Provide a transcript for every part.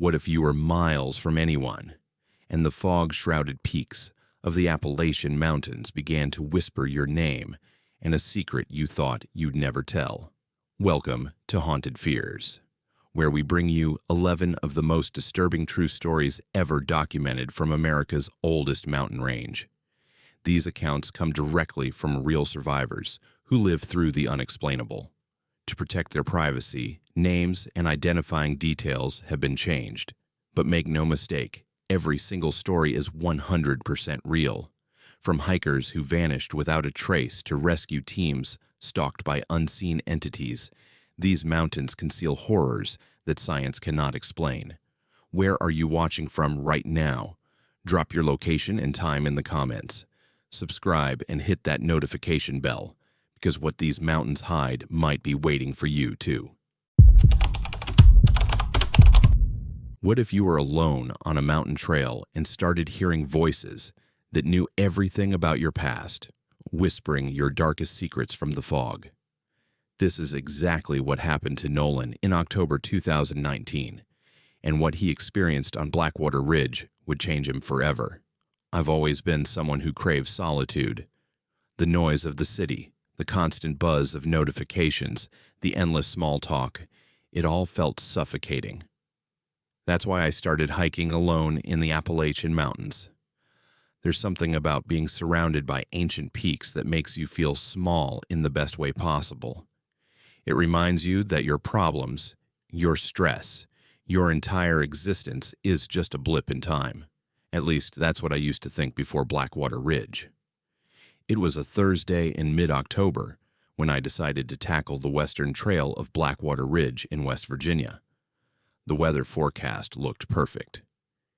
What if you were miles from anyone, and the fog-shrouded peaks of the Appalachian Mountains began to whisper your name and a secret you thought you'd never tell? Welcome to Haunted Fears, where we bring you 11 of the most disturbing true stories ever documented from America's oldest mountain range. These accounts come directly from real survivors who lived through the unexplainable. To protect their privacy, names and identifying details have been changed. But make no mistake, every single story is 100% real. From hikers who vanished without a trace to rescue teams stalked by unseen entities, these mountains conceal horrors that science cannot explain. Where are you watching from right now? Drop your location and time in the comments. Subscribe and hit that notification bell, because what these mountains hide might be waiting for you too. What if you were alone on a mountain trail and started hearing voices that knew everything about your past, whispering your darkest secrets from the fog? This is exactly what happened to Nolan in October 2019, and what he experienced on Blackwater Ridge would change him forever. I've always been someone who craves solitude. The noise of the city, the constant buzz of notifications, the endless small talk, it all felt suffocating. That's why I started hiking alone in the Appalachian Mountains. There's something about being surrounded by ancient peaks that makes you feel small in the best way possible. It reminds you that your problems, your stress, your entire existence is just a blip in time. At least that's what I used to think before Blackwater Ridge. It was a Thursday in mid-October when I decided to tackle the western trail of Blackwater Ridge in West Virginia. The weather forecast looked perfect.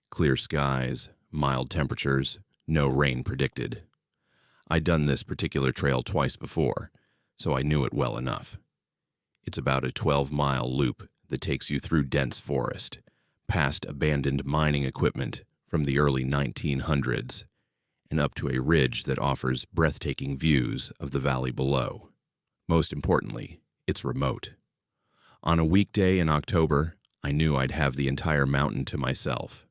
Clear skies, mild temperatures, no rain predicted. I'd done this particular trail twice before, so I knew it well enough. It's about a 12-mile loop that takes you through dense forest, past abandoned mining equipment from the early 1900s, and up to a ridge that offers breathtaking views of the valley below. Most importantly, it's remote. On a weekday in October, I knew I'd have the entire mountain to myself.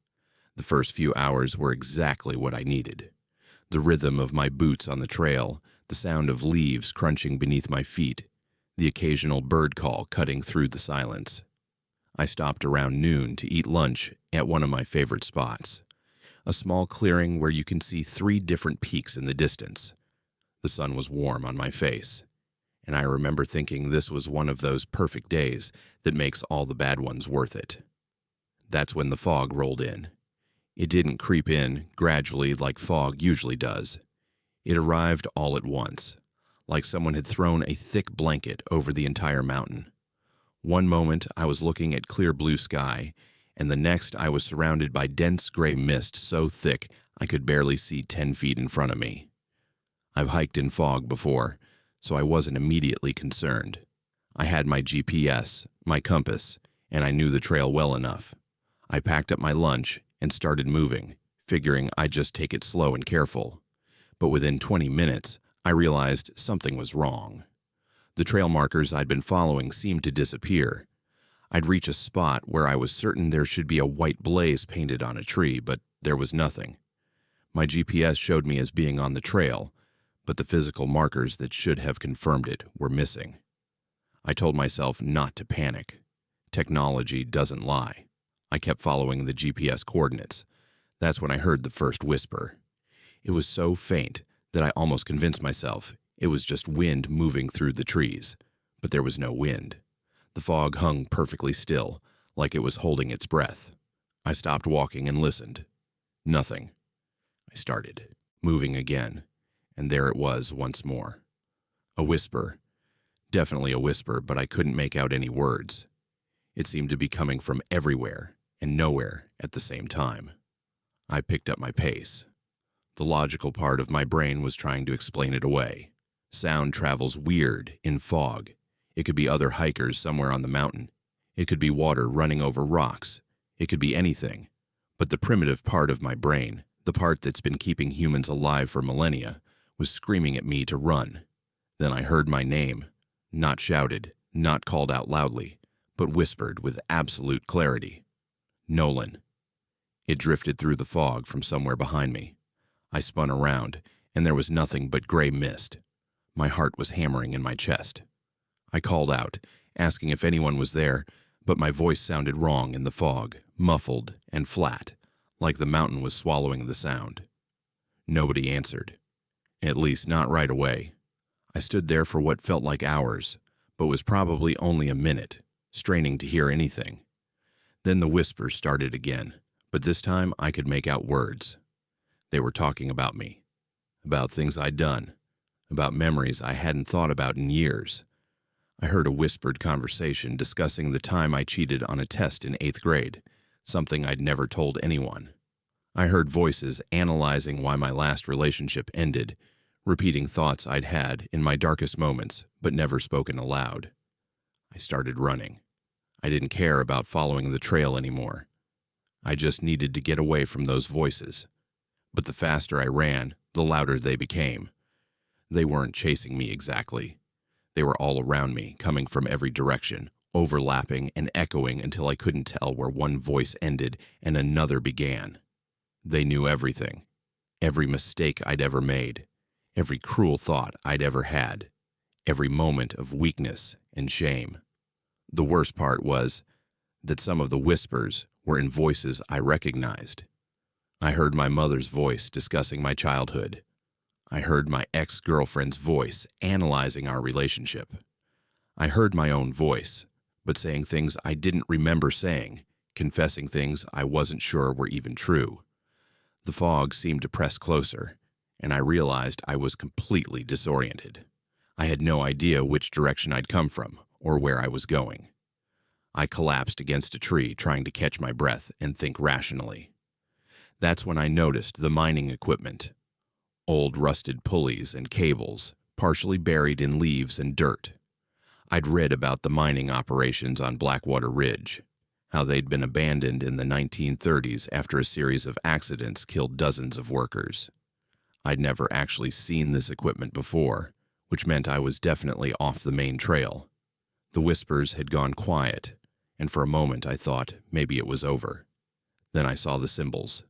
The first few hours were exactly what I needed. The rhythm of my boots on the trail, the sound of leaves crunching beneath my feet, the occasional bird call cutting through the silence. I stopped around noon to eat lunch at one of my favorite spots, a small clearing where you can see 3 different peaks in the distance. The sun was warm on my face, and I remember thinking this was one of those perfect days that makes all the bad ones worth it. That's when the fog rolled in. It didn't creep in gradually like fog usually does. It arrived all at once, like someone had thrown a thick blanket over the entire mountain. One moment I was looking at clear blue sky, and the next I was surrounded by dense gray mist so thick I could barely see 10 feet in front of me. I've hiked in fog before, so I wasn't immediately concerned. I had my GPS, my compass, and I knew the trail well enough. I packed up my lunch and started moving, figuring I'd just take it slow and careful. But within 20 minutes, I realized something was wrong. The trail markers I'd been following seemed to disappear. I'd reach a spot where I was certain there should be a white blaze painted on a tree, but there was nothing. My GPS showed me as being on the trail, but the physical markers that should have confirmed it were missing. I told myself not to panic. Technology doesn't lie. I kept following the GPS coordinates. That's when I heard the first whisper. It was so faint that I almost convinced myself it was just wind moving through the trees, but there was no wind. The fog hung perfectly still, like it was holding its breath. I stopped walking and listened. Nothing. I started moving again, and there it was once more. A whisper. Definitely a whisper, but I couldn't make out any words. It seemed to be coming from everywhere and nowhere at the same time. I picked up my pace. The logical part of my brain was trying to explain it away. Sound travels weird in fog. It could be other hikers somewhere on the mountain. It could be water running over rocks. It could be anything. But the primitive part of my brain, the part that's been keeping humans alive for millennia, was screaming at me to run. Then I heard my name, not shouted, not called out loudly, but whispered with absolute clarity. Nolan. It drifted through the fog from somewhere behind me. I spun around, and there was nothing but gray mist. My heart was hammering in my chest. I called out, asking if anyone was there, but my voice sounded wrong in the fog, muffled and flat, like the mountain was swallowing the sound. Nobody answered. At least not right away. I stood there for what felt like hours, but was probably only a minute, straining to hear anything. Then the whispers started again, but this time I could make out words. They were talking about me, about things I'd done, about memories I hadn't thought about in years. I heard a whispered conversation discussing the time I cheated on a test in 8th grade, something I'd never told anyone. I heard voices analyzing why my last relationship ended, repeating thoughts I'd had in my darkest moments but never spoken aloud. I started running. I didn't care about following the trail anymore. I just needed to get away from those voices. But the faster I ran, the louder they became. They weren't chasing me exactly. They were all around me, coming from every direction, overlapping and echoing until I couldn't tell where one voice ended and another began. They knew everything, every mistake I'd ever made, every cruel thought I'd ever had, every moment of weakness and shame. The worst part was that some of the whispers were in voices I recognized. I heard my mother's voice discussing my childhood. I heard my ex-girlfriend's voice analyzing our relationship. I heard my own voice, but saying things I didn't remember saying, confessing things I wasn't sure were even true. The fog seemed to press closer, and I realized I was completely disoriented. I had no idea which direction I'd come from or where I was going. I collapsed against a tree, trying to catch my breath and think rationally. That's when I noticed the mining equipment. Old rusted pulleys and cables, partially buried in leaves and dirt. I'd read about the mining operations on Blackwater Ridge, how they'd been abandoned in the 1930s after a series of accidents killed dozens of workers. I'd never actually seen this equipment before, which meant I was definitely off the main trail. The whispers had gone quiet, and for a moment I thought maybe it was over. Then I saw the symbols.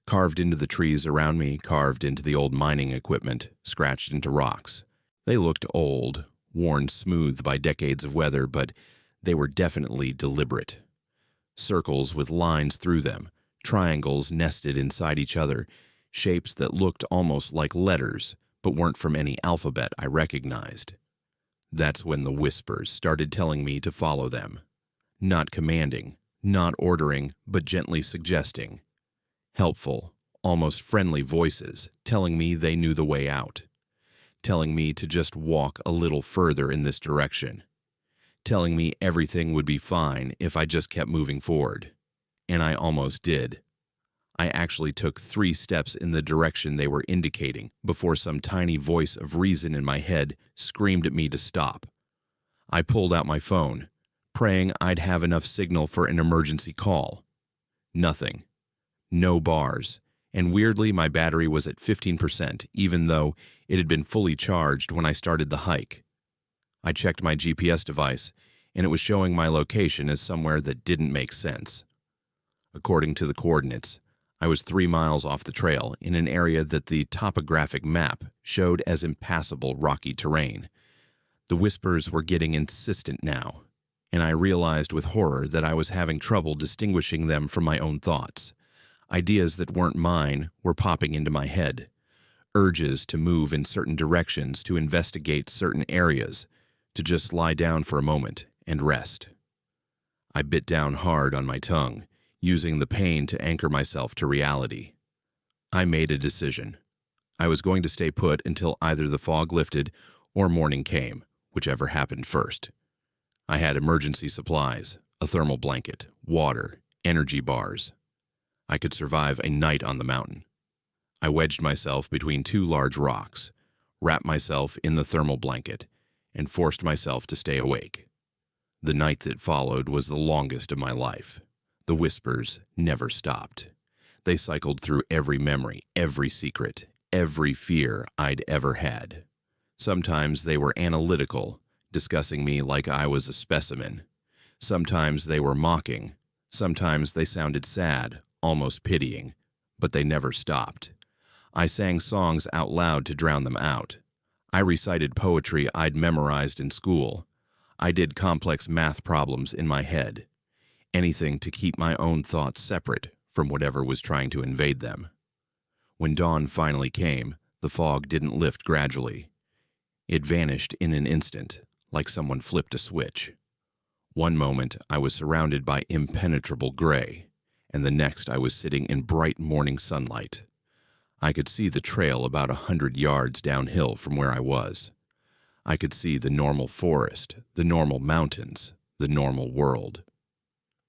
Carved into the trees around me, carved into the old mining equipment, scratched into rocks. They looked old, worn smooth by decades of weather, but they were definitely deliberate. Circles with lines through them, triangles nested inside each other, shapes that looked almost like letters, but weren't from any alphabet I recognized. That's when the whispers started telling me to follow them. Not commanding, not ordering, but gently suggesting. Helpful, almost friendly voices telling me they knew the way out. Telling me to just walk a little further in this direction. Telling me everything would be fine if I just kept moving forward. And I almost did. I actually took 3 steps in the direction they were indicating before some tiny voice of reason in my head screamed at me to stop. I pulled out my phone, praying I'd have enough signal for an emergency call. Nothing. No bars, and weirdly my battery was at 15%, even though it had been fully charged when I started the hike. I checked my GPS device, and it was showing my location as somewhere that didn't make sense. According to the coordinates, I was 3 miles off the trail in an area that the topographic map showed as impassable rocky terrain. The whispers were getting insistent now, and I realized with horror that I was having trouble distinguishing them from my own thoughts. Ideas that weren't mine were popping into my head. Urges to move in certain directions, to investigate certain areas, to just lie down for a moment and rest. I bit down hard on my tongue, using the pain to anchor myself to reality. I made a decision. I was going to stay put until either the fog lifted or morning came, whichever happened first. I had emergency supplies, a thermal blanket, water, energy bars. I could survive a night on the mountain. I wedged myself between 2 large rocks, wrapped myself in the thermal blanket, and forced myself to stay awake. The night that followed was the longest of my life. The whispers never stopped. They cycled through every memory, every secret, every fear I'd ever had. Sometimes they were analytical, discussing me like I was a specimen. Sometimes they were mocking. Sometimes they sounded sad, almost pitying, but they never stopped. I sang songs out loud to drown them out. I recited poetry I'd memorized in school. I did complex math problems in my head. Anything to keep my own thoughts separate from whatever was trying to invade them. When dawn finally came, the fog didn't lift gradually. It vanished in an instant, like someone flipped a switch. One moment I was surrounded by impenetrable gray, and the next I was sitting in bright morning sunlight. I could see the trail about 100 yards downhill from where I was. I could see the normal forest, the normal mountains, the normal world.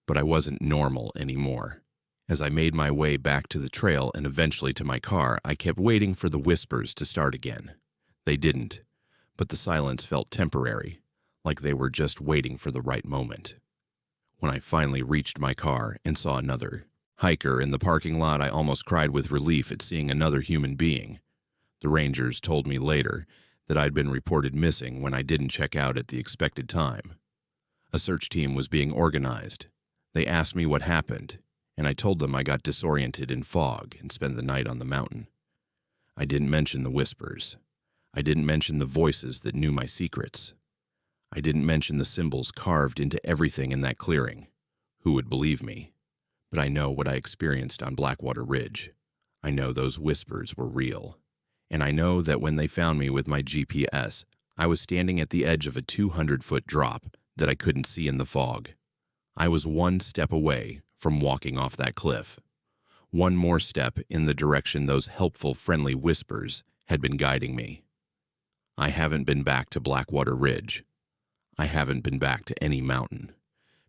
But I wasn't normal anymore. As I made my way back to the trail and eventually to my car, I kept waiting for the whispers to start again. They didn't, but the silence felt temporary, like they were just waiting for the right moment. When I finally reached my car and saw another hiker in the parking lot, I almost cried with relief at seeing another human being. The rangers told me later that I'd been reported missing when I didn't check out at the expected time. A search team was being organized. They asked me what happened, and I told them I got disoriented in fog and spent the night on the mountain. I didn't mention the whispers. I didn't mention the voices that knew my secrets. I didn't mention the symbols carved into everything in that clearing. Who would believe me? But I know what I experienced on Blackwater Ridge. I know those whispers were real. And I know that when they found me with my GPS, I was standing at the edge of a 200-foot drop that I couldn't see in the fog. I was one step away from walking off that cliff. One more step in the direction those helpful, friendly whispers had been guiding me. I haven't been back to Blackwater Ridge. I haven't been back to any mountain.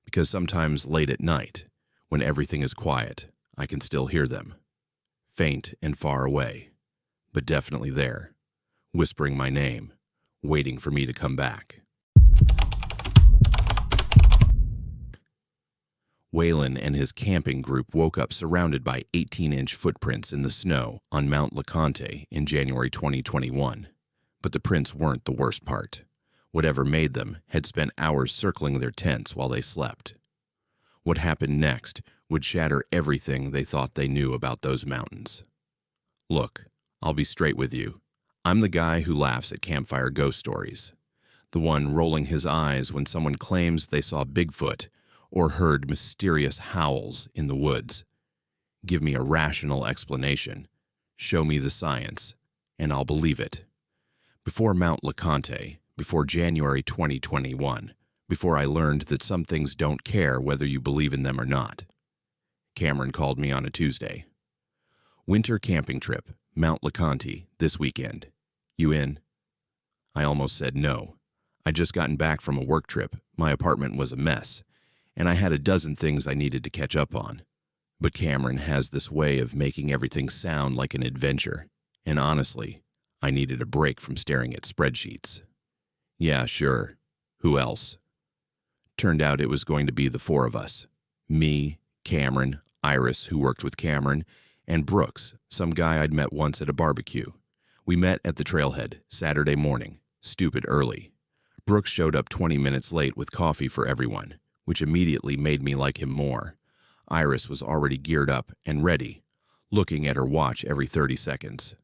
Because sometimes late at night, when everything is quiet, I can still hear them. Faint and far away, but definitely there, whispering my name, waiting for me to come back. Waylon and his camping group woke up surrounded by 18-inch footprints in the snow on Mount LeConte in January 2021. But the prints weren't the worst part. Whatever made them had spent hours circling their tents while they slept. What happened next would shatter everything they thought they knew about those mountains. Look, I'll be straight with you. I'm the guy who laughs at campfire ghost stories. The one rolling his eyes when someone claims they saw Bigfoot or heard mysterious howls in the woods. Give me a rational explanation. Show me the science, and I'll believe it. Before Mount LeConte, before January 2021, before I learned that some things don't care whether you believe in them or not, Cameron called me on a Tuesday. Winter camping trip, Mount LeConte, this weekend. You in? I almost said no. I'd just gotten back from a work trip, my apartment was a mess, and I had a dozen things I needed to catch up on. But Cameron has this way of making everything sound like an adventure, and honestly, I needed a break from staring at spreadsheets. Yeah, sure. Who else? Turned out it was going to be the four of us. Me, Cameron, Iris, who worked with Cameron, and Brooks, some guy I'd met once at a barbecue. We met at the trailhead, Saturday morning, stupid early. Brooks showed up 20 minutes late with coffee for everyone, which immediately made me like him more. Iris was already geared up and ready, looking at her watch every 30 seconds.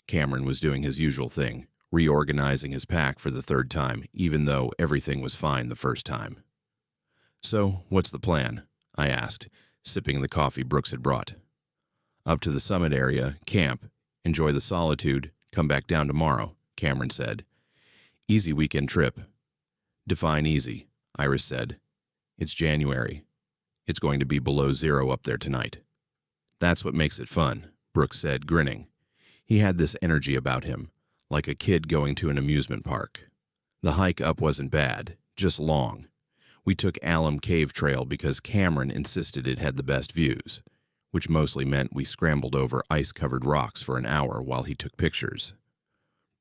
Cameron was doing his usual thing, reorganizing his pack for the third time, even though everything was fine the first time. So, what's the plan? I asked, sipping the coffee Brooks had brought. Up to the summit area, camp, enjoy the solitude, come back down tomorrow, Cameron said. Easy weekend trip. Define easy, Iris said. It's January. It's going to be below zero up there tonight. That's what makes it fun, Brooks said, grinning. He had this energy about him, like a kid going to an amusement park. The hike up wasn't bad, just long. We took Hellhole Cave trail because Cameron insisted it had the best views, which mostly meant we scrambled over ice-covered rocks for an hour while he took pictures.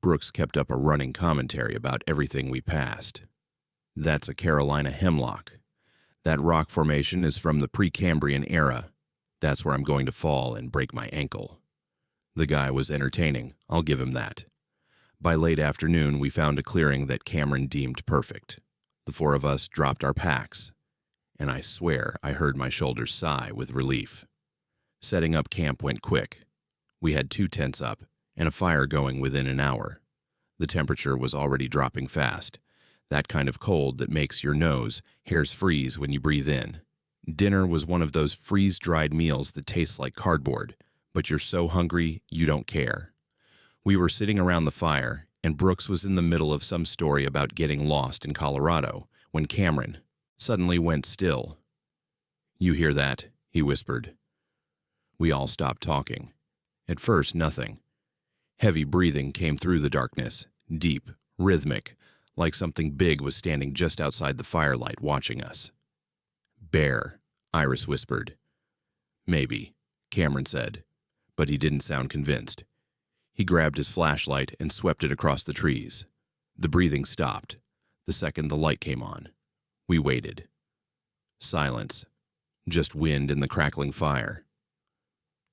Brooks kept up a running commentary about everything we passed. That's a Carolina hemlock. That rock formation is from the Precambrian era. That's where I'm going to fall and break my ankle. The guy was entertaining, I'll give him that. By late afternoon, we found a clearing that Cameron deemed perfect. The four of us dropped our packs, and I swear I heard my shoulders sigh with relief. Setting up camp went quick. We had 2 tents up and a fire going within an hour. The temperature was already dropping fast, that kind of cold that makes your nose hairs freeze when you breathe in. Dinner was one of those freeze-dried meals that tastes like cardboard, but you're so hungry you don't care. We were sitting around the fire, and Brooks was in the middle of some story about getting lost in Colorado when Cameron suddenly went still. "You hear that?" he whispered. We all stopped talking. At first, nothing. Heavy breathing came through the darkness, deep, rhythmic, like something big was standing just outside the firelight watching us. "Bear," Iris whispered. "Maybe," Cameron said, but he didn't sound convinced. He grabbed his flashlight and swept it across the trees. The breathing stopped, the second the light came on. We waited. Silence. Just wind and the crackling fire.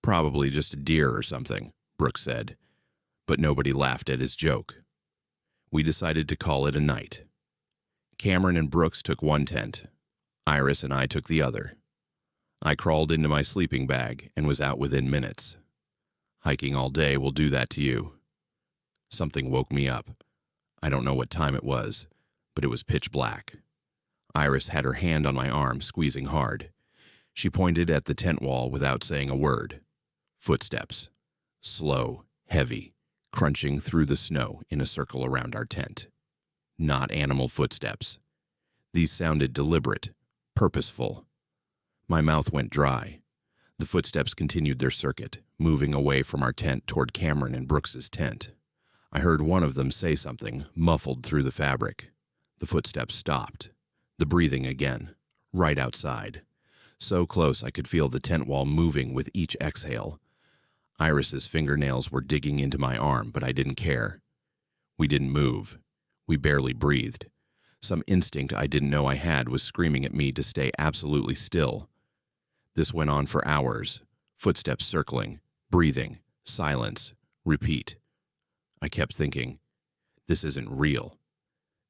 "Probably just a deer or something," Brooks said, but nobody laughed at his joke. We decided to call it a night. Cameron and Brooks took one tent. Iris and I took the other. I crawled into my sleeping bag and was out within minutes. Hiking all day will do that to you. Something woke me up. I don't know what time it was, but it was pitch black. Iris had her hand on my arm, squeezing hard. She pointed at the tent wall without saying a word. Footsteps. Slow, heavy, crunching through the snow in a circle around our tent. Not animal footsteps. These sounded deliberate, purposeful. My mouth went dry. The footsteps continued their circuit, moving away from our tent toward Cameron and Brooks's tent. I heard one of them say something, muffled through the fabric. The footsteps stopped. The breathing again, right outside. So close I could feel the tent wall moving with each exhale. Iris's fingernails were digging into my arm, but I didn't care. We didn't move. We barely breathed. Some instinct I didn't know I had was screaming at me to stay absolutely still. This went on for hours. Footsteps circling, breathing, silence, repeat. I kept thinking, this isn't real.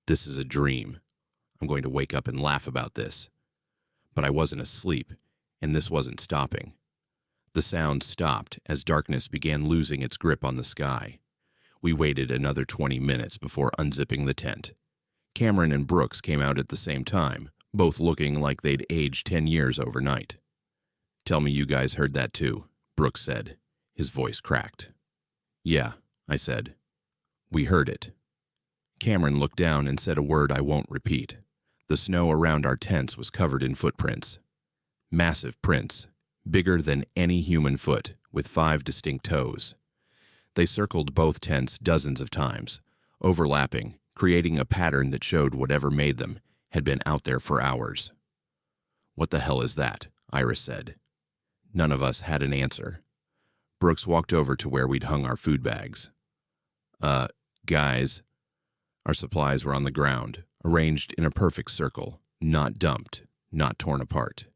This is a dream. I'm going to wake up and laugh about this. But I wasn't asleep, and this wasn't stopping. The sound stopped as darkness began losing its grip on the sky. We waited another 20 minutes before unzipping the tent. Cameron and Brooks came out at the same time, both looking like they'd aged 10 years overnight. "Tell me you guys heard that too," Brooks said. His voice cracked. "Yeah," I said. "We heard it." Cameron looked down and said a word I won't repeat. The snow around our tents was covered in footprints. Massive prints, bigger than any human foot, with 5 distinct toes. They circled both tents dozens of times, overlapping, creating a pattern that showed whatever made them had been out there for hours. "What the hell is that?" Iris said. None of us had an answer. Brooks walked over to where we'd hung our food bags. Guys." Our supplies were on the ground, arranged in a perfect circle, not dumped, not torn apart.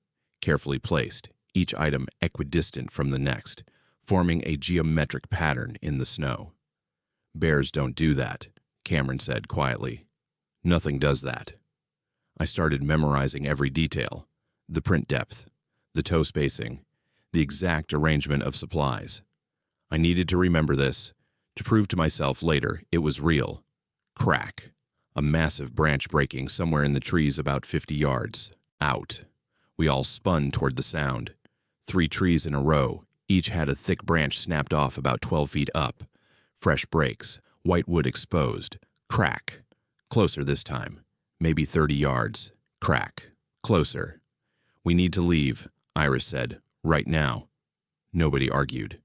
Carefully placed, each item equidistant from the next, forming a geometric pattern in the snow. "Bears don't do that," Cameron said quietly. "Nothing does that." I started memorizing every detail, the print depth, the toe spacing, the exact arrangement of supplies. I needed to remember this, to prove to myself later it was real. Crack. A massive branch breaking somewhere in the trees about 50 yards. Out. We all spun toward the sound. 3 trees in a row, each had a thick branch snapped off about 12 feet up. Fresh breaks, white wood exposed. Crack. Closer this time. Maybe 30 yards. Crack. Closer. "We need to leave," Iris said. "Right now." Nobody argued.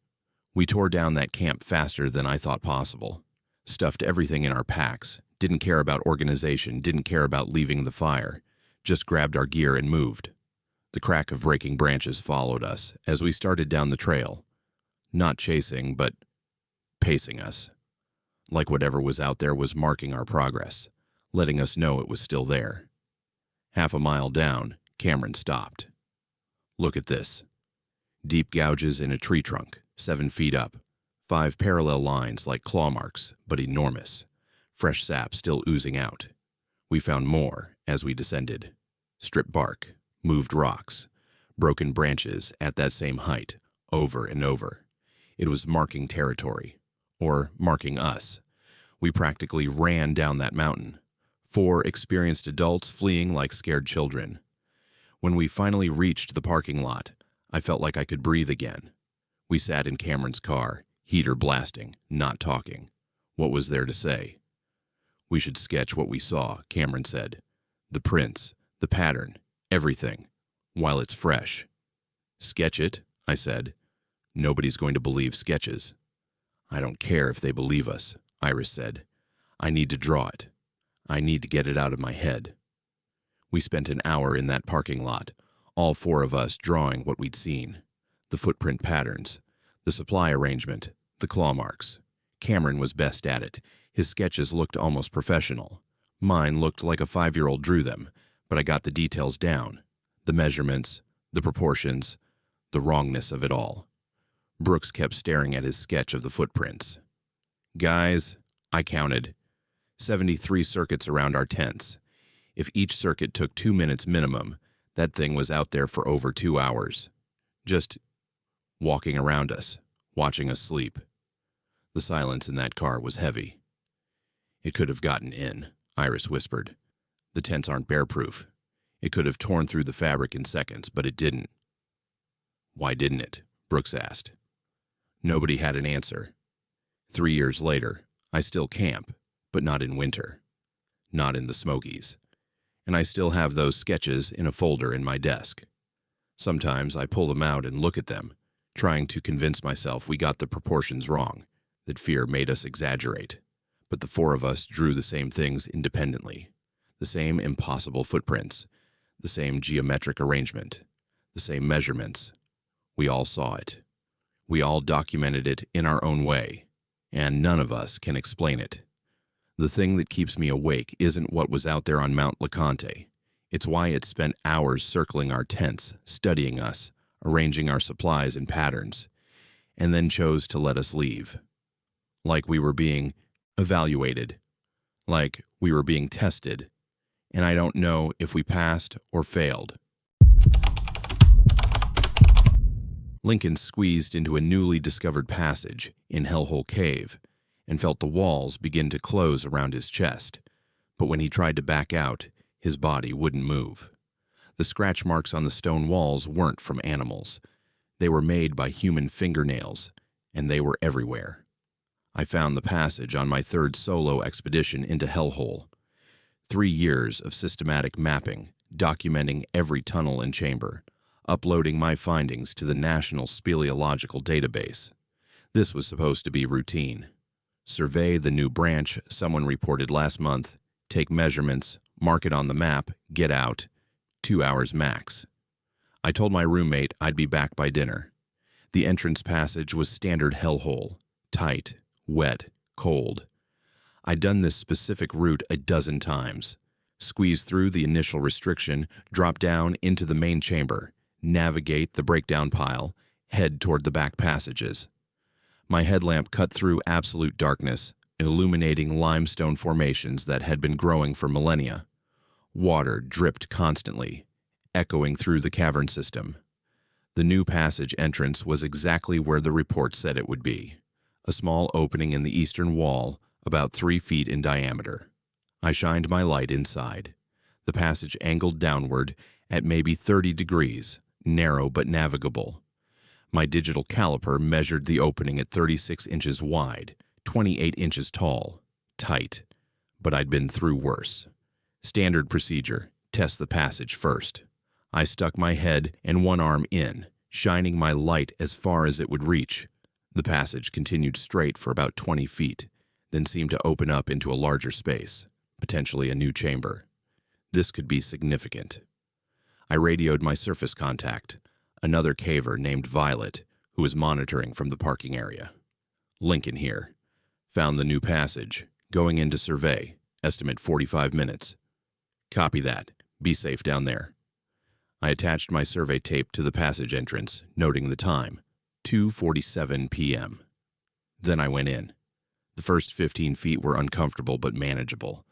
We tore down that camp faster than I thought possible. Stuffed everything in our packs. Didn't care about organization, didn't care about leaving the fire. Just grabbed our gear and moved. The crack of breaking branches followed us as we started down the trail. Not chasing, but pacing us. Like whatever was out there was marking our progress, letting us know it was still there. Half a mile down, Cameron stopped. "Look at this." Deep gouges in a tree trunk, 7 feet up. 5 parallel lines like claw marks, but enormous. Fresh sap still oozing out. We found more as we descended. Stripped bark, moved rocks, broken branches at that same height, over and over. It was marking territory, or marking us. We practically ran down that mountain, 4 experienced adults fleeing like scared children. When we finally reached the parking lot, I felt like I could breathe again. We sat in Cameron's car, heater blasting, not talking. What was there to say? "We should sketch what we saw," Cameron said. "The prints, the pattern, everything, while it's fresh." "Sketch it," I said. "Nobody's going to believe sketches." "I don't care if they believe us," Iris said. "I need to draw it. I need to get it out of my head." We spent an hour in that parking lot, all 4 of us drawing what we'd seen. The footprint patterns, the supply arrangement, the claw marks. Cameron was best at it. His sketches looked almost professional. Mine looked like a 5-year-old drew them, but I got the details down. The measurements, the proportions, the wrongness of it all. Brooks kept staring at his sketch of the footprints. "Guys," I counted, 73 circuits around our tents. If each circuit took 2 minutes minimum, that thing was out there for over 2 hours. Just walking around us, watching us sleep. The silence in that car was heavy. "It could have gotten in," Iris whispered. "The tents aren't bear-proof. It could have torn through the fabric in seconds, but it didn't." "Why didn't it?" Brooks asked. Nobody had an answer. 3 years later, I still camp, but not in winter. Not in the Smokies. And I still have those sketches in a folder in my desk. Sometimes I pull them out and look at them, trying to convince myself we got the proportions wrong, that fear made us exaggerate. But the 4 of us drew the same things independently. The same impossible footprints, the same geometric arrangement, the same measurements. We all saw it. We all documented it in our own way, and none of us can explain it. The thing that keeps me awake isn't what was out there on Mount LeConte. It's why it spent hours circling our tents, studying us, arranging our supplies and patterns, and then chose to let us leave. Like we were being evaluated, like we were being tested, and I don't know if we passed or failed. Lincoln squeezed into a newly discovered passage in Hellhole Cave and felt the walls begin to close around his chest, but when he tried to back out, his body wouldn't move. The scratch marks on the stone walls weren't from animals. They were made by human fingernails, and they were everywhere. I found the passage on my 3rd solo expedition into Hellhole. 3 years of systematic mapping, documenting every tunnel and chamber, uploading my findings to the National Speleological Database. This was supposed to be routine. Survey the new branch someone reported last month, take measurements, mark it on the map, get out. 2 hours max. I told my roommate I'd be back by dinner. The entrance passage was standard hellhole, tight, wet, cold. I'd done this specific route a dozen times. Squeeze through the initial restriction, drop down into the main chamber, navigate the breakdown pile, head toward the back passages. My headlamp cut through absolute darkness, illuminating limestone formations that had been growing for millennia. Water dripped constantly, echoing through the cavern system. The new passage entrance was exactly where the report said it would be, a small opening in the eastern wall, about 3 feet in diameter. I shined my light inside. The passage angled downward at maybe 30 degrees, narrow but navigable. My digital caliper measured the opening at 36 inches wide, 28 inches tall, tight, but I'd been through worse. Standard procedure, test the passage first. I stuck my head and one arm in, shining my light as far as it would reach. The passage continued straight for about 20 feet, then seemed to open up into a larger space, potentially a new chamber. This could be significant. I radioed my surface contact, another caver named Violet, who was monitoring from the parking area. "Lincoln here. Found the new passage. Going in to survey. Estimate 45 minutes. "Copy that. Be safe down there." I attached my survey tape to the passage entrance, noting the time, 2:47 p.m. Then I went in. The first 15 feet were uncomfortable but manageable.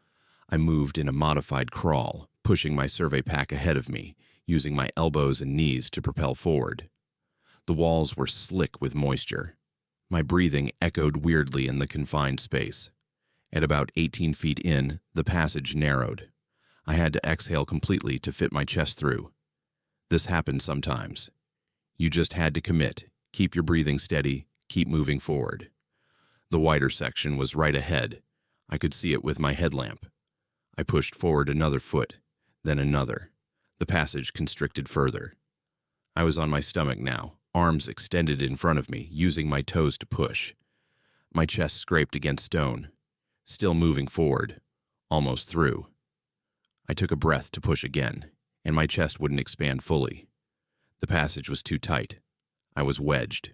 I moved in a modified crawl, pushing my survey pack ahead of me, using my elbows and knees to propel forward. The walls were slick with moisture. My breathing echoed weirdly in the confined space. At about 18 feet in, the passage narrowed. I had to exhale completely to fit my chest through. This happened sometimes. You just had to commit, keep your breathing steady, keep moving forward. The wider section was right ahead. I could see it with my headlamp. I pushed forward another foot, then another. The passage constricted further. I was on my stomach now, arms extended in front of me, using my toes to push. My chest scraped against stone, still moving forward, almost through. I took a breath to push again, and my chest wouldn't expand fully. The passage was too tight. I was wedged.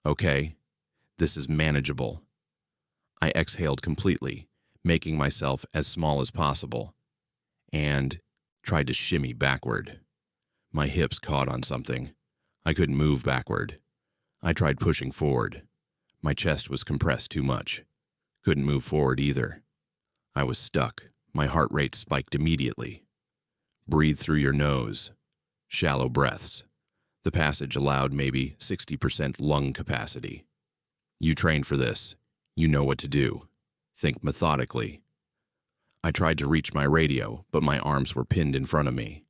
Okay, this is manageable. I exhaled completely, making myself as small as possible, and tried to shimmy backward. My hips caught on something. I couldn't move backward. I tried pushing forward. My chest was compressed too much. Couldn't move forward either. I was stuck. My heart rate spiked immediately. Breathe through your nose. Shallow breaths. The passage allowed maybe 60% lung capacity. You trained for this. You know what to do. Think methodically. I tried to reach my radio, but my arms were pinned in front of me.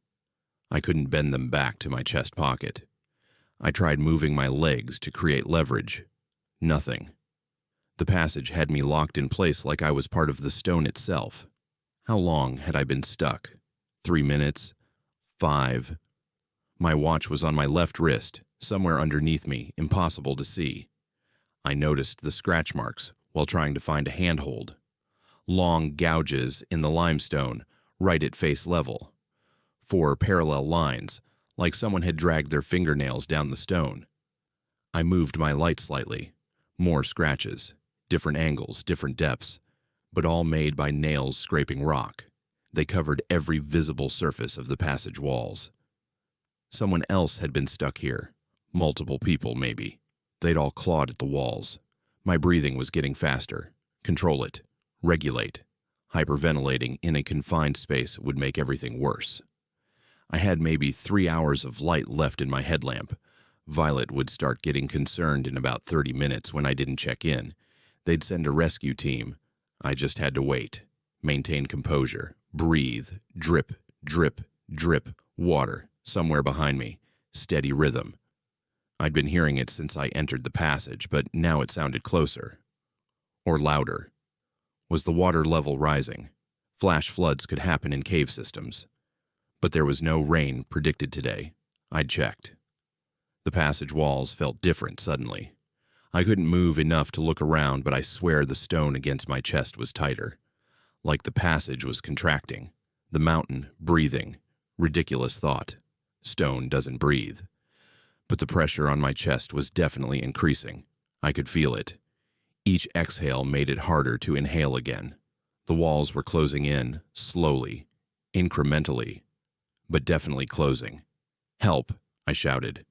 I couldn't bend them back to my chest pocket. I tried moving my legs to create leverage. Nothing. The passage had me locked in place like I was part of the stone itself. How long had I been stuck? 3 minutes? 5? My watch was on my left wrist, somewhere underneath me, impossible to see. I noticed the scratch marks while trying to find a handhold. Long gouges in the limestone, right at face level. 4 parallel lines, like someone had dragged their fingernails down the stone. I moved my light slightly. More scratches, different angles, different depths, but all made by nails scraping rock. They covered every visible surface of the passage walls. Someone else had been stuck here. Multiple people, maybe. They'd all clawed at the walls. My breathing was getting faster. Control it. Regulate. Hyperventilating in a confined space would make everything worse. I had maybe 3 hours of light left in my headlamp. Violet would start getting concerned in about 30 minutes when I didn't check in. They'd send a rescue team. I just had to wait. Maintain composure. Breathe. Drip, drip, drip. Water. Somewhere behind me. Steady rhythm. I'd been hearing it since I entered the passage, but now it sounded closer. Or louder. Was the water level rising? Flash floods could happen in cave systems. But there was no rain predicted today. I'd checked. The passage walls felt different suddenly. I couldn't move enough to look around, but I swear the stone against my chest was tighter. Like the passage was contracting. The mountain breathing. Ridiculous thought. Stone doesn't breathe. But the pressure on my chest was definitely increasing. I could feel it. Each exhale made it harder to inhale again. The walls were closing in, slowly, incrementally, but definitely closing. "Help!" I shouted.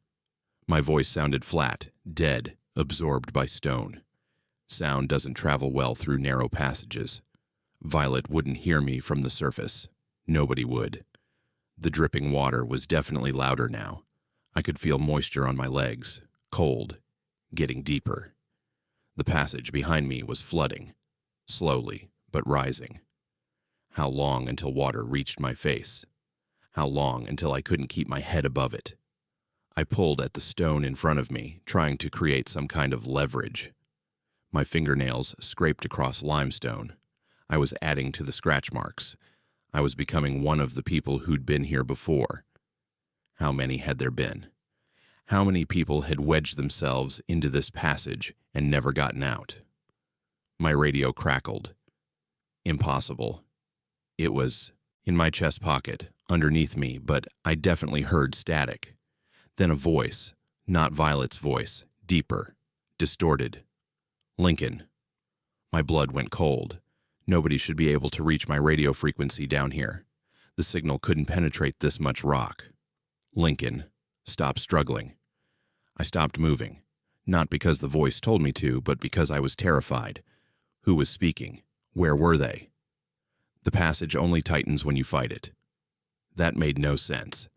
My voice sounded flat, dead, absorbed by stone. Sound doesn't travel well through narrow passages. Violet wouldn't hear me from the surface. Nobody would. The dripping water was definitely louder now. I could feel moisture on my legs, cold, getting deeper. The passage behind me was flooding, slowly but rising. How long until water reached my face? How long until I couldn't keep my head above it? I pulled at the stone in front of me, trying to create some kind of leverage. My fingernails scraped across limestone. I was adding to the scratch marks. I was becoming one of the people who'd been here before. How many had there been? How many people had wedged themselves into this passage and never gotten out? My radio crackled. Impossible. It was in my chest pocket, underneath me, but I definitely heard static. Then a voice, not Violet's voice, deeper, distorted. "Lincoln." My blood went cold. Nobody should be able to reach my radio frequency down here. The signal couldn't penetrate this much rock. "Lincoln, stop struggling." I stopped moving, not because the voice told me to, but because I was terrified. Who was speaking? Where were they? The passage only tightens when you fight it. That made no sense.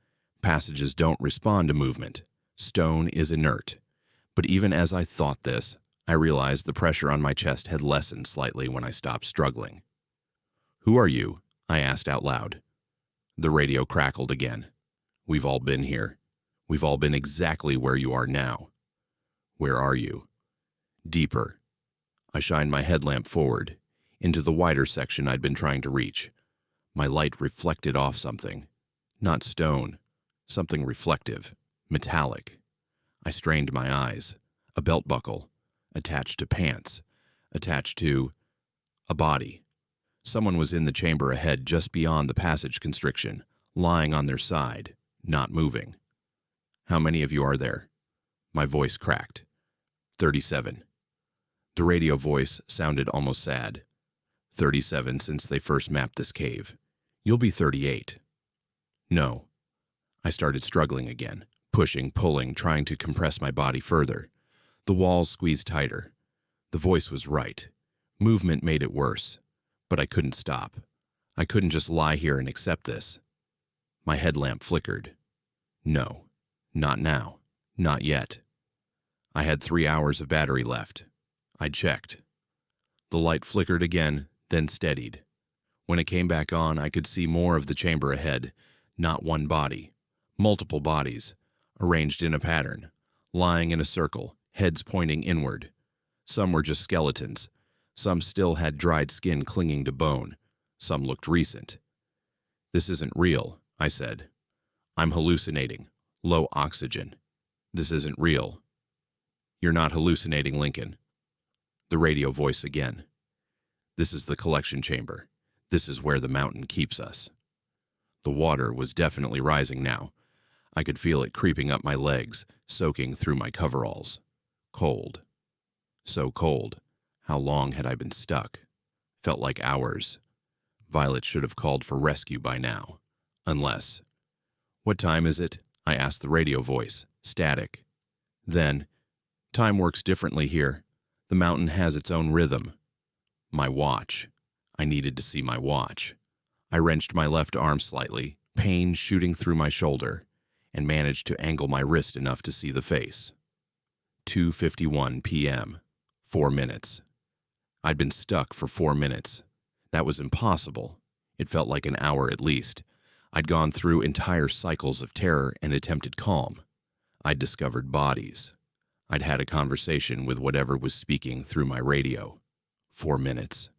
Passages don't respond to movement. Stone is inert. But even as I thought this, I realized the pressure on my chest had lessened slightly when I stopped struggling. "Who are you?" I asked out loud. The radio crackled again. "We've all been here. We've all been exactly where you are now." "Where are you?" "Deeper." I shined my headlamp forward, into the wider section I'd been trying to reach. My light reflected off something. Not stone. Something reflective. Metallic. I strained my eyes. A belt buckle. Attached to pants. Attached to a body. Someone was in the chamber ahead just beyond the passage constriction, lying on their side, not moving. "How many of you are there?" My voice cracked. 37. The radio voice sounded almost sad. 37 since they first mapped this cave. You'll be 38. No. I started struggling again, pushing, pulling, trying to compress my body further. The walls squeezed tighter. The voice was right. Movement made it worse. But I couldn't stop. I couldn't just lie here and accept this. My headlamp flickered. No. Not now. Not yet. I had 3 hours of battery left. I checked. The light flickered again, then steadied. When it came back on, I could see more of the chamber ahead. Not one body. Multiple bodies, arranged in a pattern, lying in a circle, heads pointing inward. Some were just skeletons. Some still had dried skin clinging to bone. Some looked recent. "This isn't real," I said. "I'm hallucinating. Low oxygen. This isn't real." "You're not hallucinating, Lincoln." The radio voice again. "This is the collection chamber. This is where the mountain keeps us." The water was definitely rising now. I could feel it creeping up my legs, soaking through my coveralls. Cold. So cold. How long had I been stuck? Felt like hours. Violet should have called for rescue by now. Unless... "What time is it?" I asked the radio voice, static. Then, "Time works differently here. The mountain has its own rhythm." My watch. I needed to see my watch. I wrenched my left arm slightly, pain shooting through my shoulder, and managed to angle my wrist enough to see the face. 2:51 p.m. 4 minutes. I'd been stuck for 4 minutes. That was impossible. It felt like an hour at least. I'd gone through entire cycles of terror and attempted calm. I'd discovered bodies. I'd had a conversation with whatever was speaking through my radio. 4 minutes.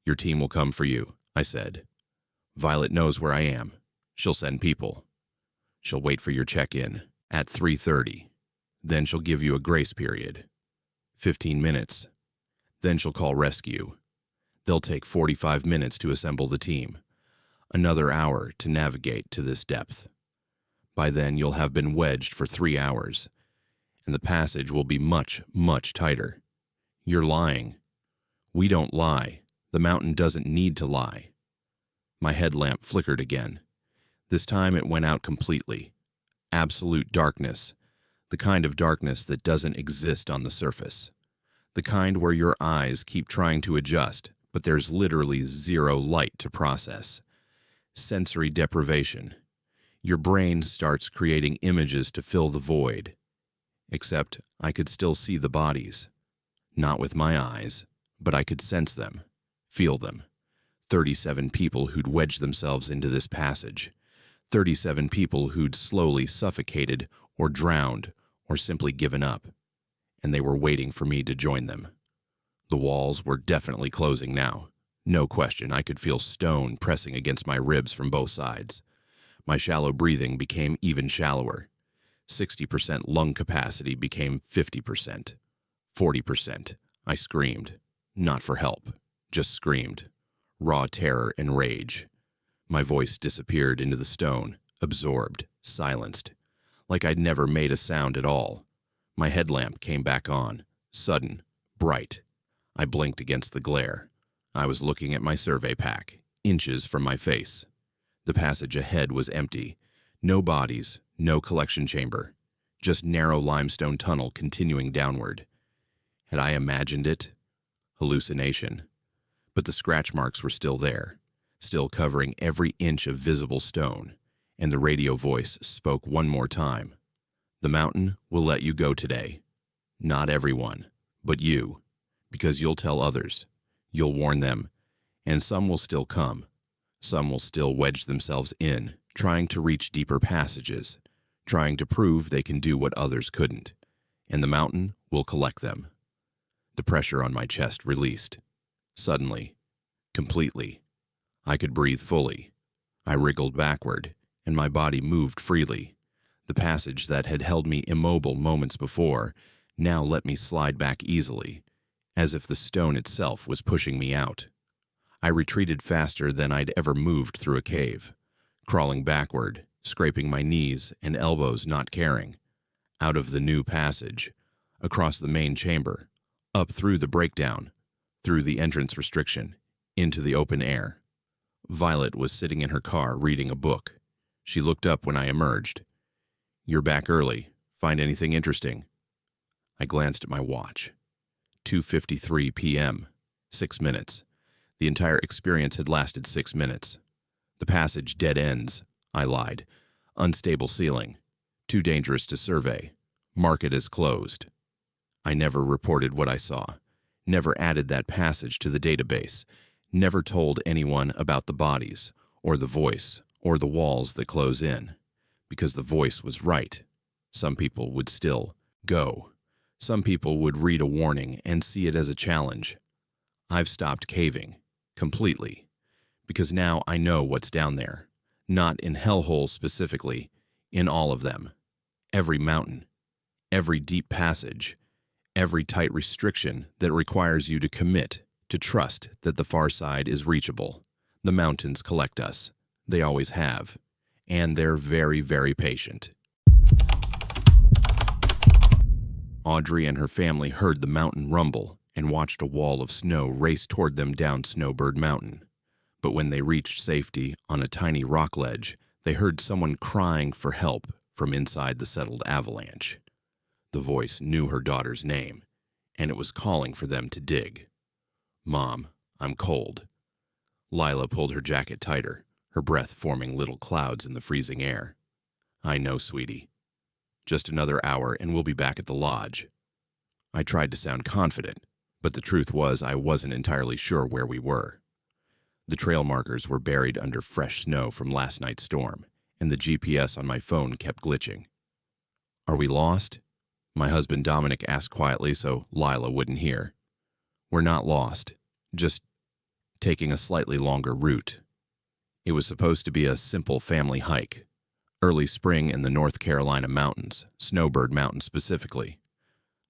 "Your team will come for you," I said. "Violet knows where I am. She'll send people. She'll wait for your check-in at 3:30. Then she'll give you a grace period. 15 minutes. Then she'll call rescue. They'll take 45 minutes to assemble the team. Another hour to navigate to this depth. By then you'll have been wedged for 3 hours, and the passage will be much, much tighter. You're lying. We don't lie. The mountain doesn't need to lie." My headlamp flickered again. This time it went out completely. Absolute darkness. The kind of darkness that doesn't exist on the surface. The kind where your eyes keep trying to adjust, but there's literally zero light to process. Sensory deprivation. Your brain starts creating images to fill the void. Except I could still see the bodies. Not with my eyes, but I could sense them, feel them. 37 people who'd wedged themselves into this passage. 37 people who'd slowly suffocated or drowned or simply given up. And they were waiting for me to join them. The walls were definitely closing now. No question, I could feel stone pressing against my ribs from both sides. My shallow breathing became even shallower. 60% lung capacity became 50%. 40%. I screamed. Not for help. Just screamed. Raw terror and rage. My voice disappeared into the stone, absorbed, silenced. Like I'd never made a sound at all. My headlamp came back on. Sudden. Bright. I blinked against the glare. I was looking at my survey pack, inches from my face. The passage ahead was empty. No bodies, no collection chamber. Just narrow limestone tunnel continuing downward. Had I imagined it? Hallucination. But the scratch marks were still there, still covering every inch of visible stone, and the radio voice spoke one more time. The mountain will let you go today. Not everyone, but you, because you'll tell others. You'll warn them, and some will still come. Some will still wedge themselves in, trying to reach deeper passages, trying to prove they can do what others couldn't, and the mountain will collect them. The pressure on my chest released. Suddenly, completely. I could breathe fully. I wriggled backward, and my body moved freely. The passage that had held me immobile moments before now let me slide back easily, as if the stone itself was pushing me out. I retreated faster than I'd ever moved through a cave, crawling backward, scraping my knees and elbows not caring, out of the new passage, across the main chamber, up through the breakdown, through the entrance restriction, into the open air. Violet was sitting in her car reading a book. She looked up when I emerged. "You're back early. Find anything interesting?" I glanced at my watch. 2:53 p.m. 6 minutes. The entire experience had lasted 6 minutes. The passage dead ends, I lied. Unstable ceiling. Too dangerous to survey. Market as closed. I never reported what I saw. Never added that passage to the database. Never told anyone about the bodies, or the voice, or the walls that close in. Because the voice was right. Some people would still go. Some people would read a warning and see it as a challenge. I've stopped caving. Completely. Because now I know what's down there. Not in Hellhole specifically. In all of them. Every mountain. Every deep passage. Every tight restriction that requires you to commit, to trust that the far side is reachable. The mountains collect us. They always have. And they're very, very patient. Audrey and her family heard the mountain rumble and watched a wall of snow race toward them down Snowbird Mountain. But when they reached safety on a tiny rock ledge, they heard someone crying for help from inside the settled avalanche. The voice knew her daughter's name, and it was calling for them to dig. "Mom, I'm cold." Lila pulled her jacket tighter, her breath forming little clouds in the freezing air. "I know, sweetie. Just another hour and we'll be back at the lodge." I tried to sound confident, but the truth was I wasn't entirely sure where we were. The trail markers were buried under fresh snow from last night's storm, and the GPS on my phone kept glitching. "Are we lost?" My husband Dominic asked quietly so Lila wouldn't hear. "We're not lost, just taking a slightly longer route." It was supposed to be a simple family hike. Early spring in the North Carolina mountains, Snowbird Mountain specifically.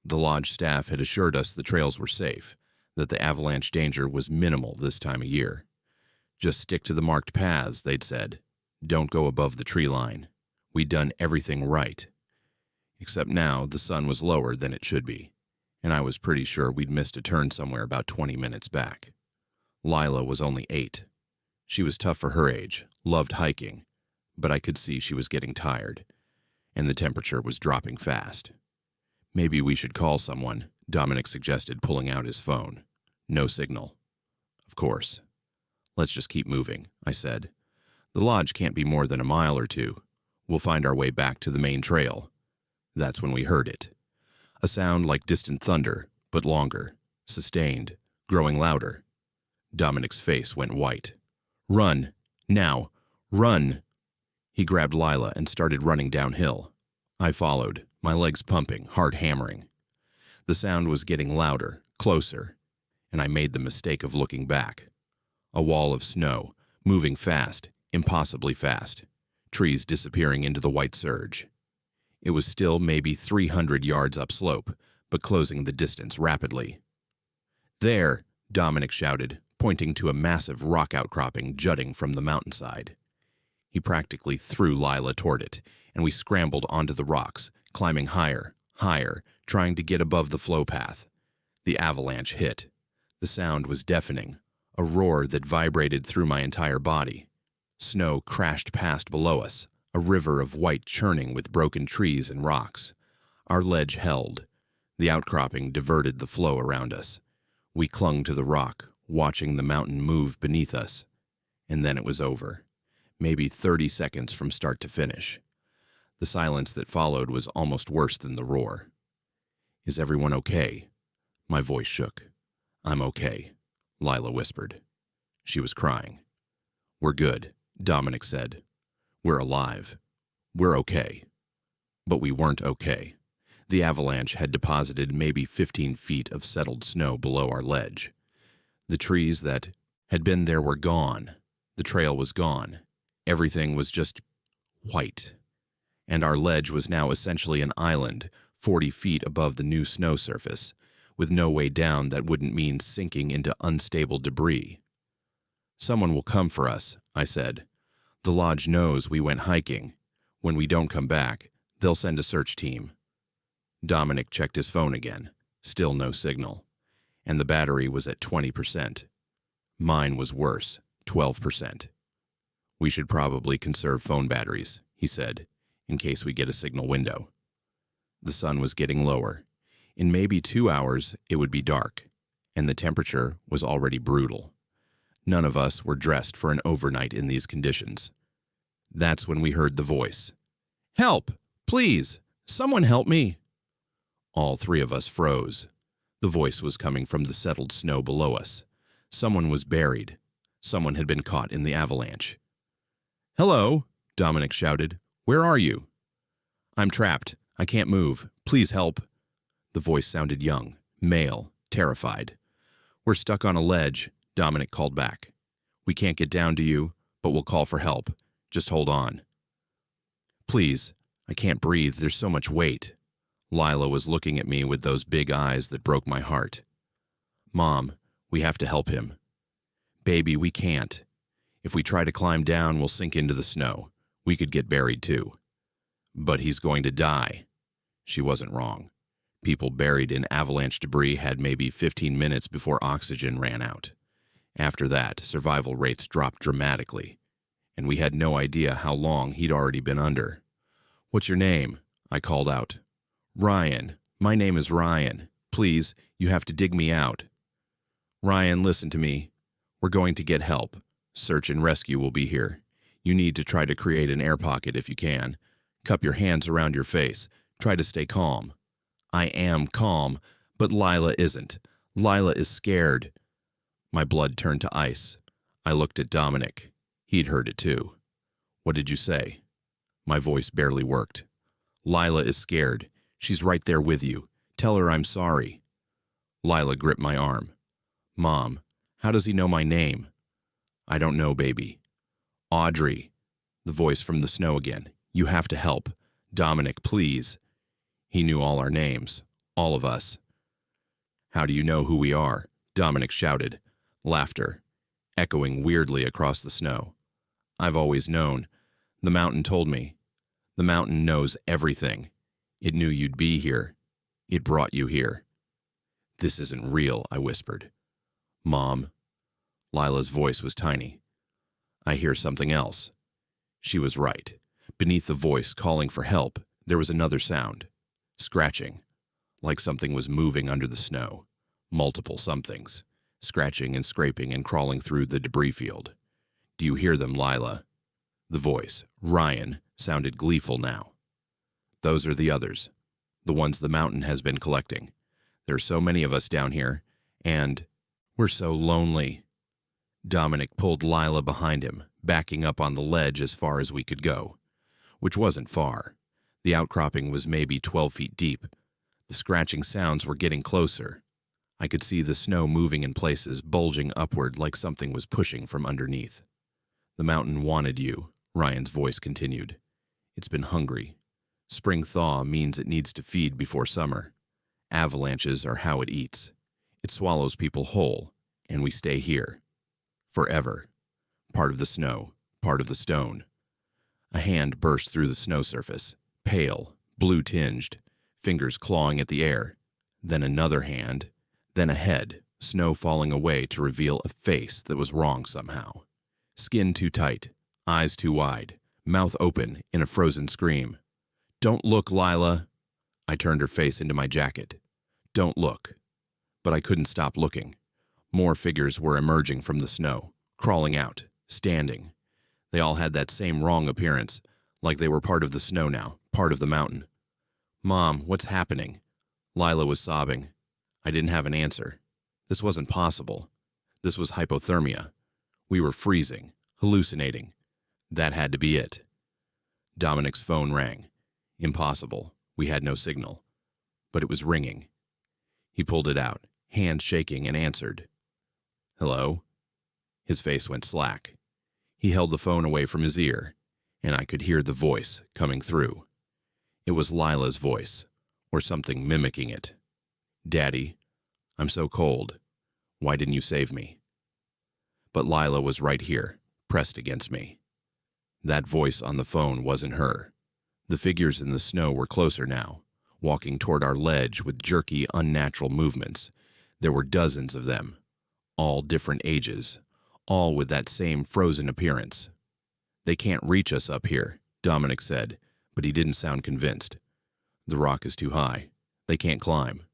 The lodge staff had assured us the trails were safe, that the avalanche danger was minimal this time of year. Just stick to the marked paths, they'd said. Don't go above the tree line. We'd done everything right. Except now the sun was lower than it should be, and I was pretty sure we'd missed a turn somewhere about 20 minutes back. Lila was only 8. She was tough for her age, loved hiking, but I could see she was getting tired, and the temperature was dropping fast. "Maybe we should call someone," Dominic suggested, pulling out his phone. No signal. "Of course. Let's just keep moving," I said. "The lodge can't be more than a mile or 2. We'll find our way back to the main trail." That's when we heard it. A sound like distant thunder, but longer, sustained, growing louder. Dominic's face went white. "Run! Now! Run!" He grabbed Lila and started running downhill. I followed, my legs pumping, heart hammering. The sound was getting louder, closer, and I made the mistake of looking back. A wall of snow, moving fast, impossibly fast. Trees disappearing into the white surge. It was still maybe 300 yards upslope, but closing the distance rapidly. "There!" Dominic shouted, pointing to a massive rock outcropping jutting from the mountainside. He practically threw Lila toward it, and we scrambled onto the rocks, climbing higher, higher, trying to get above the flow path. The avalanche hit. The sound was deafening, a roar that vibrated through my entire body. Snow crashed past below us, a river of white churning with broken trees and rocks. Our ledge held. The outcropping diverted the flow around us. We clung to the rock, watching the mountain move beneath us. And then it was over. maybe 30 seconds from start to finish. The silence that followed was almost worse than the roar. "Is everyone okay?" My voice shook. "I'm okay," Lila whispered. She was crying. "We're good," Dominic said. "We're alive. We're okay." But we weren't okay. The avalanche had deposited maybe 15 feet of settled snow below our ledge. The trees that had been there were gone. The trail was gone. Everything was just white. And our ledge was now essentially an island, 40 feet above the new snow surface, with no way down that wouldn't mean sinking into unstable debris. "Someone will come for us," I said. "The lodge knows we went hiking. When we don't come back, they'll send a search team." Dominic checked his phone again. Still no signal. And the battery was at 20%. Mine was worse, 12%. "We should probably conserve phone batteries," he said, "in case we get a signal window." The sun was getting lower. In maybe 2 hours, it would be dark, and the temperature was already brutal. None of us were dressed for an overnight in these conditions. That's when we heard the voice. "Help! Please! Someone help me!" All three of us froze. The voice was coming from the settled snow below us. Someone was buried. Someone had been caught in the avalanche. "Hello!" Dominic shouted. "Where are you?" "I'm trapped. I can't move. Please help." The voice sounded young, male, terrified. "We're stuck on a ledge," Dominic called back. "We can't get down to you, but we'll call for help. Just hold on." "Please, I can't breathe. There's so much weight." Lila was looking at me with those big eyes that broke my heart. "Mom, we have to help him." "Baby, we can't. If we try to climb down, we'll sink into the snow. We could get buried too." "But he's going to die." She wasn't wrong. People buried in avalanche debris had maybe 15 minutes before oxygen ran out. After that, survival rates dropped dramatically, and we had no idea how long he'd already been under. "What's your name?" I called out. "Ryan. My name is Ryan. Please, you have to dig me out." "Ryan, listen to me. We're going to get help. Search and rescue will be here. You need to try to create an air pocket if you can. Cup your hands around your face. Try to stay calm." I am calm, but Lila isn't. Lila is scared. My blood turned to ice. I looked at Dominic. He'd heard it too. "What did you say?" My voice barely worked. "Lila is scared. She's right there with you. Tell her I'm sorry." Lila gripped my arm. "Mom, how does he know my name?" "I don't know, baby." "Audrey." The voice from the snow again. "You have to help. Dominic, please." He knew all our names. All of us. "How do you know who we are?" Dominic shouted. Laughter, echoing weirdly across the snow. "I've always known. The mountain told me. The mountain knows everything. It knew you'd be here. It brought you here." "This isn't real," I whispered. "Mom." Lila's voice was tiny. "I hear something else." She was right. Beneath the voice calling for help, there was another sound. Scratching. Like something was moving under the snow. Multiple somethings. Scratching and scraping and crawling through the debris field. "Do you hear them, Lila?" The voice, Ryan, sounded gleeful now. "Those are the others. The ones the mountain has been collecting. There are so many of us down here, and we're so lonely." Dominic pulled Lila behind him, backing up on the ledge as far as we could go. Which wasn't far. The outcropping was maybe 12 feet deep. The scratching sounds were getting closer. I could see the snow moving in places, bulging upward like something was pushing from underneath. "The mountain wanted you," Ryan's voice continued. "It's been hungry. Spring thaw means it needs to feed before summer. Avalanches are how it eats. It swallows people whole, and we stay here. Forever. Part of the snow, part of the stone." A hand burst through the snow surface, pale, blue-tinged, fingers clawing at the air. Then another hand, then a head, snow falling away to reveal a face that was wrong somehow. Skin too tight, eyes too wide, mouth open in a frozen scream. "Don't look, Lila." I turned her face into my jacket. "Don't look." But I couldn't stop looking. More figures were emerging from the snow, crawling out, standing. They all had that same wrong appearance, like they were part of the snow now, part of the mountain. "Mom, what's happening?" Lila was sobbing. I didn't have an answer. This wasn't possible. This was hypothermia. We were freezing, hallucinating. That had to be it. Dominic's phone rang. Impossible. We had no signal. But it was ringing. He pulled it out, hands shaking, and answered. "Hello?" His face went slack. He held the phone away from his ear, and I could hear the voice coming through. It was Lila's voice, or something mimicking it. "Daddy, I'm so cold. Why didn't you save me?" But Lila was right here, pressed against me. That voice on the phone wasn't her. The figures in the snow were closer now, walking toward our ledge with jerky, unnatural movements. There were dozens of them, all different ages, all with that same frozen appearance. "They can't reach us up here," Dominic said, but he didn't sound convinced. "The rock is too high. They can't climb."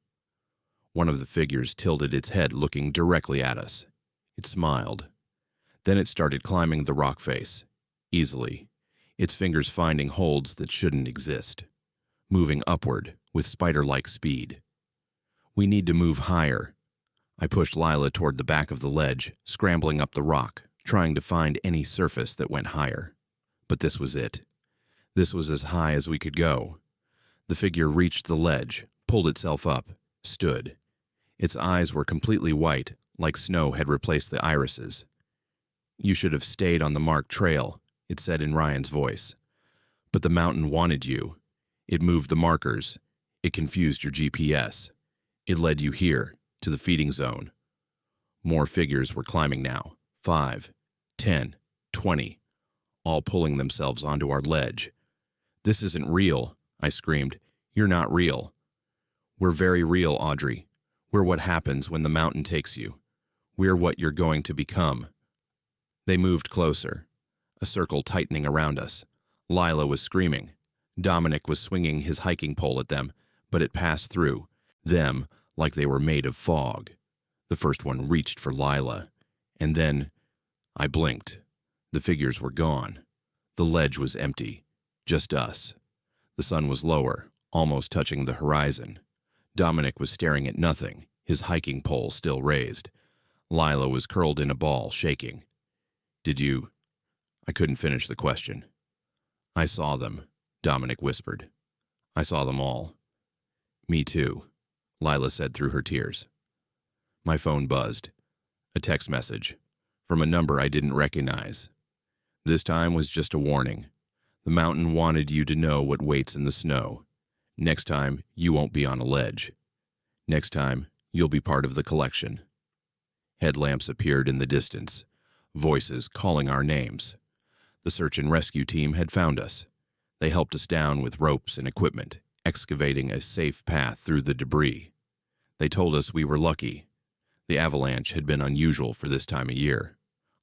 One of the figures tilted its head, looking directly at us. It smiled. Then it started climbing the rock face, easily, its fingers finding holds that shouldn't exist, moving upward with spider-like speed. "We need to move higher." I pushed Lila toward the back of the ledge, scrambling up the rock, trying to find any surface that went higher. But this was it. This was as high as we could go. The figure reached the ledge, pulled itself up, stood. Its eyes were completely white, like snow had replaced the irises. "You should have stayed on the marked trail," it said in Ryan's voice. "But the mountain wanted you. It moved the markers. It confused your GPS. It led you here, to the feeding zone." More figures were climbing now. 5, 10, 20, all pulling themselves onto our ledge. "This isn't real," I screamed. "You're not real." "We're very real, Audrey. We're what happens when the mountain takes you. We're what you're going to become." They moved closer, a circle tightening around us. Lila was screaming. Dominic was swinging his hiking pole at them, but it passed through them like they were made of fog. The first one reached for Lila, and then I blinked. The figures were gone. The ledge was empty, just us. The sun was lower, almost touching the horizon. Dominic was staring at nothing, his hiking pole still raised. Lila was curled in a ball, shaking. "Did you—" I couldn't finish the question. "I saw them," Dominic whispered. "I saw them all." "Me too," Lila said through her tears. My phone buzzed. A text message, from a number I didn't recognize. This time was just a warning. "The mountain wanted you to know what waits in the snow. Next time, you won't be on a ledge. Next time, you'll be part of the collection." Headlamps appeared in the distance, voices calling our names. The search and rescue team had found us. They helped us down with ropes and equipment, excavating a safe path through the debris. They told us we were lucky. The avalanche had been unusual for this time of year,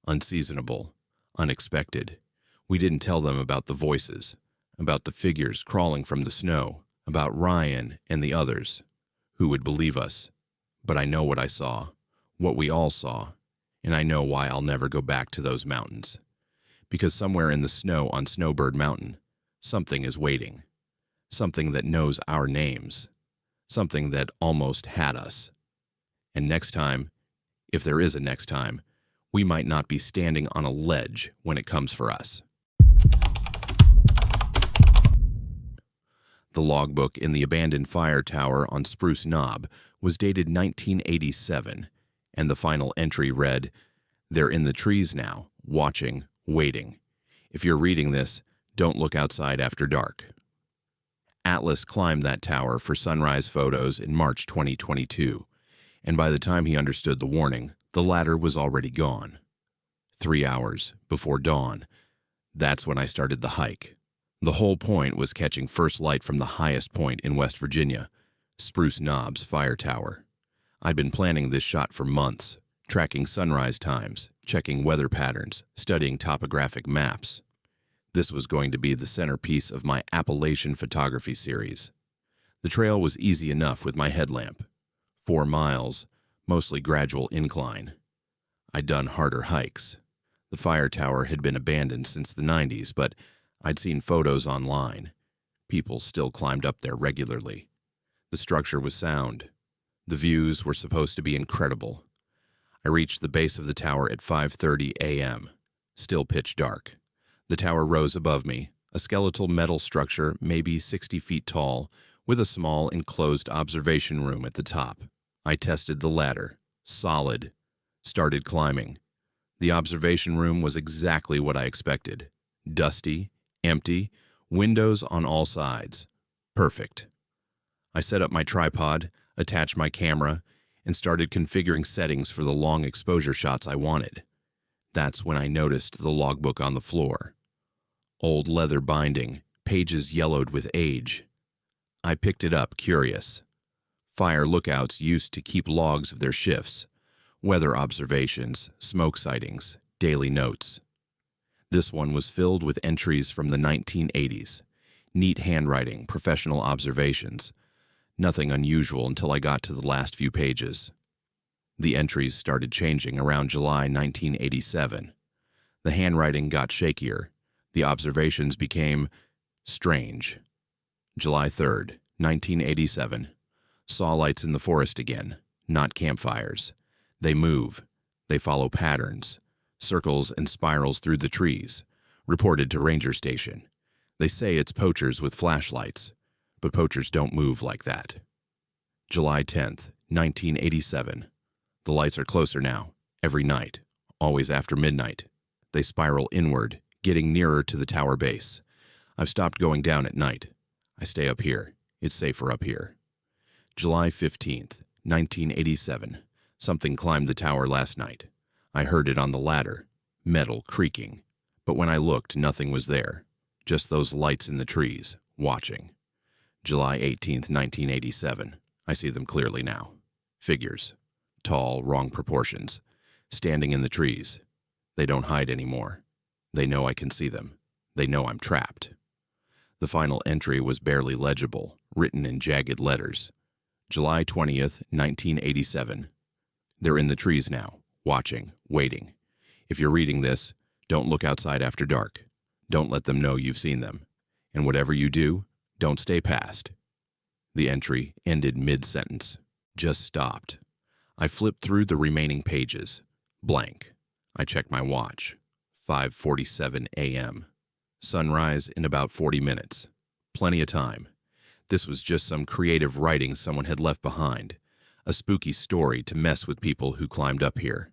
unseasonable, unexpected. We didn't tell them about the voices, about the figures crawling from the snow, about Ryan and the others. Who would believe us? But I know what I saw, what we all saw, and I know why I'll never go back to those mountains. Because somewhere in the snow on Snowbird Mountain, something is waiting. Something that knows our names. Something that almost had us. And next time, if there is a next time, we might not be standing on a ledge when it comes for us. The logbook in the abandoned fire tower on Spruce Knob was dated 1987, and the final entry read, "They're in the trees now, watching, waiting. If you're reading this, don't look outside after dark." Atlas climbed that tower for sunrise photos in March 2022, and by the time he understood the warning, the ladder was already gone. 3 hours before dawn, that's when I started the hike. The whole point was catching first light from the highest point in West Virginia, Spruce Knob's fire tower. I'd been planning this shot for months, tracking sunrise times, checking weather patterns, studying topographic maps. This was going to be the centerpiece of my Appalachian photography series. The trail was easy enough with my headlamp. 4 miles, mostly gradual incline. I'd done harder hikes. The fire tower had been abandoned since the 90s, but I'd seen photos online. People still climbed up there regularly. The structure was sound. The views were supposed to be incredible. I reached the base of the tower at 5:30 a.m., still pitch dark. The tower rose above me, a skeletal metal structure maybe 60 feet tall, with a small enclosed observation room at the top. I tested the ladder. Solid. Started climbing. The observation room was exactly what I expected. Dusty, empty, windows on all sides. Perfect. I set up my tripod, attached my camera, and started configuring settings for the long exposure shots I wanted. That's when I noticed the logbook on the floor. Old leather binding, pages yellowed with age. I picked it up, curious. Fire lookouts used to keep logs of their shifts, weather observations, smoke sightings, daily notes. This one was filled with entries from the 1980s. Neat handwriting, professional observations. Nothing unusual until I got to the last few pages. The entries started changing around July 1987. The handwriting got shakier. The observations became strange. July 3rd, 1987. Saw lights in the forest again, not campfires. They move. They follow patterns. Circles and spirals through the trees. Reported to ranger station. They say it's poachers with flashlights, but poachers don't move like that. July 10th, 1987. The lights are closer now, every night, always after midnight. They spiral inward, getting nearer to the tower base. I've stopped going down at night. I stay up here. It's safer up here. July 15th, 1987. Something climbed the tower last night. I heard it on the ladder, metal creaking. But when I looked, nothing was there. Just those lights in the trees, watching. July 18th, 1987. I see them clearly now. Figures. Tall, wrong proportions. Standing in the trees. They don't hide anymore. They know I can see them. They know I'm trapped. The final entry was barely legible, written in jagged letters. July 20th, 1987. They're in the trees now, watching, waiting. If you're reading this, don't look outside after dark. Don't let them know you've seen them. And whatever you do, don't stay past. The entry ended mid-sentence. Just stopped. I flipped through the remaining pages. Blank. I checked my watch. 5:47 a.m. Sunrise in about 40 minutes. Plenty of time. This was just some creative writing someone had left behind. A spooky story to mess with people who climbed up here.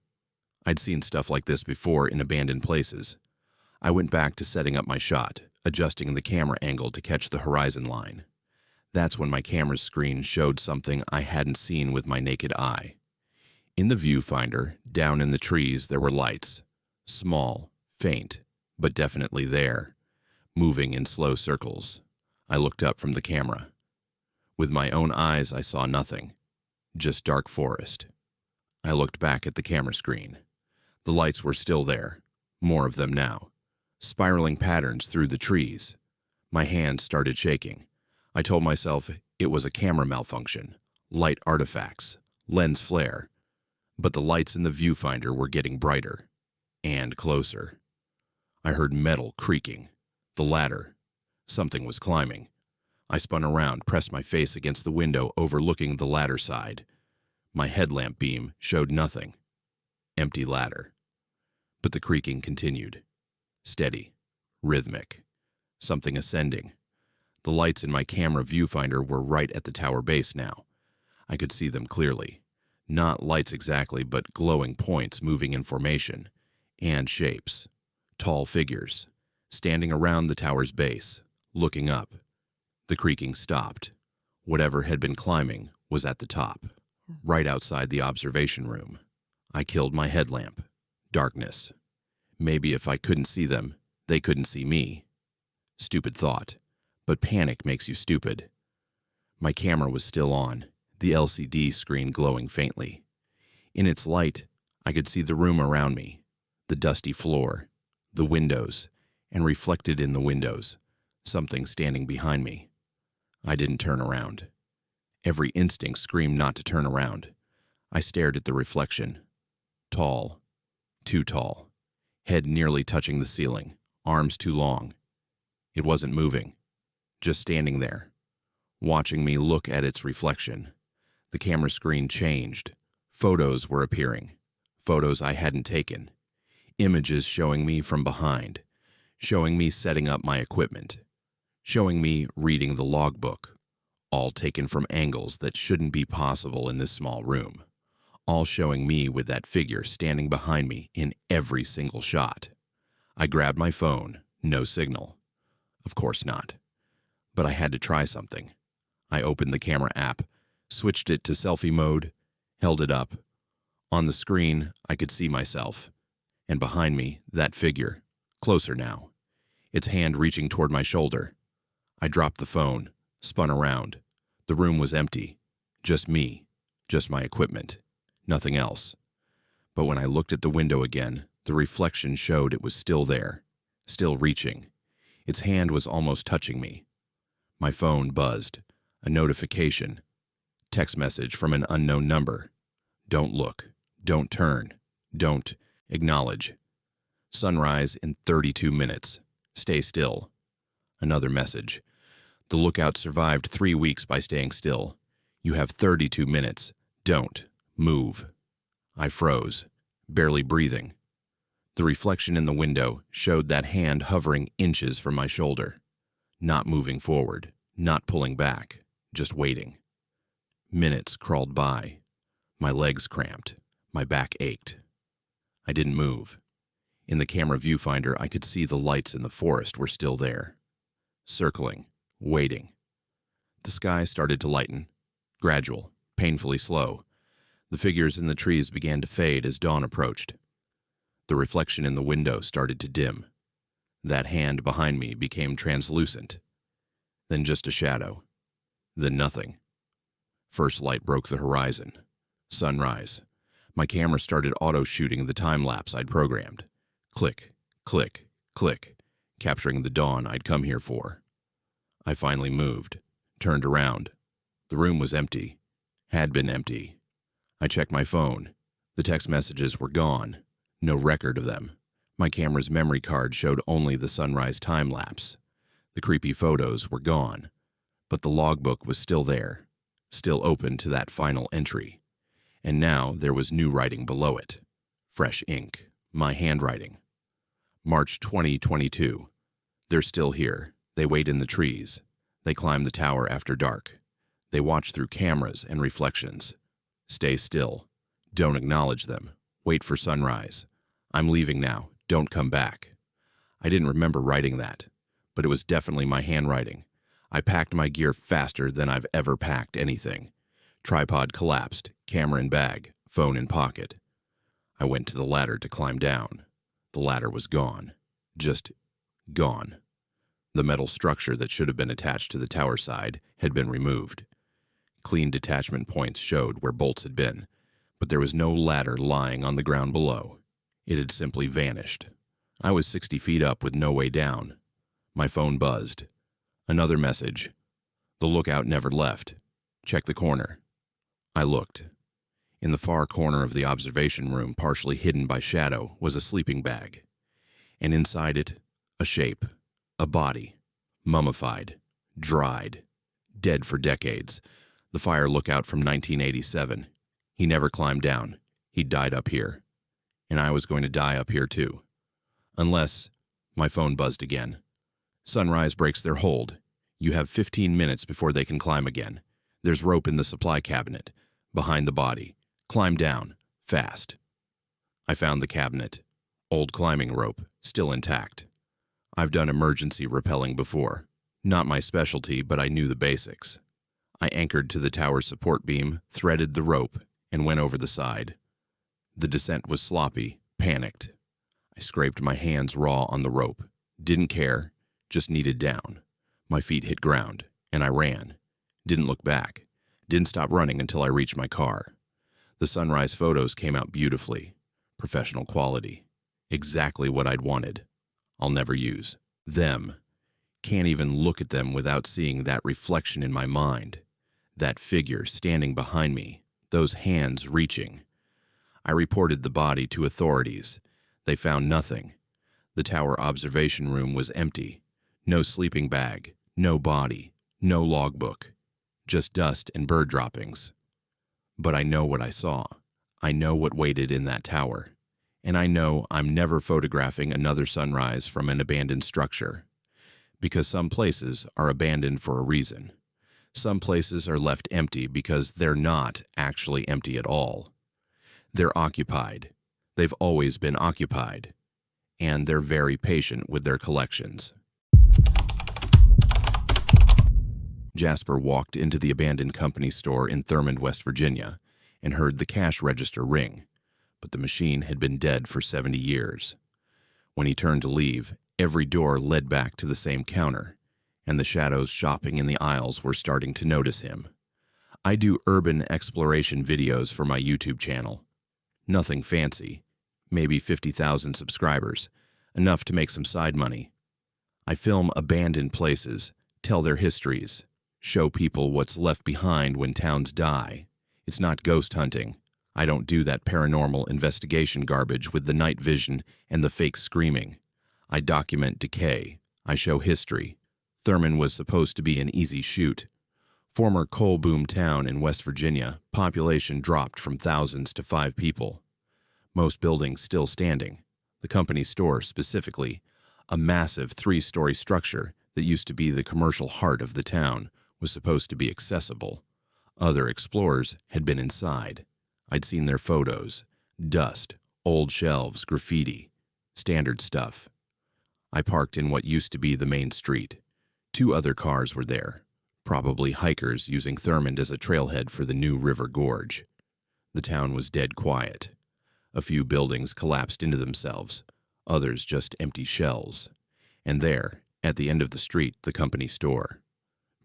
I'd seen stuff like this before in abandoned places. I went back to setting up my shot, adjusting the camera angle to catch the horizon line. That's when my camera's screen showed something I hadn't seen with my naked eye. In the viewfinder, down in the trees, there were lights. Small, faint, but definitely there, moving in slow circles. I looked up from the camera. With my own eyes, I saw nothing. Just dark forest. I looked back at the camera screen. The lights were still there, more of them now, spiraling patterns through the trees. My hands started shaking. I told myself it was a camera malfunction, light artifacts, lens flare. But the lights in the viewfinder were getting brighter and closer. I heard metal creaking, the ladder. Something was climbing. I spun around, pressed my face against the window overlooking the ladder side. My headlamp beam showed nothing. Empty ladder. But the creaking continued. Steady. Rhythmic. Something ascending. The lights in my camera viewfinder were right at the tower base now. I could see them clearly. Not lights exactly, but glowing points moving in formation. And shapes. Tall figures. Standing around the tower's base. Looking up. The creaking stopped. Whatever had been climbing was at the top, right outside the observation room. I killed my headlamp. Darkness. Maybe if I couldn't see them, they couldn't see me. Stupid thought, but panic makes you stupid. My camera was still on, the LCD screen glowing faintly. In its light, I could see the room around me, the dusty floor, the windows, and reflected in the windows, something standing behind me. I didn't turn around. Every instinct screamed not to turn around. I stared at the reflection. Tall. Too tall. head nearly touching the ceiling, arms too long. It wasn't moving, just standing there, watching me look at its reflection. The camera screen changed. Photos were appearing, photos I hadn't taken, images showing me from behind, showing me setting up my equipment, showing me reading the logbook, all taken from angles that shouldn't be possible in this small room, all showing me with that figure standing behind me in every single shot. I grabbed my phone, no signal. Of course not. But I had to try something. I opened the camera app, switched it to selfie mode, held it up. On the screen, I could see myself. And behind me, that figure, closer now, its hand reaching toward my shoulder. I dropped the phone, spun around. The room was empty. Just me, just my equipment, nothing else. But when I looked at the window again, the reflection showed it was still there, still reaching. Its hand was almost touching me. My phone buzzed. A notification. Text message from an unknown number. Don't look. Don't turn. Don't acknowledge. Sunrise in 32 minutes. Stay still. Another message. The lookout survived 3 weeks by staying still. You have 32 minutes. Don't move. I froze, barely breathing. The reflection in the window showed that hand hovering inches from my shoulder, not moving forward, not pulling back, just waiting. Minutes crawled by. My legs cramped. My back ached. I didn't move. In the camera viewfinder, I could see the lights in the forest were still there. Circling, waiting. The sky started to lighten. Gradual, painfully slow. The figures in the trees began to fade as dawn approached. The reflection in the window started to dim. That hand behind me became translucent. Then just a shadow. Then nothing. First light broke the horizon. Sunrise. My camera started auto-shooting the time-lapse I'd programmed. Click, click, click, capturing the dawn I'd come here for. I finally moved, turned around. The room was empty. Had been empty. I checked my phone. The text messages were gone. No record of them. My camera's memory card showed only the sunrise time-lapse. The creepy photos were gone. But the logbook was still there, still open to that final entry. And now there was new writing below it. Fresh ink. My handwriting. March 2022. They're still here. They wait in the trees. They climb the tower after dark. They watch through cameras and reflections. Stay still. Don't acknowledge them. Wait for sunrise. I'm leaving now. Don't come back. I didn't remember writing that, but it was definitely my handwriting. I packed my gear faster than I've ever packed anything. Tripod collapsed, camera in bag, phone in pocket. I went to the ladder to climb down. The ladder was gone. Just gone. The metal structure that should have been attached to the tower side had been removed. Clean detachment points showed where bolts had been, but there was no ladder lying on the ground below. It had simply vanished. I was 60 feet up with no way down. My phone buzzed. Another message. The lookout never left. Check the corner. I looked. In the far corner of the observation room, partially hidden by shadow, was a sleeping bag. And inside it, a shape, a body, mummified, dried, dead for decades. The fire lookout from 1987. He never climbed down. He died up here. And I was going to die up here too. Unless, my phone buzzed again. Sunrise breaks their hold. You have 15 minutes before they can climb again. There's rope in the supply cabinet, behind the body. Climb down, fast. I found the cabinet. Old climbing rope, still intact. I've done emergency rappelling before. Not my specialty, but I knew the basics. I anchored to the tower's support beam, threaded the rope, and went over the side. The descent was sloppy, panicked. I scraped my hands raw on the rope. Didn't care, just needed down. My feet hit ground, and I ran. Didn't look back. Didn't stop running until I reached my car. The sunrise photos came out beautifully. Professional quality. Exactly what I'd wanted. I'll never use. Them. Can't even look at them without seeing that reflection in my mind. That figure standing behind me. Those hands reaching. I reported the body to authorities. They found nothing. The tower observation room was empty. No sleeping bag, no body, no logbook. Just dust and bird droppings. But I know what I saw. I know what waited in that tower. And I know I'm never photographing another sunrise from an abandoned structure. Because some places are abandoned for a reason. Some places are left empty because they're not actually empty at all. They're occupied. They've always been occupied. And they're very patient with their collections. Jasper walked into the abandoned company store in Thurmond, West Virginia, and heard the cash register ring, but the machine had been dead for 70 years. When he turned to leave, every door led back to the same counter, and the shadows shopping in the aisles were starting to notice him. I do urban exploration videos for my YouTube channel. Nothing fancy, maybe 50,000 subscribers, enough to make some side money. I film abandoned places, tell their histories, show people what's left behind when towns die. It's not ghost hunting. I don't do that paranormal investigation garbage with the night vision and the fake screaming. I document decay. I show history. Thurmond was supposed to be an easy shoot. Former coal boom town in West Virginia, population dropped from thousands to 5 people. Most buildings still standing. The company store specifically, a massive 3-story structure that used to be the commercial heart of the town, was supposed to be accessible. Other explorers had been inside. I'd seen their photos. Dust, old shelves, graffiti. Standard stuff. I parked in what used to be the main street. 2 other cars were there. Probably hikers using Thurmond as a trailhead for the new river gorge. The town was dead quiet. A few buildings collapsed into themselves. Others just empty shells. And there, at the end of the street, the company store.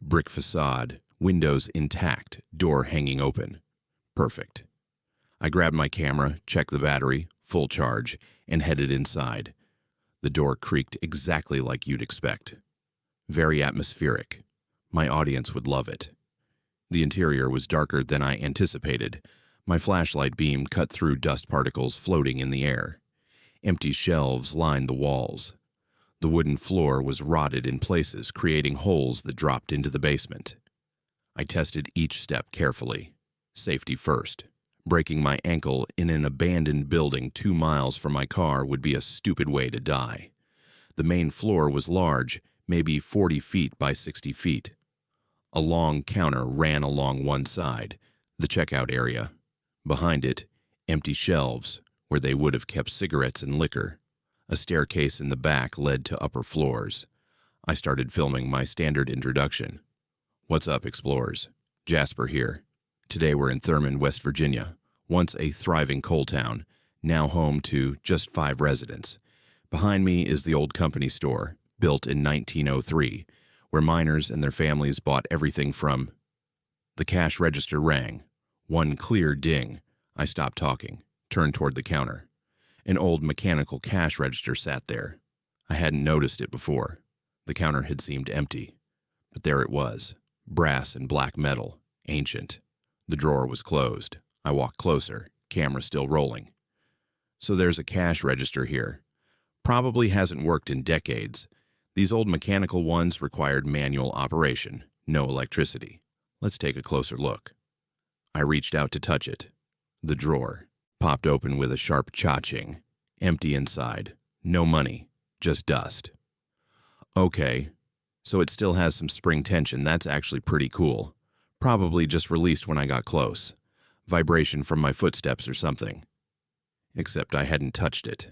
Brick facade, windows intact, door hanging open. Perfect. I grabbed my camera, checked the battery, full charge, and headed inside. The door creaked exactly like you'd expect. Very atmospheric. My audience would love it. The interior was darker than I anticipated. My flashlight beam cut through dust particles floating in the air. Empty shelves lined the walls. The wooden floor was rotted in places, creating holes that dropped into the basement. I tested each step carefully. Safety first. Breaking my ankle in an abandoned building 2 miles from my car would be a stupid way to die. The main floor was large, maybe 40 feet by 60 feet. A long counter ran along one side, the checkout area. Behind it, empty shelves, where they would have kept cigarettes and liquor. A staircase in the back led to upper floors. I started filming my standard introduction. What's up, explorers? Jasper here. Today we're in Thurmond, West Virginia, once a thriving coal town, now home to just 5 residents. Behind me is the old company store, built in 1903, where miners and their families bought everything from... The cash register rang. One clear ding. I stopped talking, turned toward the counter. An old mechanical cash register sat there. I hadn't noticed it before. The counter had seemed empty. But there it was, brass and black metal, ancient. The drawer was closed. I walked closer, camera still rolling. So there's a cash register here. Probably hasn't worked in decades. These old mechanical ones required manual operation, no electricity. Let's take a closer look. I reached out to touch it. The drawer popped open with a sharp cha-ching. Empty inside. No money. Just dust. Okay, so it still has some spring tension. That's actually pretty cool. Probably just released when I got close. Vibration from my footsteps or something. Except I hadn't touched it.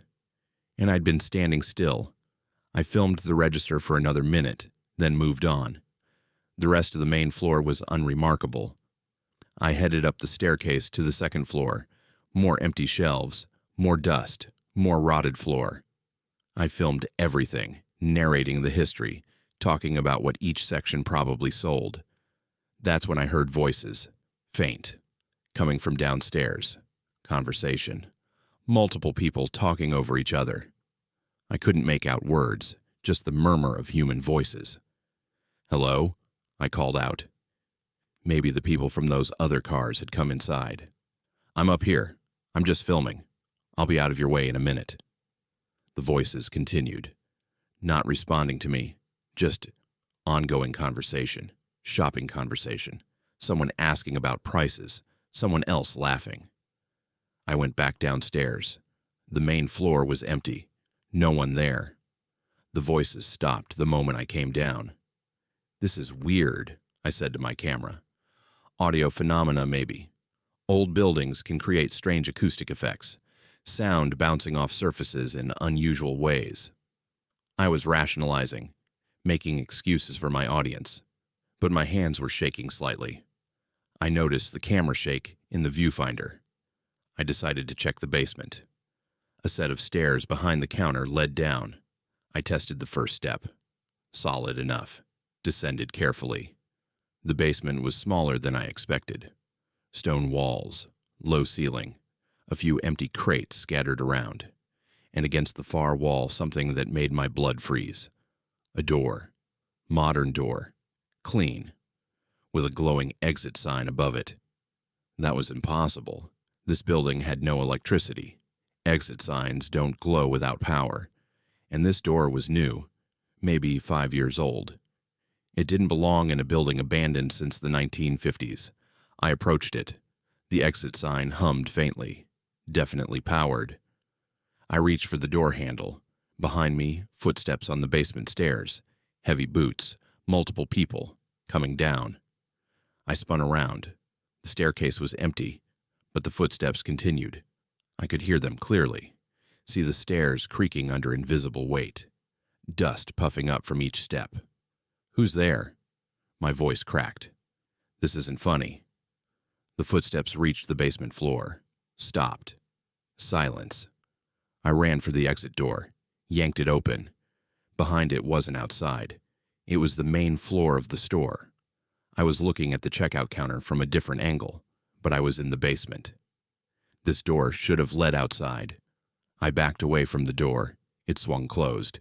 And I'd been standing still. I filmed the register for another minute, then moved on. The rest of the main floor was unremarkable. I headed up the staircase to the second floor. More empty shelves, more dust, more rotted floor. I filmed everything, narrating the history, talking about what each section probably sold. That's when I heard voices, faint, coming from downstairs. Conversation. Multiple people talking over each other. I couldn't make out words, just the murmur of human voices. Hello? I called out. Maybe the people from those other cars had come inside. I'm up here. I'm just filming. I'll be out of your way in a minute. The voices continued, not responding to me, just ongoing conversation, shopping conversation, someone asking about prices, someone else laughing. I went back downstairs. The main floor was empty, no one there. The voices stopped the moment I came down. "This is weird," I said to my camera. "Audio phenomena, maybe. Old buildings can create strange acoustic effects, sound bouncing off surfaces in unusual ways." I was rationalizing, making excuses for my audience, but my hands were shaking slightly. I noticed the camera shake in the viewfinder. I decided to check the basement. A set of stairs behind the counter led down. I tested the first step. Solid enough. Descended carefully. The basement was smaller than I expected. Stone walls, low ceiling, a few empty crates scattered around, and against the far wall something that made my blood freeze. A door. Modern door. Clean. With a glowing exit sign above it. That was impossible. This building had no electricity. Exit signs don't glow without power. And this door was new, maybe 5 years old. It didn't belong in a building abandoned since the 1950s. I approached it. The exit sign hummed faintly. Definitely powered. I reached for the door handle. Behind me, footsteps on the basement stairs. Heavy boots. Multiple people. Coming down. I spun around. The staircase was empty, but the footsteps continued. I could hear them clearly. See the stairs creaking under invisible weight. Dust puffing up from each step. "Who's there?" My voice cracked. "This isn't funny." The footsteps reached the basement floor. Stopped. Silence. I ran for the exit door. Yanked it open. Behind it wasn't outside. It was the main floor of the store. I was looking at the checkout counter from a different angle, but I was in the basement. This door should have led outside. I backed away from the door. It swung closed.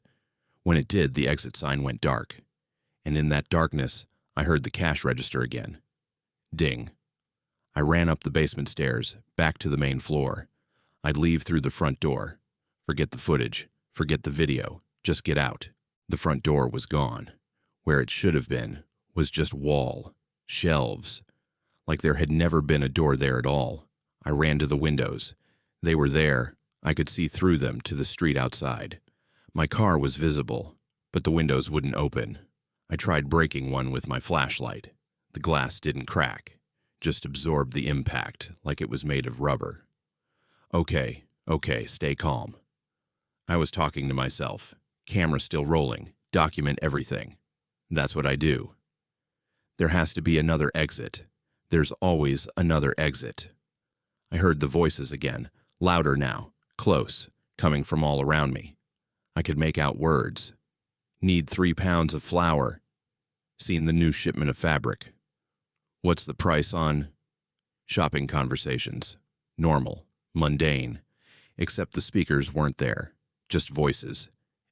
When it did, the exit sign went dark. And in that darkness, I heard the cash register again. Ding. I ran up the basement stairs, back to the main floor. I'd leave through the front door. Forget the footage. Forget the video. Just get out. The front door was gone. Where it should have been was just wall, shelves. Like there had never been a door there at all. I ran to the windows. They were there. I could see through them to the street outside. My car was visible, but the windows wouldn't open. I tried breaking one with my flashlight. The glass didn't crack, just absorbed the impact like it was made of rubber. Okay, stay calm. I was talking to myself. Camera still rolling. Document everything. That's what I do. There has to be another exit. There's always another exit. I heard the voices again, louder now, close, coming from all around me. I could make out words. Need 3 pounds of flour. Seen the new shipment of fabric. What's the price on? Shopping conversations. Normal, mundane, except the speakers weren't there, just voices,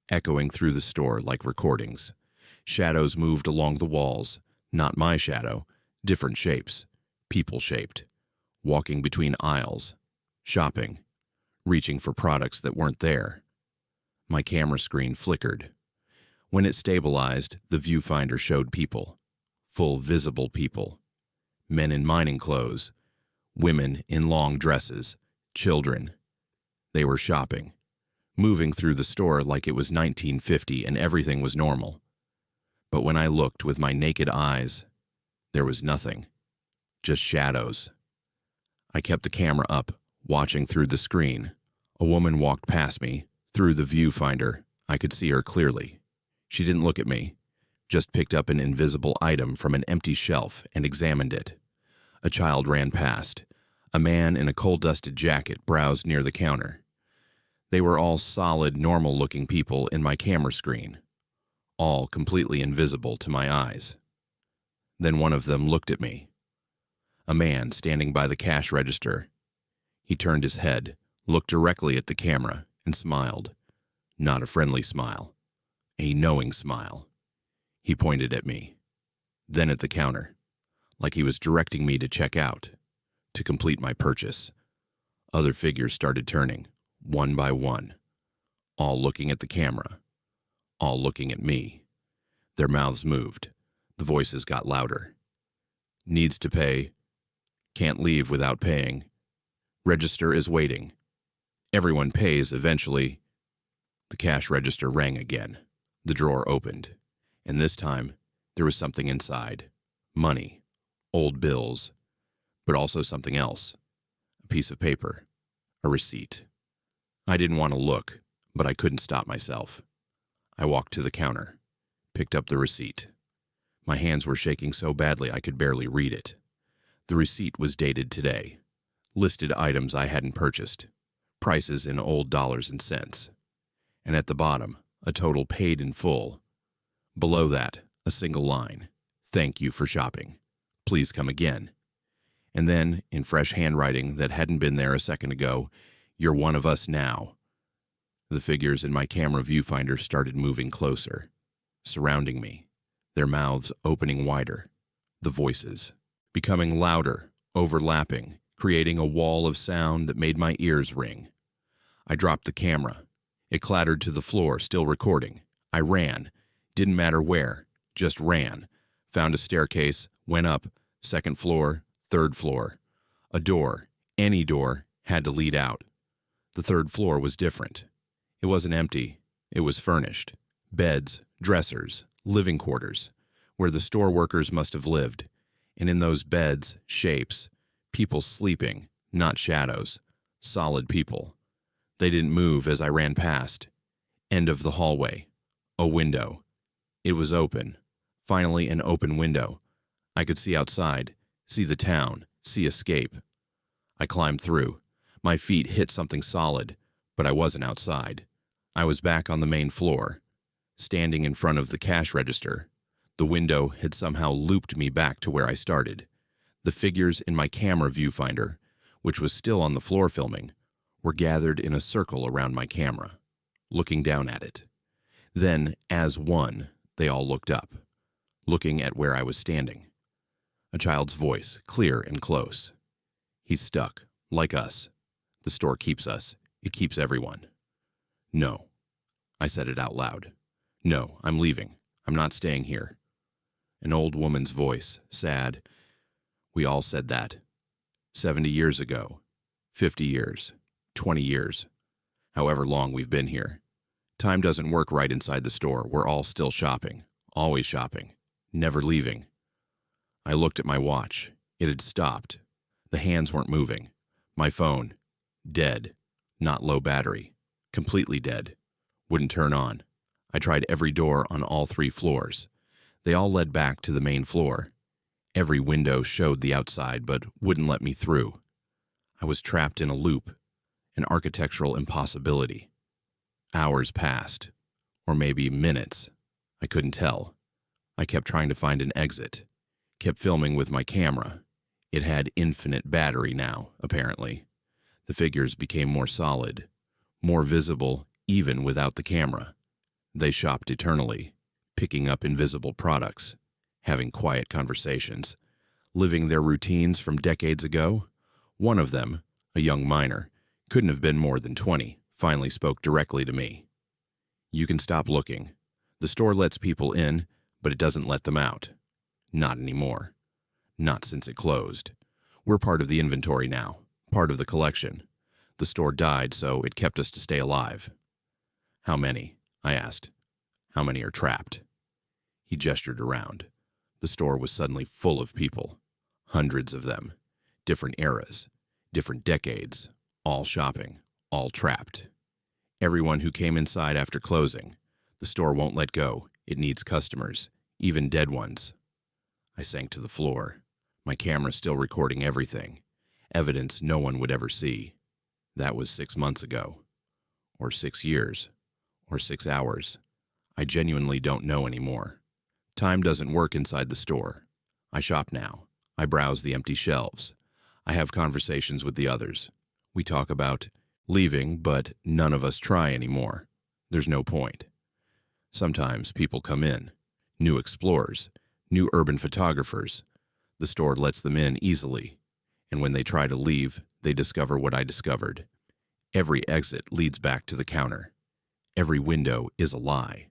echoing through the store like recordings. Shadows moved along the walls, not my shadow, different shapes, people-shaped, walking between aisles, shopping, reaching for products that weren't there. My camera screen flickered. When it stabilized, the viewfinder showed people, full visible people, men in mining clothes, women in long dresses, children. They were shopping, moving through the store like it was 1950 and everything was normal. But when I looked with my naked eyes, there was nothing, just shadows. I kept the camera up, watching through the screen. A woman walked past me. Through the viewfinder, I could see her clearly. She didn't look at me, just picked up an invisible item from an empty shelf and examined it. A child ran past. A man in a coal-dusted jacket browsed near the counter. They were all solid, normal-looking people in my camera screen, all completely invisible to my eyes. Then one of them looked at me. A man standing by the cash register. He turned his head, looked directly at the camera, and smiled. Not a friendly smile. A knowing smile. He pointed at me, then at the counter, like he was directing me to check out, to complete my purchase. Other figures started turning, one by one. all looking at the camera, all looking at me. Their mouths moved. The voices got louder. Needs to pay. Can't leave without paying. Register is waiting. Everyone pays eventually. The cash register rang again. The drawer opened, and this time there was something inside. Money, old bills, but also something else. A piece of paper, a receipt. I didn't want to look, but I couldn't stop myself. I walked to the counter, picked up the receipt. My hands were shaking so badly I could barely read it. The receipt was dated today. Listed items I hadn't purchased. Prices in old dollars and cents. And at the bottom, a total paid in full. Below that, a single line. Thank you for shopping. Please come again. And then, in fresh handwriting that hadn't been there a second ago, you're one of us now. The figures in my camera viewfinder started moving closer, surrounding me, their mouths opening wider, the voices becoming louder, overlapping, creating a wall of sound that made my ears ring. I dropped the camera. It clattered to the floor, still recording. I ran. Didn't matter where, just ran. Found a staircase, went up, second floor, third floor. A door, any door, had to lead out. The third floor was different. It wasn't empty. It was furnished. Beds, dressers, living quarters, where the store workers must have lived. And in those beds, shapes, people sleeping, not shadows, solid people. They didn't move as I ran past. End of the hallway. A window. It was open. Finally, an open window. I could see outside, see the town, see escape. I climbed through. My feet hit something solid, but I wasn't outside. I was back on the main floor, standing in front of the cash register. The window had somehow looped me back to where I started. The figures in my camera viewfinder, which was still on the floor filming, were gathered in a circle around my camera, looking down at it. Then, as one, they all looked up, looking at where I was standing. A child's voice, clear and close. He's stuck, like us. The store keeps us. It keeps everyone. No. I said it out loud. No, I'm leaving. I'm not staying here. An old woman's voice, sad. We all said that. 70 years ago. 50 years. 20 years. However long we've been here. Time doesn't work right inside the store. We're all still shopping. Always shopping. Never leaving. I looked at my watch. It had stopped. The hands weren't moving. My phone. Dead. Not low battery. Completely dead. Wouldn't turn on. I tried every door on all 3 floors. They all led back to the main floor. Every window showed the outside, but wouldn't let me through. I was trapped in a loop, an architectural impossibility. Hours passed, or maybe minutes. I couldn't tell. I kept trying to find an exit, kept filming with my camera. It had infinite battery now, apparently. The figures became more solid, more visible even without the camera. They shopped eternally, picking up invisible products, having quiet conversations, living their routines from decades ago. One of them, a young miner, couldn't have been more than 20, finally spoke directly to me. You can stop looking. The store lets people in, but it doesn't let them out. Not anymore. Not since it closed. We're part of the inventory now, part of the collection. The store died, so it kept us to stay alive. How many? I asked. How many are trapped? He gestured around. The store was suddenly full of people. Hundreds of them. Different eras. Different decades. All shopping. All trapped. Everyone who came inside after closing. The store won't let go. It needs customers. Even dead ones. I sank to the floor. My camera still recording everything. Evidence no one would ever see. That was 6 months ago. Or 6 years. Or 6 hours. I genuinely don't know anymore. Time doesn't work inside the store. I shop now. I browse the empty shelves. I have conversations with the others. We talk about leaving, but none of us try anymore. There's no point. Sometimes people come in. New explorers. New urban photographers. The store lets them in easily. And when they try to leave, they discover what I discovered. Every exit leads back to the counter. Every window is a lie.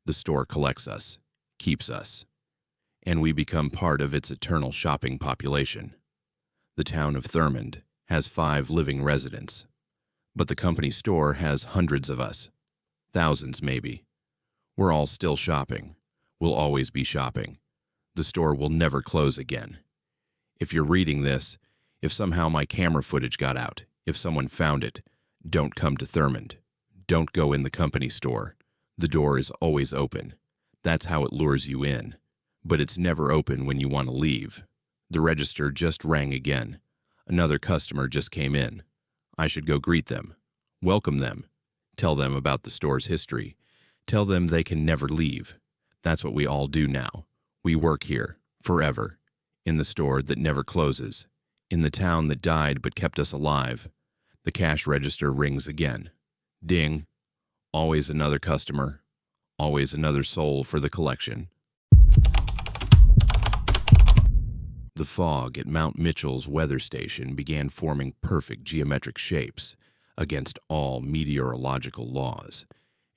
The store collects us, keeps us, and we become part of its eternal shopping population. The town of Thurmond has 5 living residents, but the company store has hundreds of us, thousands maybe. We're all still shopping. We'll always be shopping. The store will never close again. If you're reading this, if somehow my camera footage got out, if someone found it, don't come to Thurmond. Don't go in the company store. The door is always open. That's how it lures you in. But it's never open when you want to leave. The register just rang again. Another customer just came in. I should go greet them, welcome them, tell them about the store's history, tell them they can never leave. That's what we all do now. We work here, forever, in the store that never closes, in the town that died but kept us alive. The cash register rings again. Ding. Always another customer, always another soul for the collection. The fog at Mount Mitchell's weather station began forming perfect geometric shapes against all meteorological laws,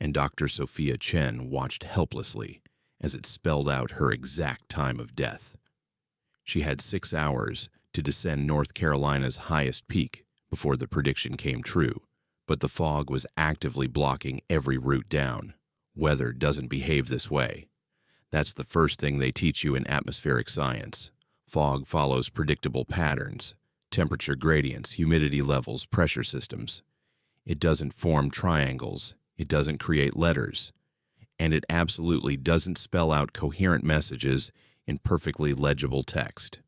and Dr. Sophia Chen watched helplessly as it spelled out her exact time of death. She had 6 hours to descend North Carolina's highest peak before the prediction came true, but the fog was actively blocking every route down. Weather doesn't behave this way. That's the first thing they teach you in atmospheric science. Fog follows predictable patterns, temperature gradients, humidity levels, pressure systems. It doesn't form triangles, it doesn't create letters, and it absolutely doesn't spell out coherent messages in perfectly legible text.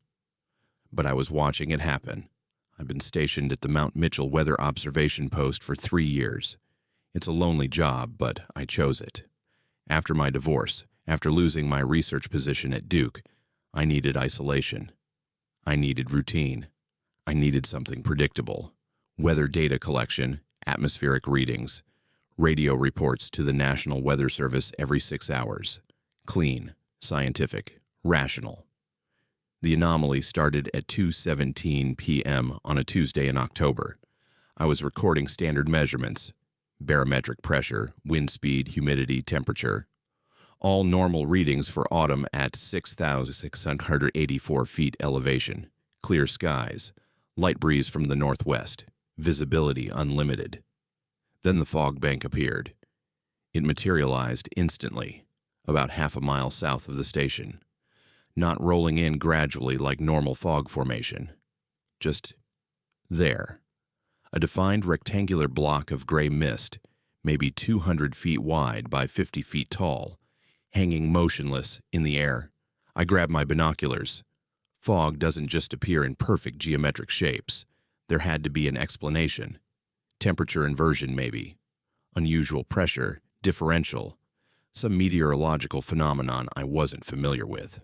But I was watching it happen. I've been stationed at the Mount Mitchell Weather Observation Post for 3 years. It's a lonely job, but I chose it. After my divorce, after losing my research position at Duke, I needed isolation. I needed routine. I needed something predictable. Weather data collection, atmospheric readings, radio reports to the National Weather Service every 6 hours. Clean, scientific, rational. The anomaly started at 2:17 p.m. on a Tuesday in October. I was recording standard measurements, barometric pressure, wind speed, humidity, temperature. All normal readings for autumn at 6,684 feet elevation, clear skies, light breeze from the northwest, visibility unlimited. Then the fog bank appeared. It materialized instantly, about half a mile south of the station, not rolling in gradually like normal fog formation. Just there. A defined rectangular block of gray mist, maybe 200 feet wide by 50 feet tall, hanging motionless in the air. I grabbed my binoculars. Fog doesn't just appear in perfect geometric shapes. There had to be an explanation. Temperature inversion, maybe. Unusual pressure, differential. Some meteorological phenomenon I wasn't familiar with.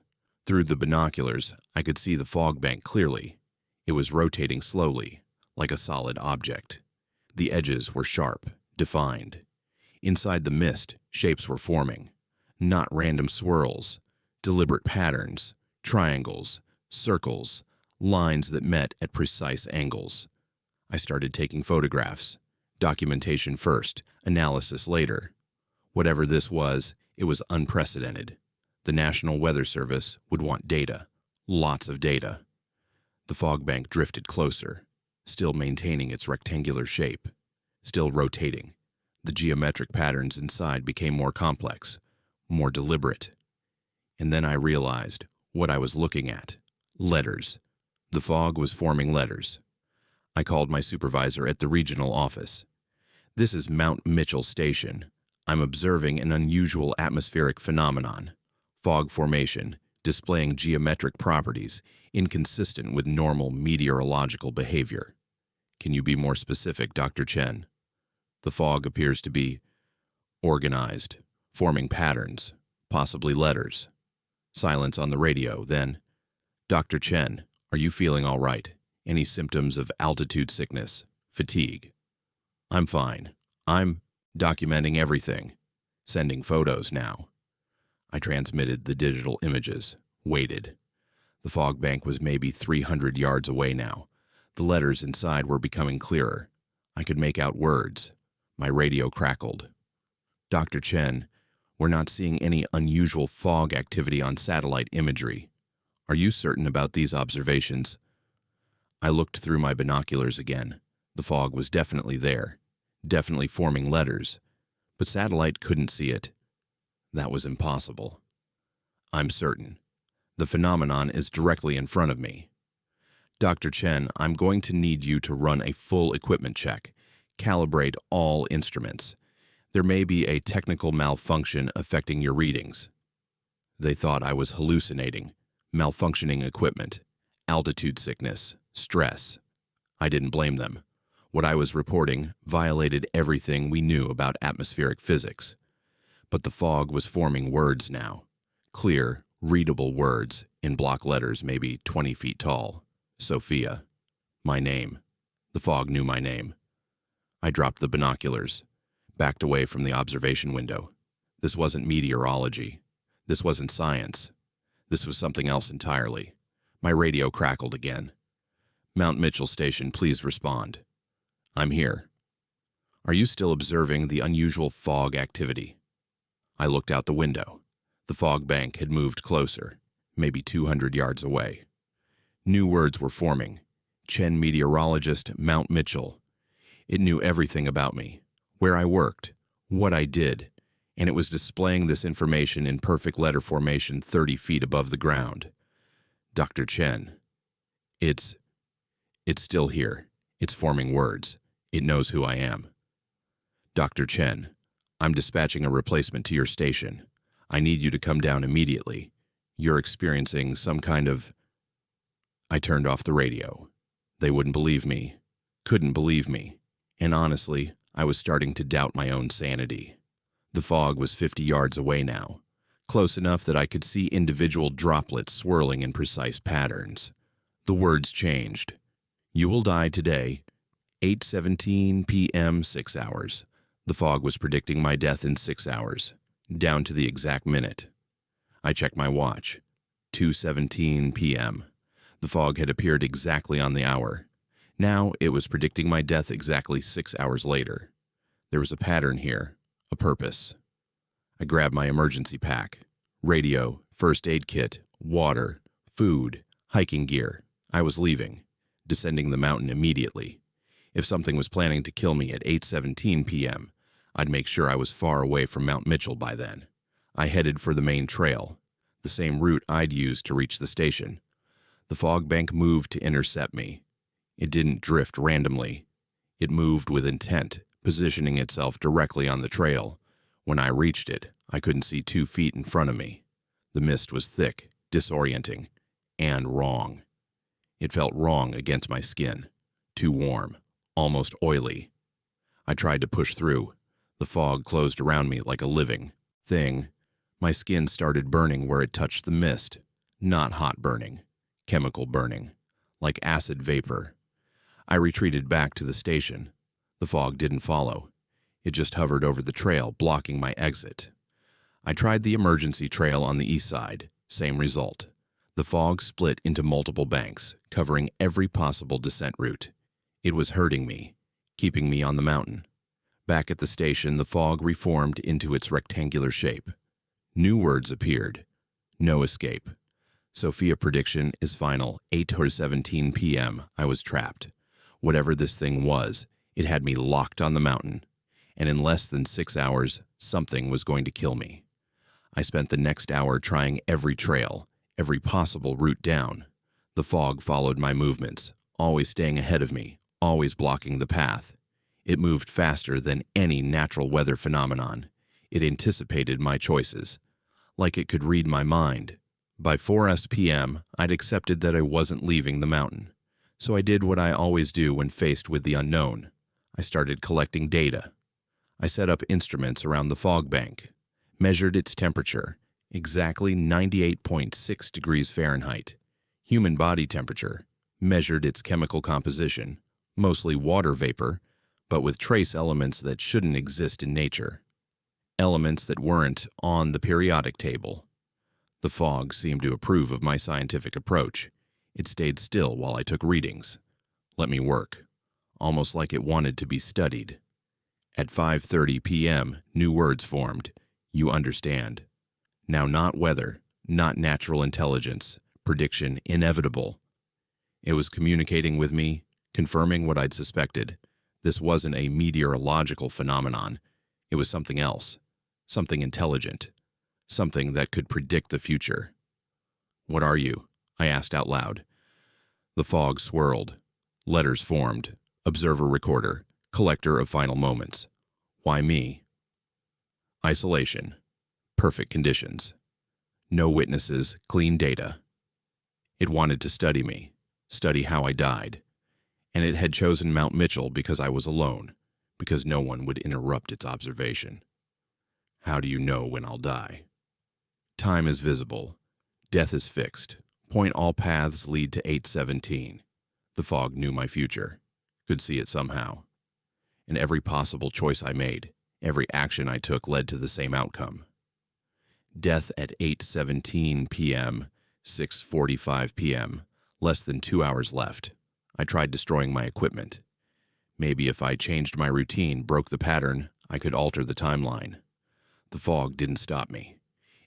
Through the binoculars, I could see the fog bank clearly. It was rotating slowly, like a solid object. The edges were sharp, defined. Inside the mist, shapes were forming. Not random swirls, deliberate patterns, triangles, circles, lines that met at precise angles. I started taking photographs. Documentation first, analysis later. Whatever this was, it was unprecedented. The National Weather Service would want data, lots of data. The fog bank drifted closer, still maintaining its rectangular shape, still rotating. The geometric patterns inside became more complex, more deliberate. And then I realized what I was looking at. Letters. The fog was forming letters. I called my supervisor at the regional office. This is Mount Mitchell Station. I'm observing an unusual atmospheric phenomenon. Fog formation, displaying geometric properties inconsistent with normal meteorological behavior. Can you be more specific, Dr. Chen? The fog appears to be organized, forming patterns, possibly letters. Silence on the radio, then, Dr. Chen, are you feeling all right? Any symptoms of altitude sickness, fatigue? I'm fine. I'm documenting everything. Sending photos now. I transmitted the digital images, waited. The fog bank was maybe 300 yards away now. The letters inside were becoming clearer. I could make out words. My radio crackled. Dr. Chen, we're not seeing any unusual fog activity on satellite imagery. Are you certain about these observations? I looked through my binoculars again. The fog was definitely there, definitely forming letters, but satellite couldn't see it. That was impossible. I'm certain. The phenomenon is directly in front of me. Dr. Chen, I'm going to need you to run a full equipment check, calibrate all instruments. There may be a technical malfunction affecting your readings. They thought I was hallucinating, malfunctioning equipment, altitude sickness, stress. I didn't blame them. What I was reporting violated everything we knew about atmospheric physics. But the fog was forming words now. Clear, readable words in block letters maybe 20 feet tall. Sophia. My name. The fog knew my name. I dropped the binoculars, backed away from the observation window. This wasn't meteorology. This wasn't science. This was something else entirely. My radio crackled again. Mount Mitchell Station, please respond. I'm here. Are you still observing the unusual fog activity? I looked out the window. The fog bank had moved closer, maybe 200 yards away. New words were forming. Chen meteorologist, Mount Mitchell. It knew everything about me, where I worked, what I did, and it was displaying this information in perfect letter formation 30 feet above the ground. Dr. Chen. It's still here. It's forming words. It knows who I am. Dr. Chen, I'm dispatching a replacement to your station. I need you to come down immediately. You're experiencing some kind of... I turned off the radio. They wouldn't believe me, couldn't believe me, and honestly, I was starting to doubt my own sanity. The fog was 50 yards away now, close enough that I could see individual droplets swirling in precise patterns. The words changed. You will die today, 8:17 p.m. 6 hours. The fog was predicting my death in 6 hours, down to the exact minute. I checked my watch. 2:17 p.m. The fog had appeared exactly on the hour. Now it was predicting my death exactly 6 hours later. There was a pattern here, a purpose. I grabbed my emergency pack, radio, first aid kit, water, food, hiking gear. I was leaving, descending the mountain immediately. If something was planning to kill me at 8:17 p.m., I'd make sure I was far away from Mount Mitchell by then. I headed for the main trail, the same route I'd used to reach the station. The fog bank moved to intercept me. It didn't drift randomly. It moved with intent, positioning itself directly on the trail. When I reached it, I couldn't see 2 feet in front of me. The mist was thick, disorienting, and wrong. It felt wrong against my skin. Too warm, almost oily. I tried to push through. The fog closed around me like a living thing. My skin started burning where it touched the mist. Not hot burning. Chemical burning, like acid vapor. I retreated back to the station. The fog didn't follow. It just hovered over the trail, blocking my exit. I tried the emergency trail on the east side. Same result. The fog split into multiple banks, covering every possible descent route. It was hurting me, keeping me on the mountain. Back at the station, the fog reformed into its rectangular shape. New words appeared. No escape. Sophia prediction is final, 8:17 p.m. I was trapped. Whatever this thing was, it had me locked on the mountain. And in less than 6 hours, something was going to kill me. I spent the next hour trying every trail, every possible route down. The fog followed my movements, always staying ahead of me, always blocking the path. It moved faster than any natural weather phenomenon. It anticipated my choices, like it could read my mind. By 4 p.m., I'd accepted that I wasn't leaving the mountain. So I did what I always do when faced with the unknown. I started collecting data. I set up instruments around the fog bank, measured its temperature, exactly 98.6 degrees Fahrenheit. Human body temperature, measured its chemical composition, mostly water vapor, but with trace elements that shouldn't exist in nature. Elements that weren't on the periodic table. The fog seemed to approve of my scientific approach. It stayed still while I took readings. Let me work, almost like it wanted to be studied. At 5:30 p.m., new words formed. You understand. Now not weather, not natural intelligence, prediction inevitable. It was communicating with me, confirming what I'd suspected. This wasn't a meteorological phenomenon. It was something else, something intelligent, something that could predict the future. "What are you?" I asked out loud. The fog swirled. Letters formed. Observer recorder, collector of final moments. Why me? Isolation. Perfect conditions. No witnesses, clean data. It wanted to study me, study how I died. And it had chosen Mount Mitchell because I was alone, because no one would interrupt its observation. How do you know when I'll die? Time is visible. Death is fixed. Point all paths lead to 817. The fog knew my future, could see it somehow. And every possible choice I made, every action I took led to the same outcome. Death at 8:17 p.m., 6:45 p.m., less than 2 hours left. I tried destroying my equipment. Maybe if I changed my routine, broke the pattern, I could alter the timeline. The fog didn't stop me.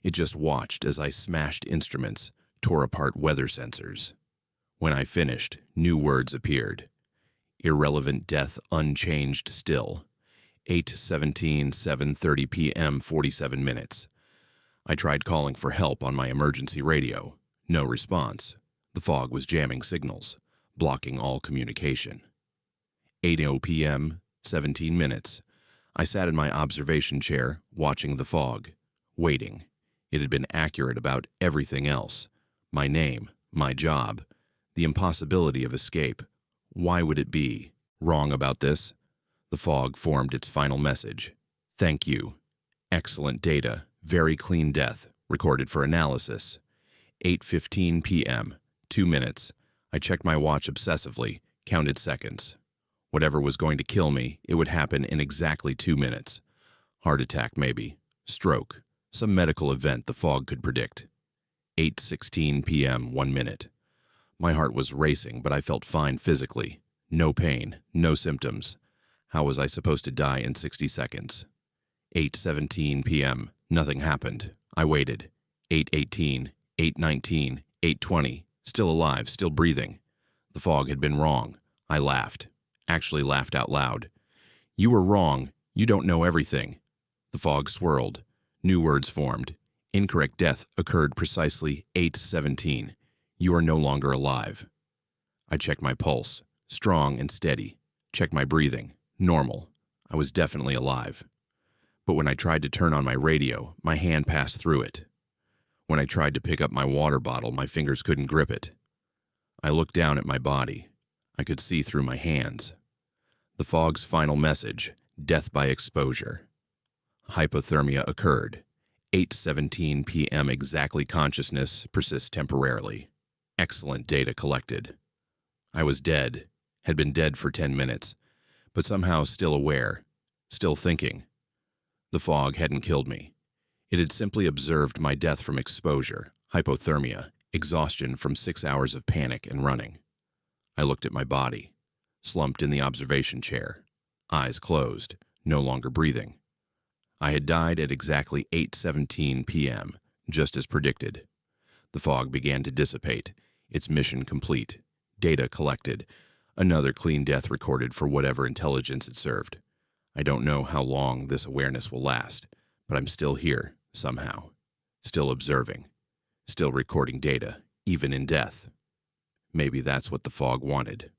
It just watched as I smashed instruments, tore apart weather sensors. When I finished, new words appeared. Irrelevant death unchanged still. 8:17, 7:30 p.m., 47 minutes. I tried calling for help on my emergency radio. No response. The fog was jamming signals, blocking all communication. 8:00 p.m., 17 minutes. I sat in my observation chair, watching the fog, waiting. It had been accurate about everything else. My name, my job, the impossibility of escape. Why would it be wrong about this? The fog formed its final message. Thank you. Excellent data. Very clean death. Recorded for analysis. 8:15 p.m. 2 minutes. I checked my watch obsessively, counted seconds. Whatever was going to kill me, it would happen in exactly 2 minutes. Heart attack, maybe. Stroke. Some medical event the fog could predict. 8:16 p.m. 1 minute. My heart was racing, but I felt fine physically. No pain, no symptoms. How was I supposed to die in 60 seconds? 8:17 p.m. Nothing happened. I waited. 8:18, 8:19, 8:20. Still alive, still breathing. The fog had been wrong. I laughed. Actually laughed out loud. You were wrong. You don't know everything. The fog swirled. New words formed. Incorrect death occurred precisely 8:17. You are no longer alive. I checked my pulse. Strong and steady. Checked my breathing. Normal. I was definitely alive. But when I tried to turn on my radio, my hand passed through it. When I tried to pick up my water bottle, my fingers couldn't grip it. I looked down at my body. I could see through my hands. The fog's final message, death by exposure. Hypothermia occurred. 8:17 p.m. exactly consciousness persists temporarily. Excellent data collected. I was dead, had been dead for 10 minutes, but somehow still aware, still thinking. The fog hadn't killed me. It had simply observed my death from exposure, hypothermia, exhaustion from 6 hours of panic and running. I looked at my body, slumped in the observation chair, eyes closed, no longer breathing. I had died at exactly 8:17 p.m., just as predicted. The fog began to dissipate, its mission complete, data collected, another clean death recorded for whatever intelligence it served. I don't know how long this awareness will last, but I'm still here, somehow, still observing, still recording data, even in death. Maybe that's what the fog wanted.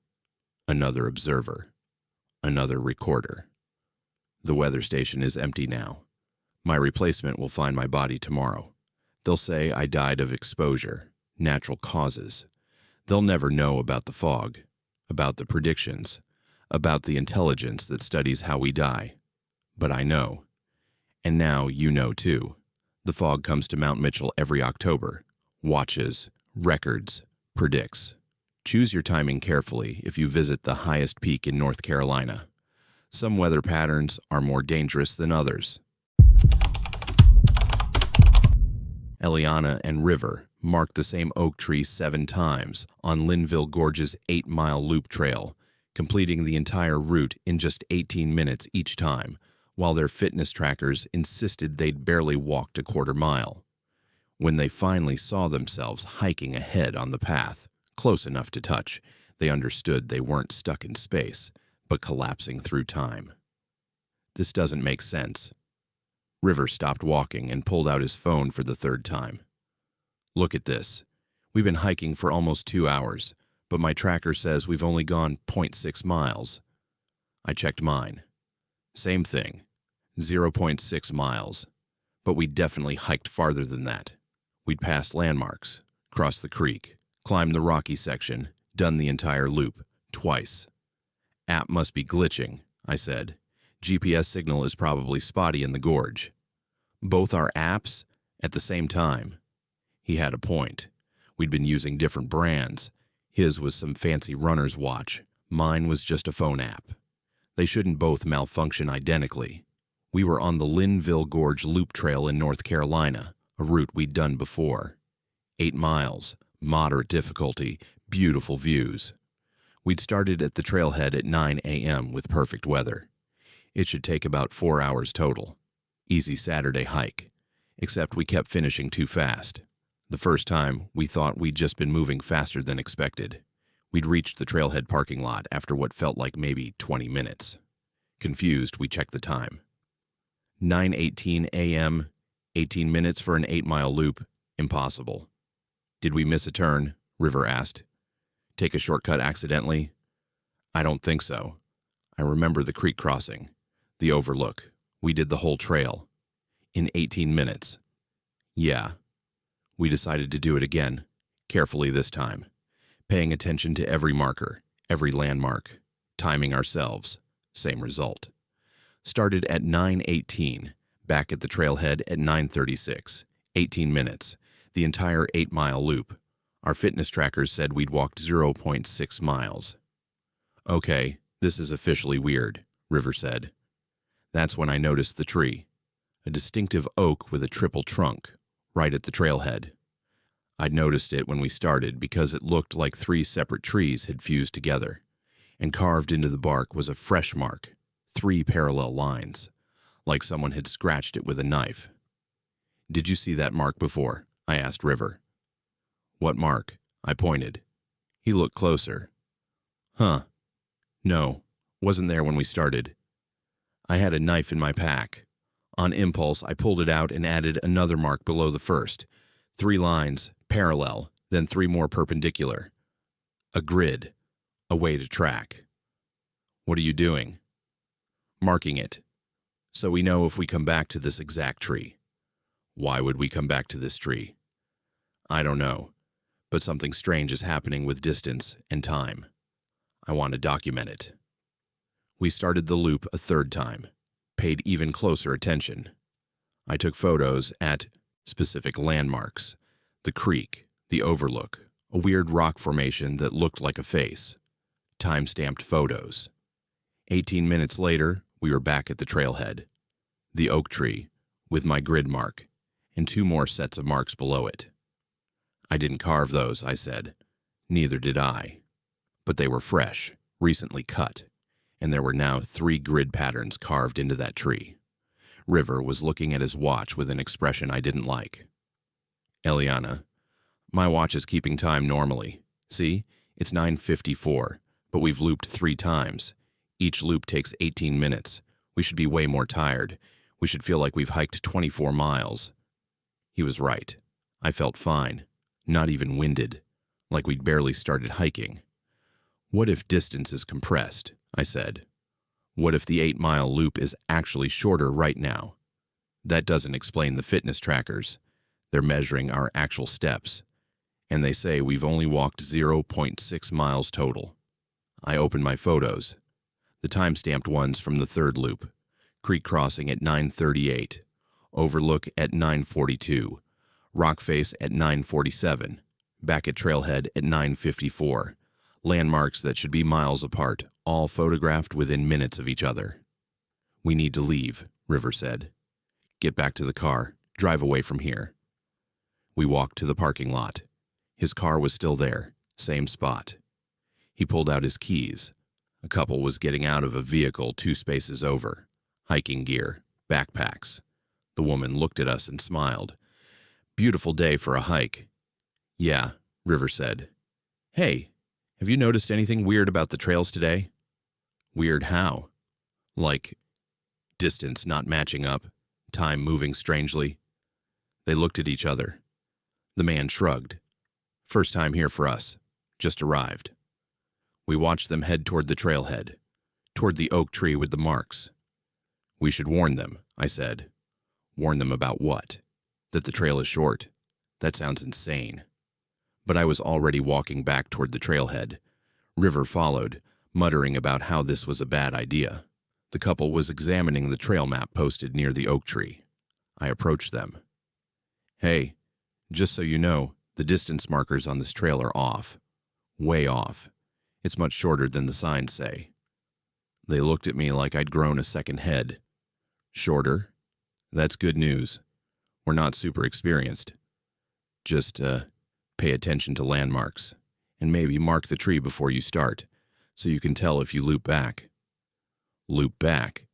Another observer, another recorder. The weather station is empty now. My replacement will find my body tomorrow. They'll say I died of exposure, natural causes. They'll never know about the fog, about the predictions, about the intelligence that studies how we die. But I know. And now you know too. The fog comes to Mount Mitchell every October, watches, records, predicts. Choose your timing carefully if you visit the highest peak in North Carolina. Some weather patterns are more dangerous than others. Eliana and River marked the same oak tree 7 times on Linville Gorge's 8-mile loop trail, completing the entire route in just 18 minutes each time, while their fitness trackers insisted they'd barely walked a quarter mile. When they finally saw themselves hiking ahead on the path, close enough to touch, they understood they weren't stuck in space, but collapsing through time. This doesn't make sense. River stopped walking and pulled out his phone for the third time. Look at this. We've been hiking for almost 2 hours, but my tracker says we've only gone 0.6 miles. I checked mine. Same thing, 0.6 miles. But we definitely hiked farther than that. We'd passed landmarks, crossed the creek, climbed the rocky section, done the entire loop, twice. App must be glitching, I said. GPS signal is probably spotty in the gorge. Both our apps at the same time. He had a point. We'd been using different brands. His was some fancy runner's watch. Mine was just a phone app. They shouldn't both malfunction identically. We were on the Linville Gorge loop trail in North Carolina, a route we'd done before. 8 miles, moderate difficulty, beautiful views. We'd started at the trailhead at 9 a.m. with perfect weather. It should take about 4 hours total. Easy Saturday hike, except we kept finishing too fast. The first time, we thought we'd just been moving faster than expected. We'd reached the trailhead parking lot after what felt like maybe 20 minutes. Confused, we checked the time. 9:18 a.m., 18 minutes for an 8-mile loop, impossible. Did we miss a turn? River asked. Take a shortcut accidentally? I don't think so. I remember the creek crossing, the overlook. We did the whole trail. In 18 minutes. Yeah. We decided to do it again, carefully this time, paying attention to every marker, every landmark, timing ourselves, same result. Started at 9:18, back at the trailhead at 9:36, 18 minutes, the entire 8-mile loop. Our fitness trackers said we'd walked 0.6 miles. Okay, this is officially weird, River said. That's when I noticed the tree, a distinctive oak with a triple trunk, right at the trailhead. I'd noticed it when we started because it looked like 3 separate trees had fused together, and carved into the bark was a fresh mark, 3 parallel lines, like someone had scratched it with a knife. Did you see that mark before? I asked River. What mark? I pointed. He looked closer. Huh. No, wasn't there when we started. I had a knife in my pack. On impulse, I pulled it out and added another mark below the first. 3 lines, parallel, then 3 more perpendicular. A grid, a way to track. What are you doing? Marking it, so we know if we come back to this exact tree. Why would we come back to this tree? I don't know, but something strange is happening with distance and time. I want to document it. We started the loop a 3rd time, paid even closer attention. I took photos at specific landmarks, the creek, the overlook, a weird rock formation that looked like a face. Time-stamped photos. 18 minutes later, we were back at the trailhead. The oak tree, with my grid mark, and 2 more sets of marks below it. I didn't carve those, I said. Neither did I. But they were fresh, recently cut, and there were now 3 grid patterns carved into that tree. River was looking at his watch with an expression I didn't like. Eliana, my watch is keeping time normally. See, it's 9:54, but we've looped 3 times. Each loop takes 18 minutes. We should be way more tired. We should feel like we've hiked 24 miles. He was right. I felt fine, not even winded, like we'd barely started hiking. What if distance is compressed? I said. What if the 8-mile loop is actually shorter right now? That doesn't explain the fitness trackers. They're measuring our actual steps, and they say we've only walked 0.6 miles total. I opened my photos, the time-stamped ones from the 3rd loop, creek crossing at 9:38, overlook at 9:42, rock face at 9:47, back at trailhead at 9:54, landmarks that should be miles apart, all photographed within minutes of each other. We need to leave, River said. Get back to the car, drive away from here. We walked to the parking lot. His car was still there, same spot. He pulled out his keys, A couple was getting out of a vehicle 2 spaces over. Hiking gear, backpacks. The woman looked at us and smiled. Beautiful day for a hike. Yeah, River said. Hey, have you noticed anything weird about the trails today? Weird how? Like, distance not matching up, time moving strangely. They looked at each other. The man shrugged. First time here for us. Just arrived. We watched them head toward the trailhead, toward the oak tree with the marks. We should warn them, I said. Warn them about what? That the trail is short. That sounds insane. But I was already walking back toward the trailhead. River followed, muttering about how this was a bad idea. The couple was examining the trail map posted near the oak tree. I approached them. Hey, just so you know, the distance markers on this trail are off. Way off. It's much shorter than the signs say. They looked at me like I'd grown a second head. Shorter? That's good news. We're not super experienced. Just, pay attention to landmarks, and maybe mark the tree before you start, so you can tell if you loop back. Loop back?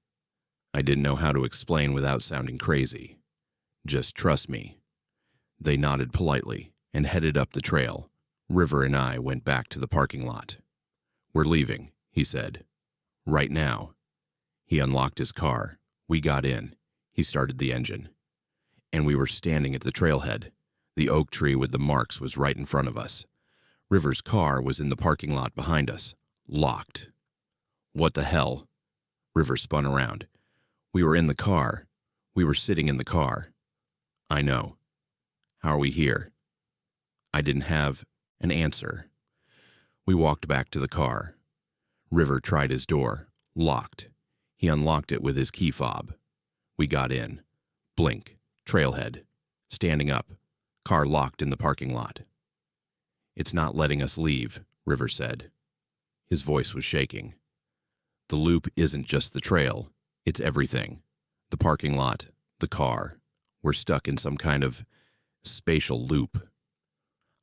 I didn't know how to explain without sounding crazy. Just trust me. They nodded politely and headed up the trail. River and I went back to the parking lot. We're leaving, he said. Right now. He unlocked his car. We got in. He started the engine. And we were standing at the trailhead. The oak tree with the marks was right in front of us. River's car was in the parking lot behind us, locked. What the hell? River spun around. We were in the car. We were sitting in the car. I know. How are we here? I didn't have an answer. We walked back to the car. River tried his door, locked. He unlocked it with his key fob. We got in. Blink, trailhead, standing up. Car locked in the parking lot. It's not letting us leave, River said. His voice was shaking. The loop isn't just the trail, it's everything. The parking lot, the car. We're stuck in some kind of spatial loop.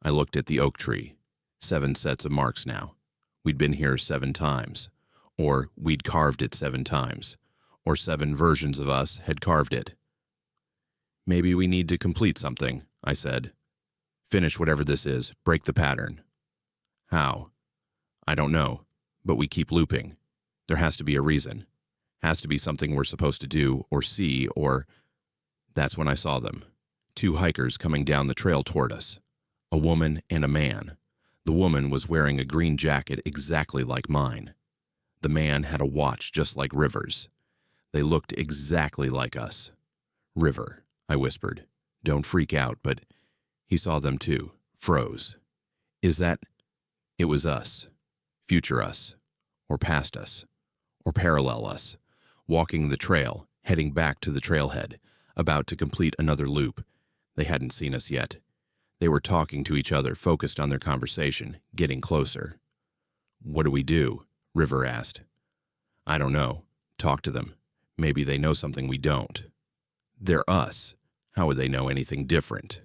I looked at the oak tree. 7 sets of marks now. We'd been here 7 times. Or we'd carved it 7 times. Or 7 versions of us had carved it. Maybe we need to complete something, I said. Finish whatever this is, break the pattern. How? I don't know, but we keep looping. There has to be a reason. Has to be something we're supposed to do or see or... That's when I saw them. 2 hikers coming down the trail toward us. A woman and a man. The woman was wearing a green jacket exactly like mine. The man had a watch just like River's. They looked exactly like us. River, I whispered. Don't freak out, but he saw them too. Froze. Is that... It was us. Future us. Or past us. Or parallel us. Walking the trail, heading back to the trailhead, about to complete another loop. They hadn't seen us yet. They were talking to each other, focused on their conversation, getting closer. What do we do? River asked. I don't know. Talk to them. Maybe they know something we don't. They're us. How would they know anything different?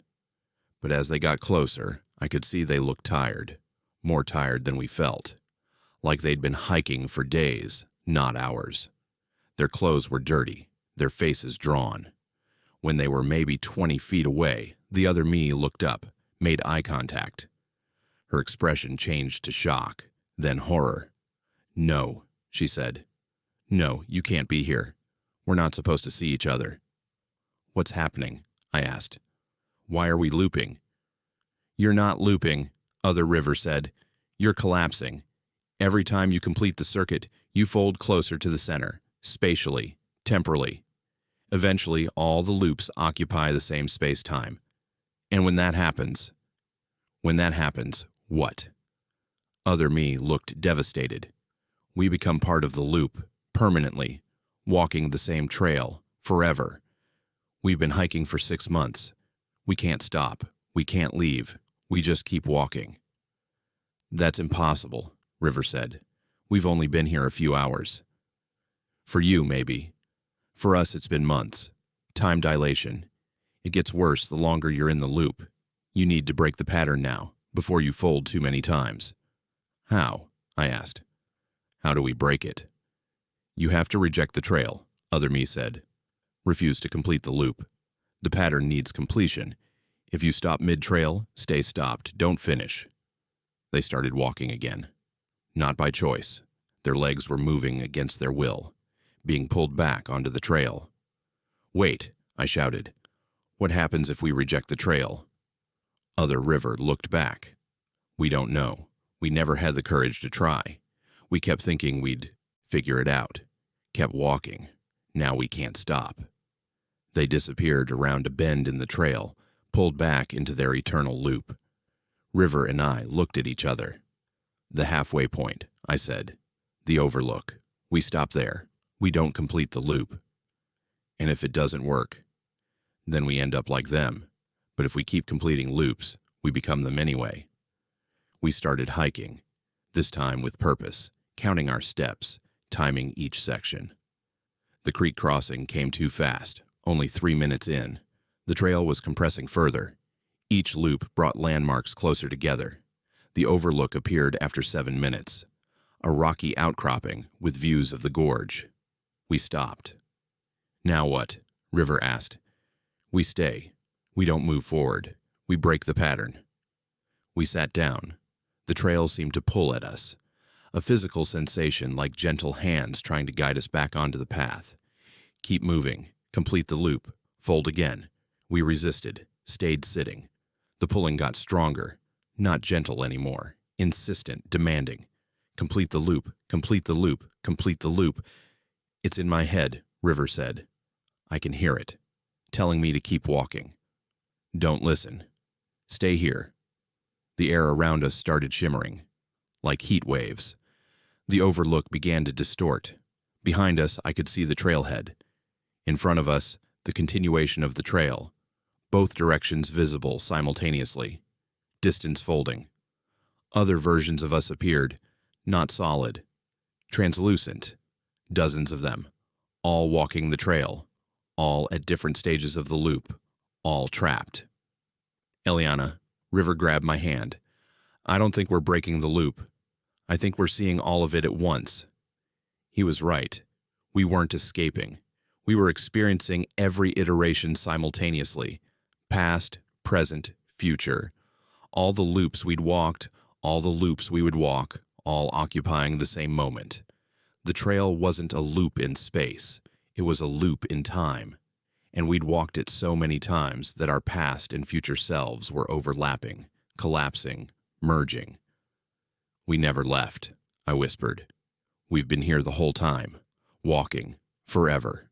But as they got closer, I could see they looked tired. More tired than we felt. Like they'd been hiking for days, not hours. Their clothes were dirty, their faces drawn. When they were maybe 20 feet away, the other me looked up, made eye contact. Her expression changed to shock, then horror. No, she said. No, you can't be here. We're not supposed to see each other. What's happening? I asked. Why are we looping? You're not looping, Other River said. You're collapsing. Every time you complete the circuit, you fold closer to the center, spatially, temporally. Eventually, all the loops occupy the same space-time. And when that happens, what? Other me looked devastated. We become part of the loop, permanently, walking the same trail, forever. We've been hiking for 6 months. We can't stop. We can't leave. We just keep walking. That's impossible, River said. We've only been here a few hours. For you, maybe. For us, it's been months. Time dilation. It gets worse the longer you're in the loop. You need to break the pattern now, before you fold too many times. How? I asked. How do we break it? You have to reject the trail, other me said. Refuse to complete the loop. The pattern needs completion. If you stop mid-trail, stay stopped, don't finish. They started walking again. Not by choice. Their legs were moving against their will, being pulled back onto the trail. Wait, I shouted. What happens if we reject the trail? Other River looked back. We don't know. We never had the courage to try. We kept thinking we'd figure it out. Kept walking. Now we can't stop. They disappeared around a bend in the trail, pulled back into their eternal loop. River and I looked at each other. The halfway point, I said. The overlook. We stop there. We don't complete the loop. And if it doesn't work, then we end up like them. But if we keep completing loops, we become them anyway. We started hiking, this time with purpose, counting our steps, timing each section. The creek crossing came too fast, only 3 minutes in. The trail was compressing further. Each loop brought landmarks closer together. The overlook appeared after 7 minutes, a rocky outcropping with views of the gorge. We stopped. Now what? River asked. We stay. We don't move forward. We break the pattern. We sat down. The trail seemed to pull at us, a physical sensation like gentle hands trying to guide us back onto the path. Keep moving. Complete the loop. Fold again. We resisted, stayed sitting. The pulling got stronger, not gentle anymore, insistent, demanding. Complete the loop, complete the loop, complete the loop. It's in my head, River said. I can hear it, telling me to keep walking. Don't listen. Stay here. The air around us started shimmering, like heat waves. The overlook began to distort. Behind us, I could see the trailhead. In front of us, the continuation of the trail, both directions visible simultaneously, distance folding. Other versions of us appeared, not solid, translucent, dozens of them, all walking the trail, all at different stages of the loop, all trapped. Eliana, River grabbed my hand. I don't think we're breaking the loop. I think we're seeing all of it at once. He was right. We weren't escaping. We were experiencing every iteration simultaneously, past, present, future. All the loops we'd walked, all the loops we would walk, all occupying the same moment. The trail wasn't a loop in space. It was a loop in time. And we'd walked it so many times that our past and future selves were overlapping, collapsing, merging. We never left, I whispered. We've been here the whole time, walking, forever.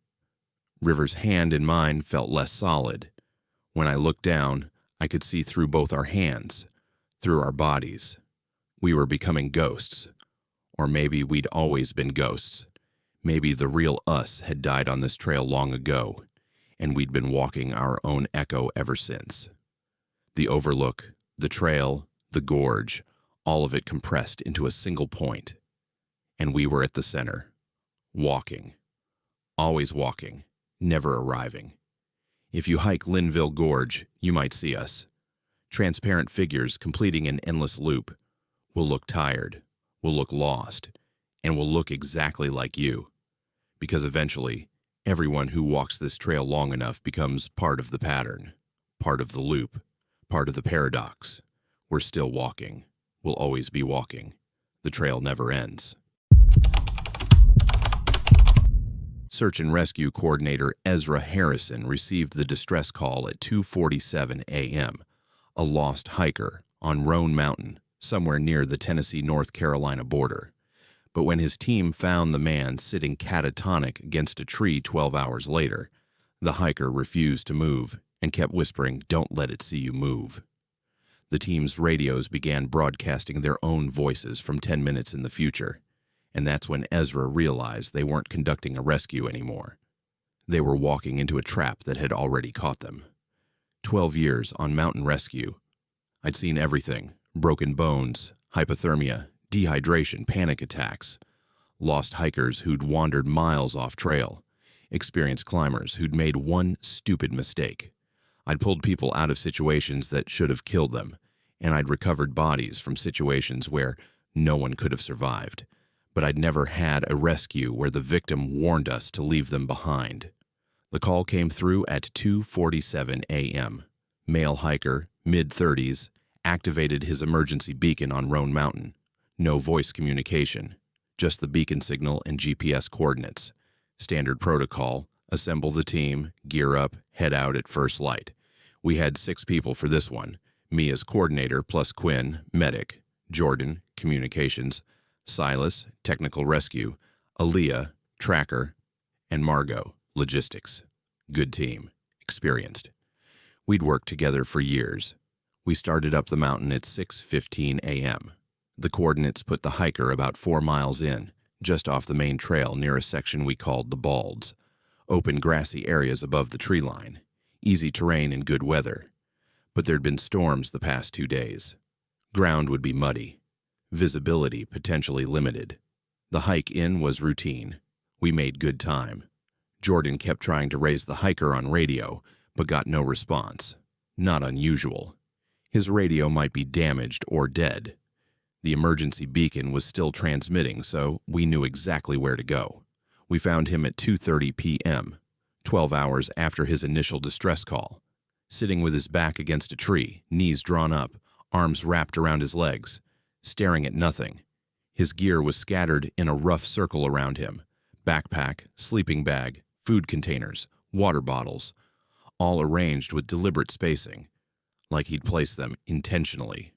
River's hand in mine felt less solid. When I looked down, I could see through both our hands, through our bodies. We were becoming ghosts. Or maybe we'd always been ghosts. Maybe the real us had died on this trail long ago, and we'd been walking our own echo ever since. The overlook, the trail, the gorge, all of it compressed into a single point. And we were at the center, walking. Always walking, never arriving. If you hike Linville Gorge, you might see us. Transparent figures completing an endless loop. We'll look tired, we'll look lost, and we'll look exactly like you. Because eventually, everyone who walks this trail long enough becomes part of the pattern, part of the loop, part of the paradox. We're still walking. We'll always be walking. The trail never ends. Search and Rescue Coordinator Ezra Harrison received the distress call at 2:47 a.m., a lost hiker on Roan Mountain, somewhere near the Tennessee-North Carolina border. But when his team found the man sitting catatonic against a tree 12 hours later, the hiker refused to move and kept whispering, "Don't let it see you move." The team's radios began broadcasting their own voices from 10 minutes in the future, and that's when Ezra realized they weren't conducting a rescue anymore. They were walking into a trap that had already caught them. 12 years on mountain rescue. I'd seen everything: broken bones, hypothermia, dehydration, panic attacks, lost hikers who'd wandered miles off trail, experienced climbers who'd made one stupid mistake. I'd pulled people out of situations that should have killed them, and I'd recovered bodies from situations where no one could have survived. but I'd never had a rescue where the victim warned us to leave them behind. The call came through at 2:47 a.m. Male hiker, mid-30s, activated his emergency beacon on Roan Mountain. No voice communication, just the beacon signal and GPS coordinates. Standard protocol, assemble the team, gear up, head out at first light. We had 6 people for this one, me as coordinator plus Quinn, medic, Jordan, communications, Silas, technical rescue, Aaliyah, tracker, and Margot, logistics. Good team, experienced. We'd worked together for years. We started up the mountain at 6:15 a.m. The coordinates put the hiker about 4 miles in, just off the main trail near a section we called the Balds. Open grassy areas above the tree line. Easy terrain in good weather. But there'd been storms the past 2 days. Ground would be muddy. Visibility potentially limited. The hike in was routine. We made good time. Jordan kept trying to raise the hiker on radio, but got no response. Not unusual. His radio might be damaged or dead. The emergency beacon was still transmitting, so we knew exactly where to go. We found him at 2:30 p.m., 12 hours after his initial distress call, sitting with his back against a tree, knees drawn up, arms wrapped around his legs, staring at nothing. His gear was scattered in a rough circle around him. Backpack, sleeping bag, food containers, water bottles, all arranged with deliberate spacing, like he'd placed them intentionally.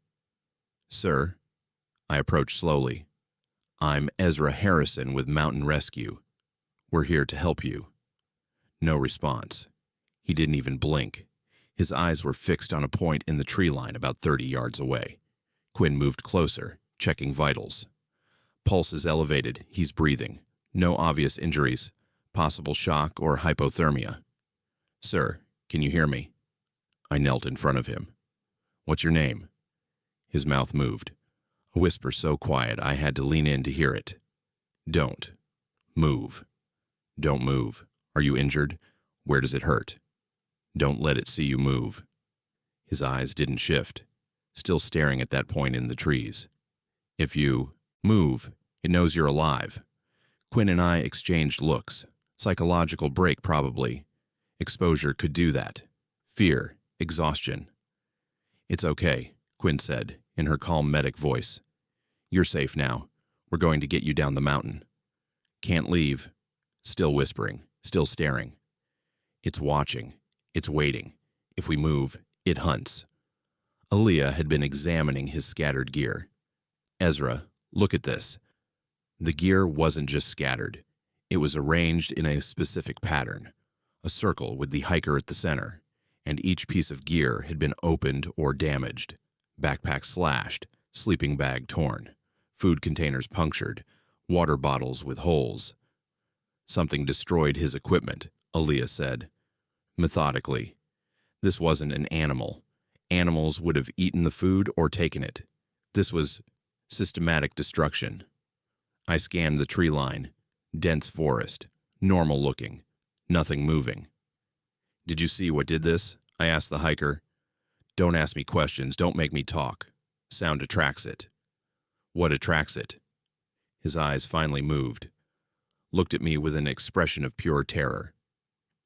"Sir," I approached slowly. "I'm Ezra Harrison with Mountain Rescue. We're here to help you." No response. He didn't even blink. His eyes were fixed on a point in the tree line about 30 yards away. Quinn moved closer, checking vitals. Pulse is elevated. He's breathing. No obvious injuries. Possible shock or hypothermia. "Sir, can you hear me?" I knelt in front of him. "What's your name?" His mouth moved. A whisper so quiet I had to lean in to hear it. "Don't move. Don't move. Are you injured? Where does it hurt? Don't let it see you move." His eyes didn't shift, still staring at that point in the trees. "If you move, it knows you're alive." Quinn and I exchanged looks. Psychological break, probably. Exposure could do that. Fear, exhaustion. "It's okay," Quinn said, in her calm medic voice. "You're safe now. We're going to get you down the mountain." "Can't leave." Still whispering, still staring. "It's watching. It's waiting. If we move, it hunts." Aaliyah had been examining his scattered gear. "Ezra, look at this." The gear wasn't just scattered. It was arranged in a specific pattern, a circle with the hiker at the center, and each piece of gear had been opened or damaged. Backpack slashed, sleeping bag torn, food containers punctured, water bottles with holes. "Something destroyed his equipment," Aaliyah said. Methodically. This wasn't an animal. Animals would have eaten the food or taken it. This was systematic destruction. I scanned the tree line. Dense forest. Normal looking. Nothing moving. "Did you see what did this?" I asked the hiker. "Don't ask me questions. Don't make me talk. Sound attracts it." "What attracts it?" His eyes finally moved. Looked at me with an expression of pure terror.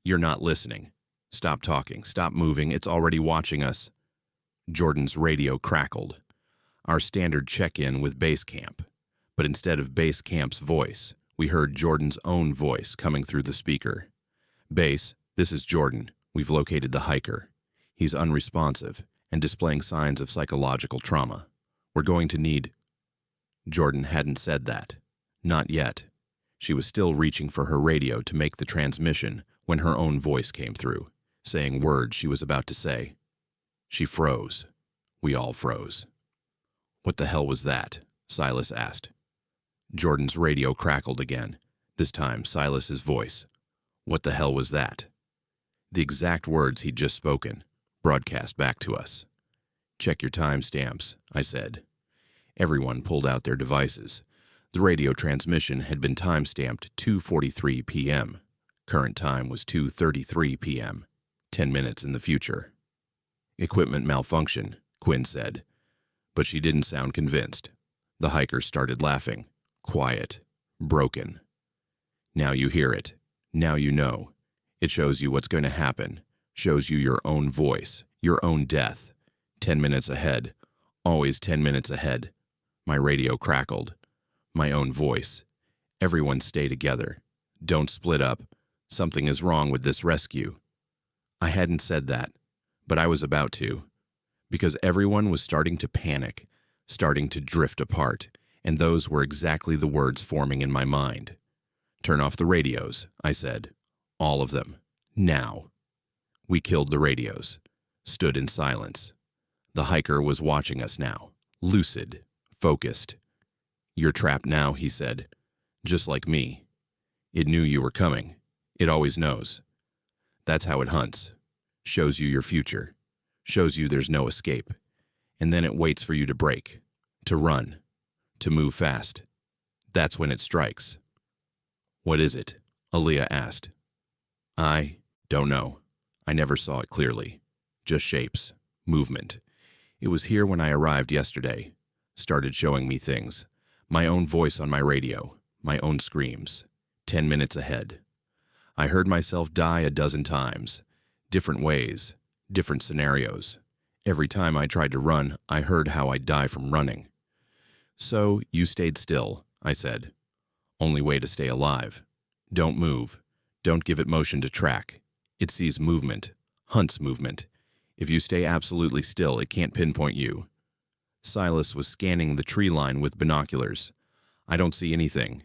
"You're not listening. Stop talking. Stop moving. It's already watching us." Jordan's radio crackled. Our standard check-in with base camp. But instead of base camp's voice, we heard Jordan's own voice coming through the speaker. "Base, this is Jordan. We've located the hiker. He's unresponsive and displaying signs of psychological trauma. We're going to need—" Jordan hadn't said that. Not yet. She was still reaching for her radio to make the transmission when her own voice came through, saying words she was about to say. She froze. We all froze. "What the hell was that?" Silas asked. Jordan's radio crackled again, this time Silas's voice. "What the hell was that?" The exact words he'd just spoken, broadcast back to us. "Check your timestamps," I said. Everyone pulled out their devices. The radio transmission had been time-stamped 2:43 p.m. Current time was 2:33 p.m., 10 minutes in the future. "Equipment malfunction," Quinn said. But she didn't sound convinced. The hiker started laughing. Quiet. Broken. Now you hear it. Now you know. It shows you what's going to happen. Shows you your own voice, your own death. 10 minutes ahead. Always 10 minutes ahead. My radio crackled. My own voice. Everyone stay together. Don't split up. Something is wrong with this rescue. I hadn't said that, but I was about to. Because everyone was starting to panic, starting to drift apart, and those were exactly the words forming in my mind. Turn off the radios, I said. All of them. Now. We killed the radios. Stood in silence. The hiker was watching us now. Lucid. Focused. You're trapped now, he said. Just like me. It knew you were coming. It always knows. That's how it hunts. Shows you your future. Shows you there's no escape. And then it waits for you to break. To run. To move fast. That's when it strikes. What is it? Aaliyah asked. I don't know. I never saw it clearly. Just shapes. Movement. It was here when I arrived yesterday. Started showing me things. My own voice on my radio. My own screams. 10 minutes ahead. I heard myself die a dozen times. Different ways. Different scenarios. Every time I tried to run, I heard how I'd die from running. So you stayed still, I said. Only way to stay alive. Don't move. Don't give it motion to track. It sees movement. Hunts movement. If you stay absolutely still, it can't pinpoint you. Silas was scanning the tree line with binoculars. I don't see anything.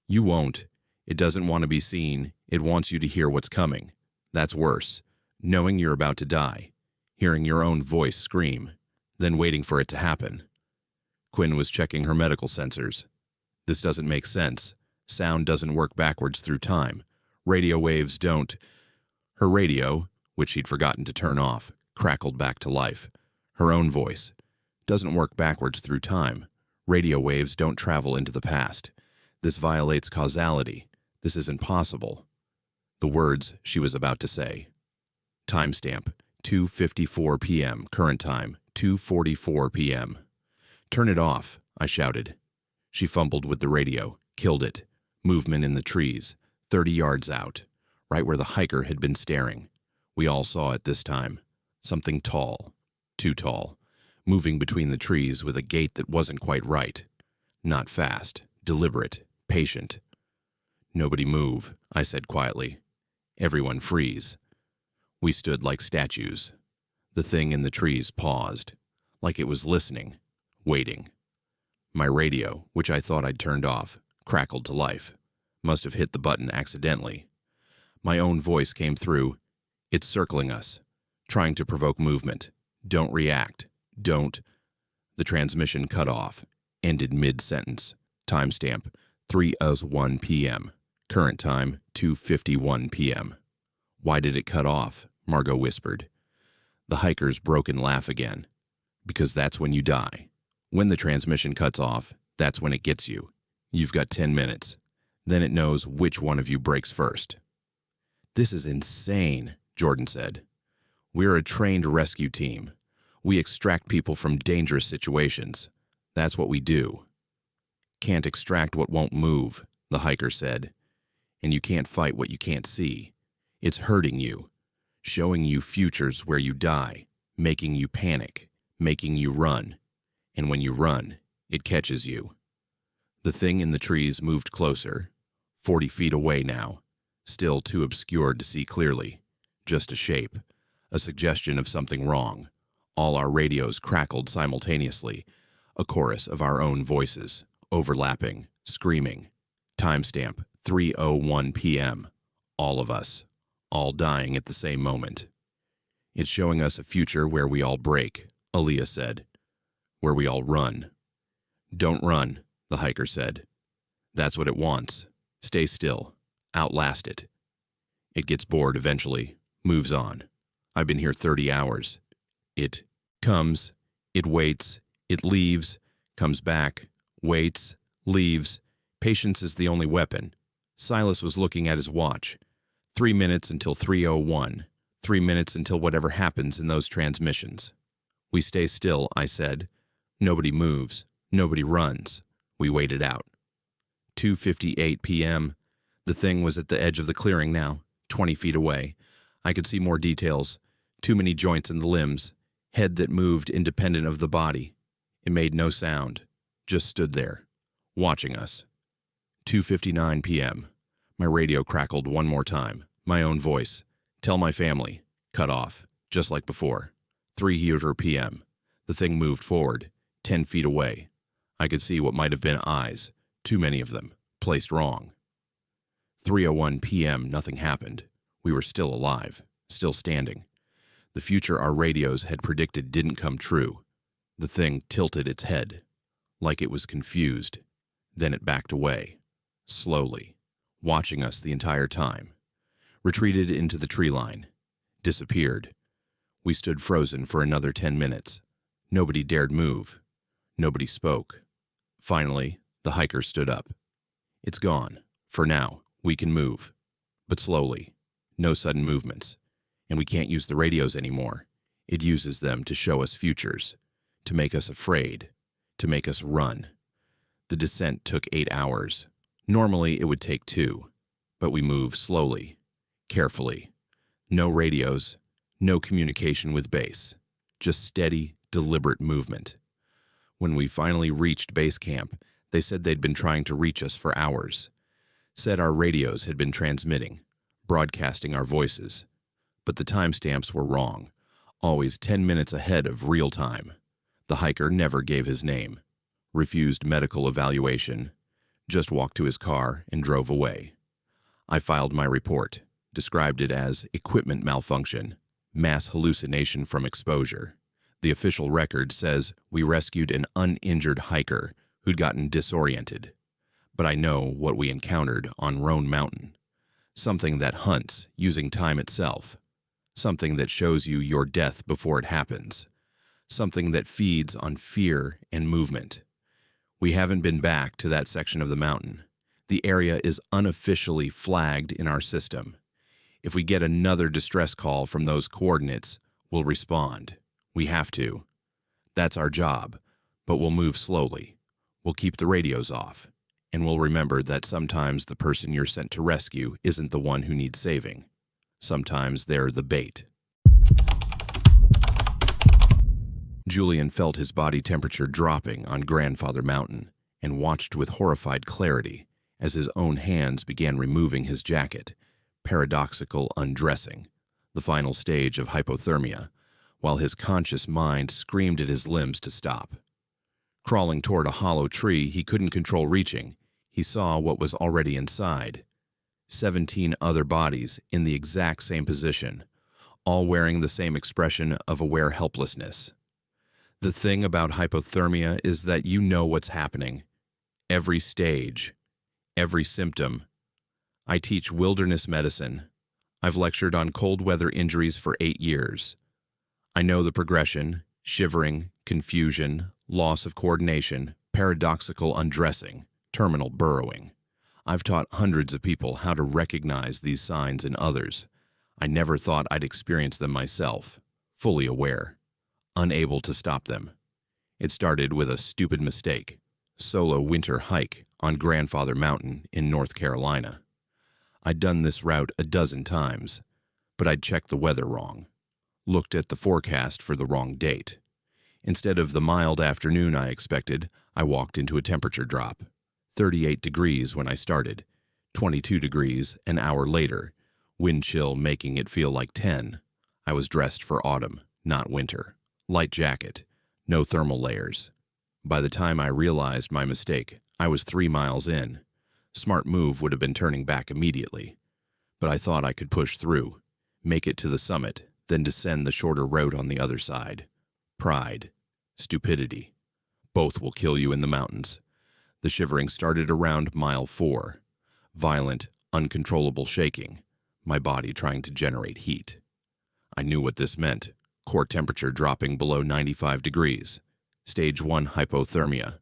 You won't. It doesn't want to be seen. It wants you to hear what's coming. That's worse. Knowing you're about to die. Hearing your own voice scream. Then waiting for it to happen. Quinn was checking her medical sensors. This doesn't make sense. Sound doesn't work backwards through time. Radio waves don't. Her radio, which she'd forgotten to turn off, crackled back to life. Her own voice. Doesn't work backwards through time. Radio waves don't travel into the past. This violates causality. This isn't possible. The words she was about to say. Timestamp, 2:54 p.m. Current time, 2:44 p.m. Turn it off, I shouted. She fumbled with the radio, killed it. Movement in the trees, 30 yards out, right where the hiker had been staring. We all saw it this time. Something tall, too tall, moving between the trees with a gait that wasn't quite right. Not fast, deliberate, patient. Nobody move, I said quietly. Everyone freeze. We stood like statues. The thing in the trees paused, like it was listening, waiting. My radio, which I thought I'd turned off, crackled to life. Must have hit the button accidentally. My own voice came through. It's circling us, trying to provoke movement. Don't react. Don't. The transmission cut off, ended mid-sentence. Timestamp, 3:01 p.m. Current time, 2:51 p.m. Why did it cut off? Margot whispered. The hiker's broken laugh again. Because that's when you die. When the transmission cuts off, that's when it gets you. You've got 10 minutes. Then it knows which one of you breaks first. This is insane, Jordan said. We're a trained rescue team. We extract people from dangerous situations. That's what we do. Can't extract what won't move, the hiker said. And you can't fight what you can't see. It's hurting you, showing you futures where you die, making you panic, making you run. And when you run, it catches you. The thing in the trees moved closer, 40 feet away now, still too obscured to see clearly. Just a shape, a suggestion of something wrong. All our radios crackled simultaneously, a chorus of our own voices, overlapping, screaming. Timestamp, 3:01 p.m. All of us, all dying at the same moment. It's showing us a future where we all break, Aaliyah said. Where we all run. Don't run, the hiker said. That's what it wants. Stay still. Outlast it. It gets bored eventually, moves on. I've been here 30 hours. It comes, it waits, it leaves, comes back, waits, leaves. Patience is the only weapon. Silas was looking at his watch. 3 minutes until 3:01. 3 minutes until whatever happens in those transmissions. We stay still, I said. Nobody moves. Nobody runs. We wait it out. 2:58 p.m. The thing was at the edge of the clearing now, 20 feet away. I could see more details. Too many joints in the limbs. Head that moved independent of the body. It made no sound. Just stood there, watching us. 2:59 p.m. My radio crackled one more time. My own voice. Tell my family. Cut off, just like before. 3:00 p.m. The thing moved forward, 10 feet away. I could see what might have been eyes, too many of them, placed wrong. 3:01 p.m. Nothing happened. We were still alive, still standing. The future our radios had predicted didn't come true. The thing tilted its head, like it was confused. Then it backed away, slowly, watching us the entire time. Retreated into the tree line. Disappeared. We stood frozen for another 10 minutes. Nobody dared move. Nobody spoke. Finally, the hiker stood up. It's gone. For now, we can move. But slowly. No sudden movements. And we can't use the radios anymore. It uses them to show us futures. To make us afraid. To make us run. The descent took 8 hours. Normally, it would take 2. But we move slowly. Carefully. No radios. No communication with base. Just steady, deliberate movement. When we finally reached base camp, they said they'd been trying to reach us for hours. Said our radios had been transmitting, broadcasting our voices. But the timestamps were wrong, always 10 minutes ahead of real time. The hiker never gave his name, refused medical evaluation, just walked to his car and drove away. I filed my report, described it as equipment malfunction, mass hallucination from exposure. The official record says we rescued an uninjured hiker who'd gotten disoriented. But I know what we encountered on Roan Mountain. Something that hunts using time itself. Something that shows you your death before it happens. Something that feeds on fear and movement. We haven't been back to that section of the mountain. The area is unofficially flagged in our system. If we get another distress call from those coordinates, we'll respond. We have to. That's our job, but we'll move slowly. We'll keep the radios off, and we'll remember that sometimes the person you're sent to rescue isn't the one who needs saving. Sometimes they're the bait. Julian felt his body temperature dropping on Grandfather Mountain and watched with horrified clarity as his own hands began removing his jacket, paradoxical undressing, the final stage of hypothermia, while his conscious mind screamed at his limbs to stop. Crawling toward a hollow tree he couldn't control reaching, he saw what was already inside. 17 other bodies in the exact same position, all wearing the same expression of aware helplessness. The thing about hypothermia is that you know what's happening. Every stage, every symptom. I teach wilderness medicine. I've lectured on cold weather injuries for 8 years. I know the progression, shivering, confusion, loss of coordination, paradoxical undressing, terminal burrowing. I've taught hundreds of people how to recognize these signs in others. I never thought I'd experience them myself, fully aware, unable to stop them. It started with a stupid mistake, solo winter hike on Grandfather Mountain in North Carolina. I'd done this route a dozen times, but I'd checked the weather wrong, looked at the forecast for the wrong date. Instead of the mild afternoon I expected, I walked into a temperature drop. 38 degrees when I started, 22 degrees an hour later, wind chill making it feel like 10. I was dressed for autumn, not winter. Light jacket, no thermal layers. By the time I realized my mistake, I was 3 miles in. Smart move would have been turning back immediately. But I thought I could push through, make it to the summit, then descend the shorter road on the other side. Pride, stupidity. Both will kill you in the mountains. The shivering started around mile 4. Violent, uncontrollable shaking, my body trying to generate heat. I knew what this meant. Core temperature dropping below 95 degrees. Stage 1 hypothermia.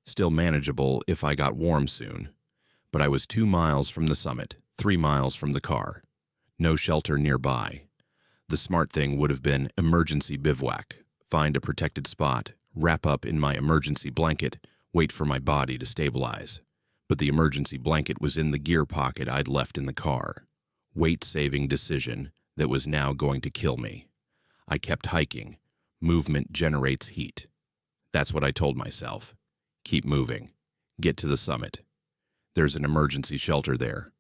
Still manageable if I got warm soon. But I was 2 miles from the summit, 3 miles from the car. No shelter nearby. The smart thing would have been emergency bivouac. Find a protected spot, wrap up in my emergency blanket, wait for my body to stabilize. but the emergency blanket was in the gear pocket I'd left in the car. Weight-saving decision that was now going to kill me. I kept hiking. Movement generates heat. That's what I told myself. Keep moving. Get to the summit. There's an emergency shelter there.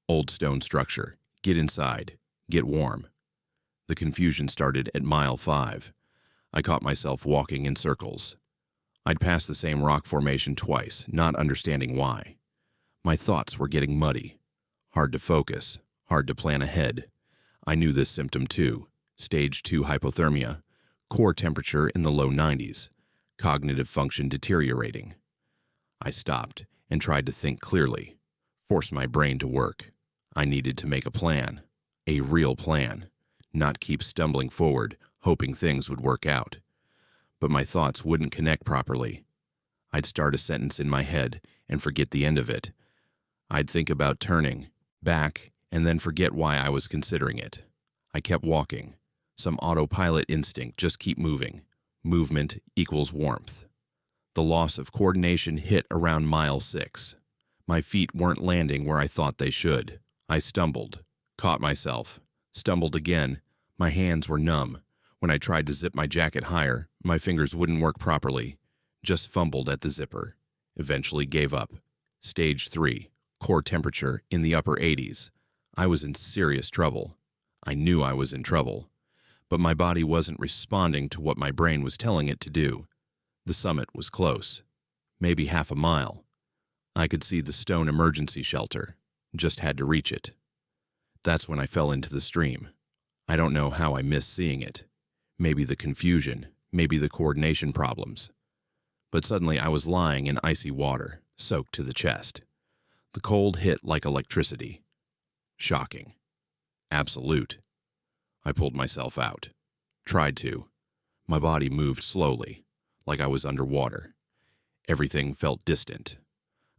Old stone structure. Get inside. Get warm. The confusion started at mile 5. I caught myself walking in circles. I'd passed the same rock formation twice, not understanding why. My thoughts were getting muddy. Hard to focus. Hard to plan ahead. I knew this symptom too. Stage 2 hypothermia. Core temperature in the low 90s. Cognitive function deteriorating. I stopped and tried to think clearly. Force my brain to work. I needed to make a plan. A real plan. Not keep stumbling forward, hoping things would work out. But my thoughts wouldn't connect properly. I'd start a sentence in my head and forget the end of it. I'd think about turning back and then forget why I was considering it. I kept walking. Some autopilot instinct, just keep moving. Movement equals warmth. The loss of coordination hit around mile 6. My feet weren't landing where I thought they should. I stumbled, caught myself, stumbled again. My hands were numb. When I tried to zip my jacket higher, my fingers wouldn't work properly. Just fumbled at the zipper. Eventually gave up. Stage 3, core temperature in the upper 80s. I was in serious trouble. I knew I was in trouble. But my body wasn't responding to what my brain was telling it to do. The summit was close. Maybe half a mile. I could see the stone emergency shelter. Just had to reach it. That's when I fell into the stream. I don't know how I missed seeing it. Maybe the confusion, maybe the coordination problems. But suddenly I was lying in icy water, soaked to the chest. The cold hit like electricity. Shocking. Absolute. I pulled myself out. Tried to. My body moved slowly, like I was underwater. Everything felt distant.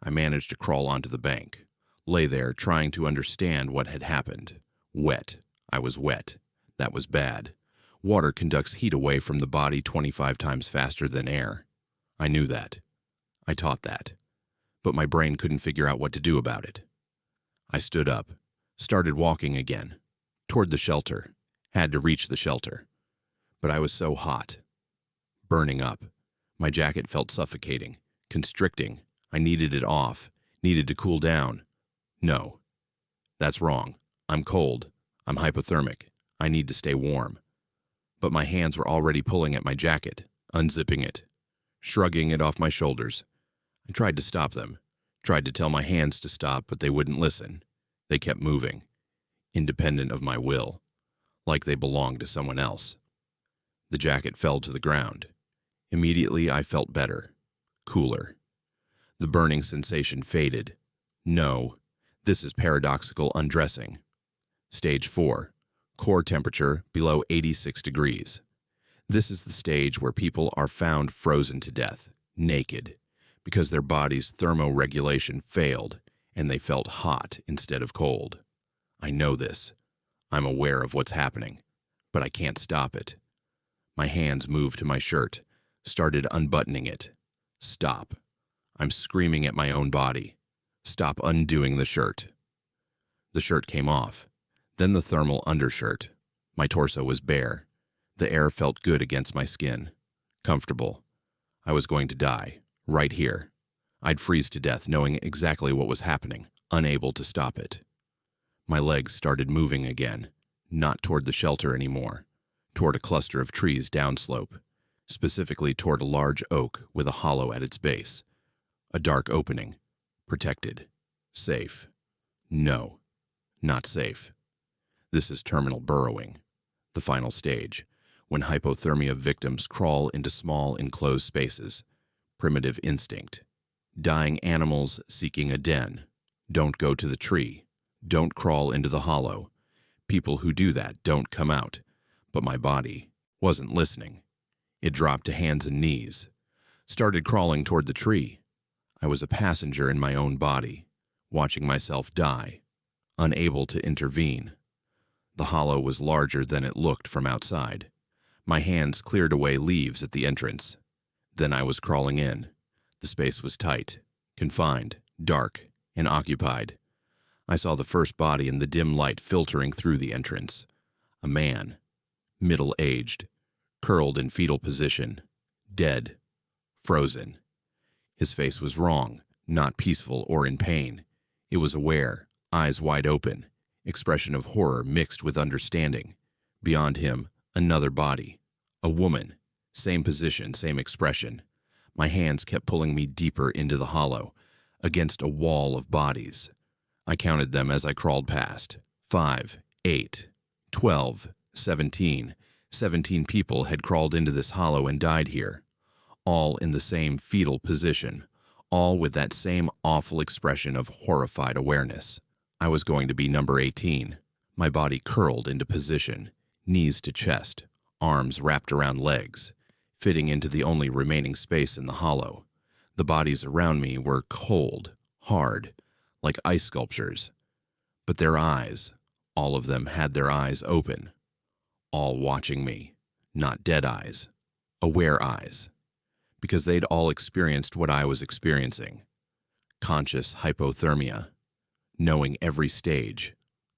I managed to crawl onto the bank. Lay there trying to understand what had happened. Wet. I was wet. That was bad. Water conducts heat away from the body 25 times faster than air. I knew that. I taught that. But my brain couldn't figure out what to do about it. I stood up, started walking again, toward the shelter. Had to reach the shelter. But I was so hot. Burning up. My jacket felt suffocating, constricting. I needed it off, needed to cool down. No. That's wrong. I'm cold. I'm hypothermic. I need to stay warm. But my hands were already pulling at my jacket, unzipping it, shrugging it off my shoulders. I tried to stop them, tried to tell my hands to stop, but they wouldn't listen. They kept moving, independent of my will, like they belonged to someone else. The jacket fell to the ground. Immediately I felt better, cooler. The burning sensation faded. No, this is paradoxical undressing. Stage 4. Core temperature below 86 degrees. This is the stage where people are found frozen to death, naked, because their body's thermoregulation failed and they felt hot instead of cold. I know this. I'm aware of what's happening, but I can't stop it. My hands moved to my shirt, started unbuttoning it. Stop. I'm screaming at my own body. Stop undoing the shirt. The shirt came off. Then the thermal undershirt. My torso was bare. The air felt good against my skin. Comfortable. I was going to die. Right here. I'd freeze to death knowing exactly what was happening, unable to stop it. My legs started moving again, not toward the shelter anymore, toward a cluster of trees downslope, specifically toward a large oak with a hollow at its base. A dark opening. Protected. Safe. No. Not safe. This is terminal burrowing, the final stage, when hypothermia victims crawl into small enclosed spaces. Primitive instinct. Dying animals seeking a den. Don't go to the tree. Don't crawl into the hollow. People who do that don't come out. But my body wasn't listening. It dropped to hands and knees. Started crawling toward the tree. I was a passenger in my own body, watching myself die, unable to intervene. The hollow was larger than it looked from outside. My hands cleared away leaves at the entrance. Then I was crawling in. The space was tight, confined, dark, and occupied. I saw the first body in the dim light filtering through the entrance. A man, middle-aged, curled in fetal position, dead, frozen. His face was wrong, not peaceful or in pain. It was aware, eyes wide open, expression of horror mixed with understanding. Beyond him, another body, a woman, same position, same expression. My hands kept pulling me deeper into the hollow, against a wall of bodies. I counted them as I crawled past. 5, 8, 12, 17. 17 people had crawled into this hollow and died here, all in the same fetal position, all with that same awful expression of horrified awareness. I was going to be number 18. My body curled into position, knees to chest, arms wrapped around legs, fitting into the only remaining space in the hollow. The bodies around me were cold, hard, like ice sculptures. But their eyes, all of them had their eyes open, all watching me, not dead eyes, aware eyes, because they'd all experienced what I was experiencing. Conscious hypothermia, knowing every stage,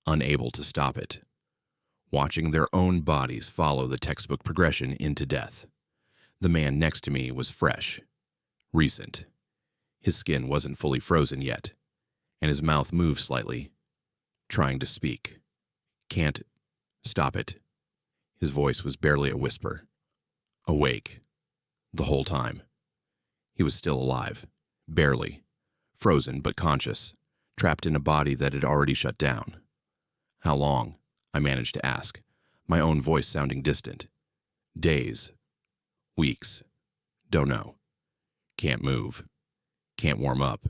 unable to stop it, watching their own bodies follow the textbook progression into death. The man next to me was fresh, recent. His skin wasn't fully frozen yet, and his mouth moved slightly, trying to speak. Can't stop it. His voice was barely a whisper. Awake. The whole time. He was still alive, barely, frozen but conscious, trapped in a body that had already shut down. How long? I managed to ask, my own voice sounding distant. Days. Weeks. Don't know. Can't move. Can't warm up.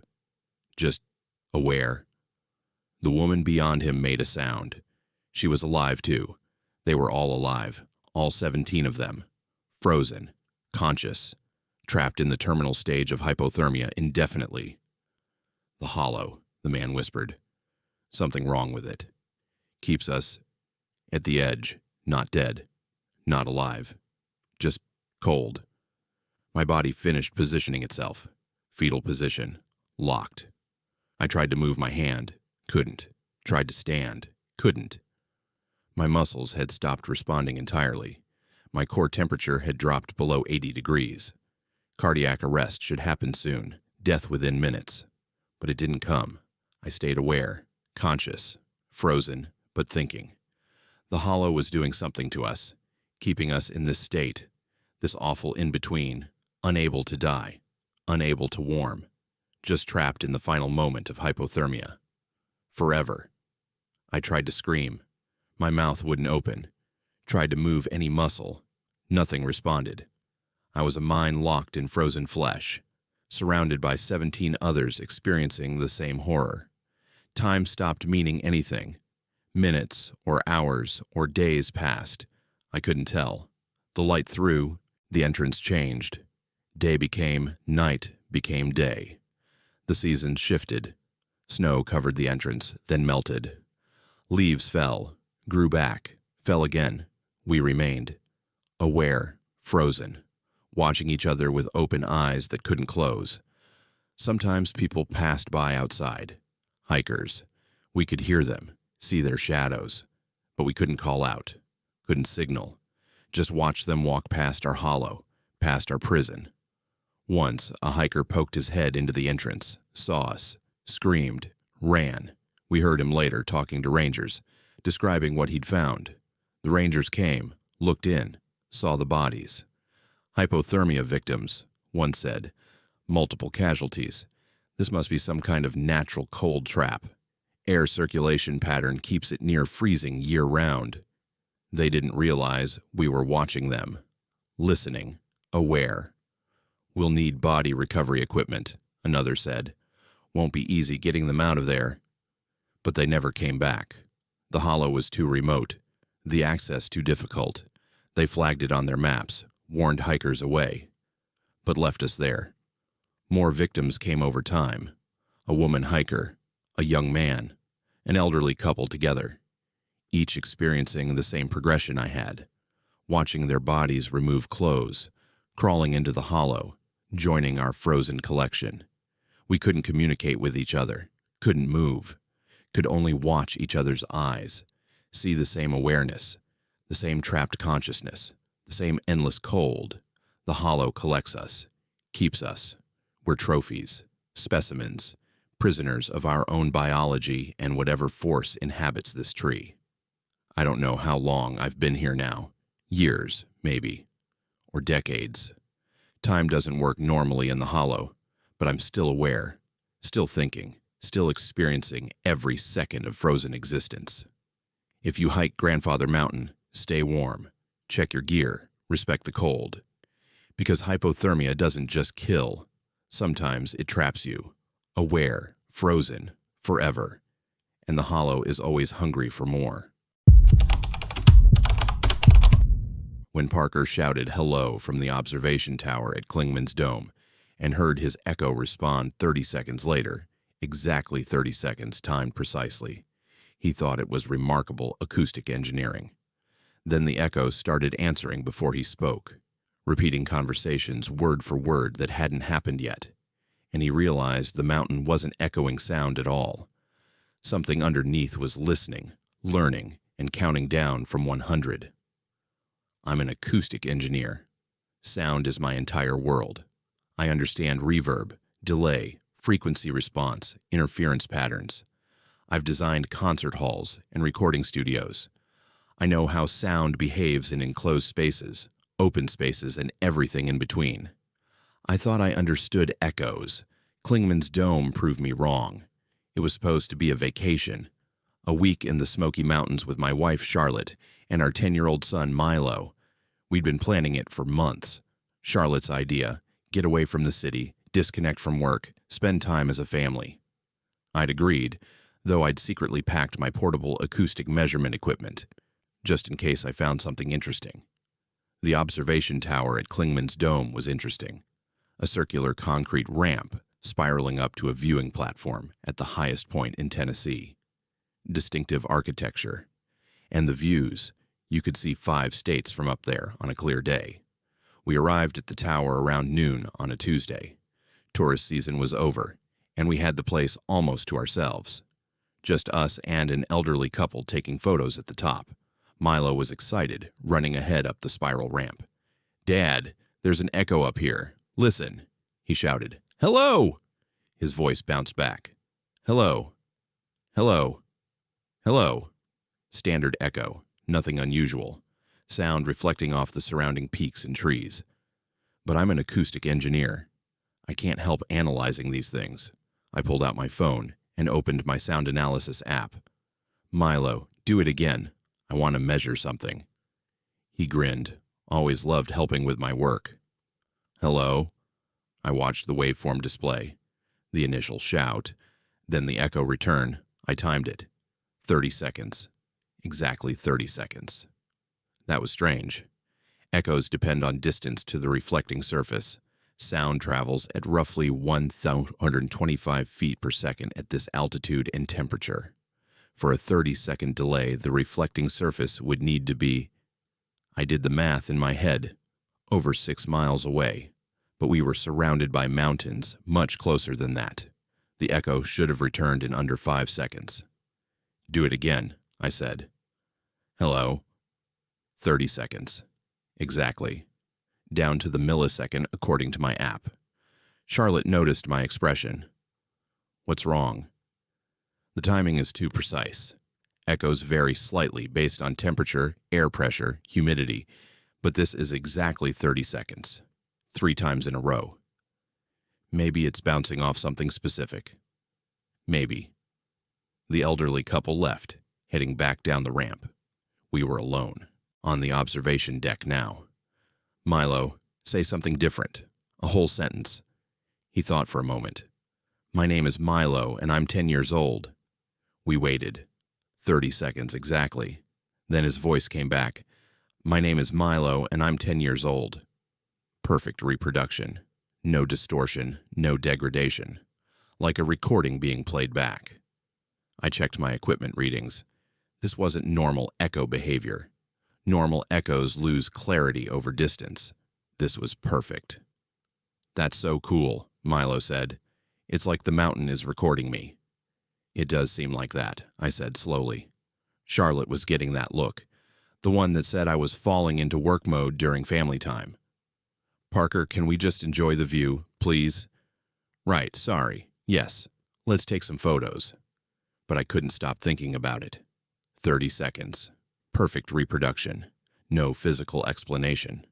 Just aware. The woman beyond him made a sound. She was alive too. They were all alive, all 17 of them. Frozen, conscious, trapped in the terminal stage of hypothermia indefinitely. The hollow, the man whispered. Something wrong with it. Keeps us at the edge, not dead, not alive, just cold. My body finished positioning itself. Fetal position, locked. I tried to move my hand, couldn't. Tried to stand, couldn't. My muscles had stopped responding entirely. My core temperature had dropped below 80 degrees. Cardiac arrest should happen soon, death within minutes. But it didn't come. I stayed aware, conscious, frozen, but thinking. The hollow was doing something to us, keeping us in this state, this awful in-between, unable to die, unable to warm, just trapped in the final moment of hypothermia. Forever. I tried to scream. My mouth wouldn't open. Tried to move any muscle. Nothing responded. I was a mind locked in frozen flesh, surrounded by 17 others experiencing the same horror. Time stopped meaning anything. Minutes or hours or days passed. I couldn't tell. The light threw, the entrance changed. Day became night, became day. The seasons shifted. Snow covered the entrance, then melted. Leaves fell, grew back, fell again. We remained. Aware, frozen, watching each other with open eyes that couldn't close. Sometimes people passed by outside. Hikers. We could hear them, see their shadows, but we couldn't call out, couldn't signal. Just watch them walk past our hollow, past our prison. Once, a hiker poked his head into the entrance, saw us, screamed, ran. We heard him later talking to rangers, describing what he'd found. The rangers came, looked in, saw the bodies. Hypothermia victims, one said. Multiple casualties. This must be some kind of natural cold trap. Air circulation pattern keeps it near freezing year-round. They didn't realize we were watching them, listening, aware. We'll need body recovery equipment, another said. Won't be easy getting them out of there. But they never came back. The hollow was too remote, the access too difficult. They flagged it on their maps, warned hikers away, but left us there. More victims came over time. A woman hiker, a young man, an elderly couple together, each experiencing the same progression I had, watching their bodies remove clothes, crawling into the hollow, joining our frozen collection. We couldn't communicate with each other, couldn't move, could only watch each other's eyes, see the same awareness, the same trapped consciousness, the same endless cold. The hollow collects us, keeps us. We're trophies, specimens, prisoners of our own biology and whatever force inhabits this tree. I don't know how long I've been here now. Years, maybe. Or decades. Time doesn't work normally in the hollow, but I'm still aware, still thinking, still experiencing every second of frozen existence. If you hike Grandfather Mountain, stay warm, check your gear, respect the cold. Because hypothermia doesn't just kill, sometimes it traps you, aware, frozen, forever, and the hollow is always hungry for more. When Parker shouted hello from the observation tower at Klingman's Dome and heard his echo respond 30 seconds later, exactly 30 seconds timed precisely, he thought it was remarkable acoustic engineering. Then the echo started answering before he spoke, repeating conversations word for word that hadn't happened yet, and he realized the mountain wasn't echoing sound at all. Something underneath was listening, learning, and counting down from 100. I'm an acoustic engineer. Sound is my entire world. I understand reverb, delay, frequency response, interference patterns. I've designed concert halls and recording studios. I know how sound behaves in enclosed spaces, open spaces, and everything in between. I thought I understood echoes. Klingman's Dome proved me wrong. It was supposed to be a vacation. A week in the Smoky Mountains with my wife Charlotte and our 10-year-old son Milo. We'd been planning it for months. Charlotte's idea, get away from the city, disconnect from work, spend time as a family. I'd agreed, though I'd secretly packed my portable acoustic measurement equipment, just in case I found something interesting. The observation tower at Klingman's Dome was interesting. A circular concrete ramp spiraling up to a viewing platform at the highest point in Tennessee. Distinctive architecture. And the views. You could see 5 states from up there on a clear day. We arrived at the tower around noon on a Tuesday. Tourist season was over, and we had the place almost to ourselves. Just us and an elderly couple taking photos at the top. Milo was excited, running ahead up the spiral ramp. "Dad, there's an echo up here. Listen," he shouted. "Hello!" His voice bounced back. "Hello. Hello. Hello." Standard echo. Nothing unusual. Sound reflecting off the surrounding peaks and trees. But I'm an acoustic engineer. I can't help analyzing these things. I pulled out my phone and opened my sound analysis app. "Milo, do it again. I want to measure something." He grinned. Always loved helping with my work. "Hello?" I watched the waveform display. The initial shout, then the echo return. I timed it. 30 seconds. Exactly 30 seconds. That was strange. Echoes depend on distance to the reflecting surface. Sound travels at roughly 1,125 feet per second at this altitude and temperature. For a 30-second delay, the reflecting surface would need to be, I did the math in my head, over 6 miles away. But we were surrounded by mountains, much closer than that. The echo should have returned in under 5 seconds. "Do it again," I said. "Hello." 30 seconds. Exactly. Down to the millisecond according to my app. Charlotte noticed my expression. "What's wrong?" "The timing is too precise. Echoes vary slightly based on temperature, air pressure, humidity, but this is exactly 30 seconds. 3 times in a row." "Maybe it's bouncing off something specific." "Maybe." The elderly couple left, heading back down the ramp. We were alone, on the observation deck now. "Milo, say something different. A whole sentence." He thought for a moment. "My name is Milo, and I'm 10 years old." We waited. 30 seconds exactly. Then his voice came back. "My name is Milo, and I'm 10 years old." Perfect reproduction. No distortion, no degradation. Like a recording being played back. I checked my equipment readings. This wasn't normal echo behavior. Normal echoes lose clarity over distance. This was perfect. "That's so cool," Milo said. It's like the mountain is recording me. It does seem like that, I said slowly. Charlotte was getting that look, the one that said I was falling into work mode during family time. Parker, can we just enjoy the view, please? Right, sorry. Yes, let's take some photos. But I couldn't stop thinking about it. 30 seconds. Perfect reproduction. No physical explanation.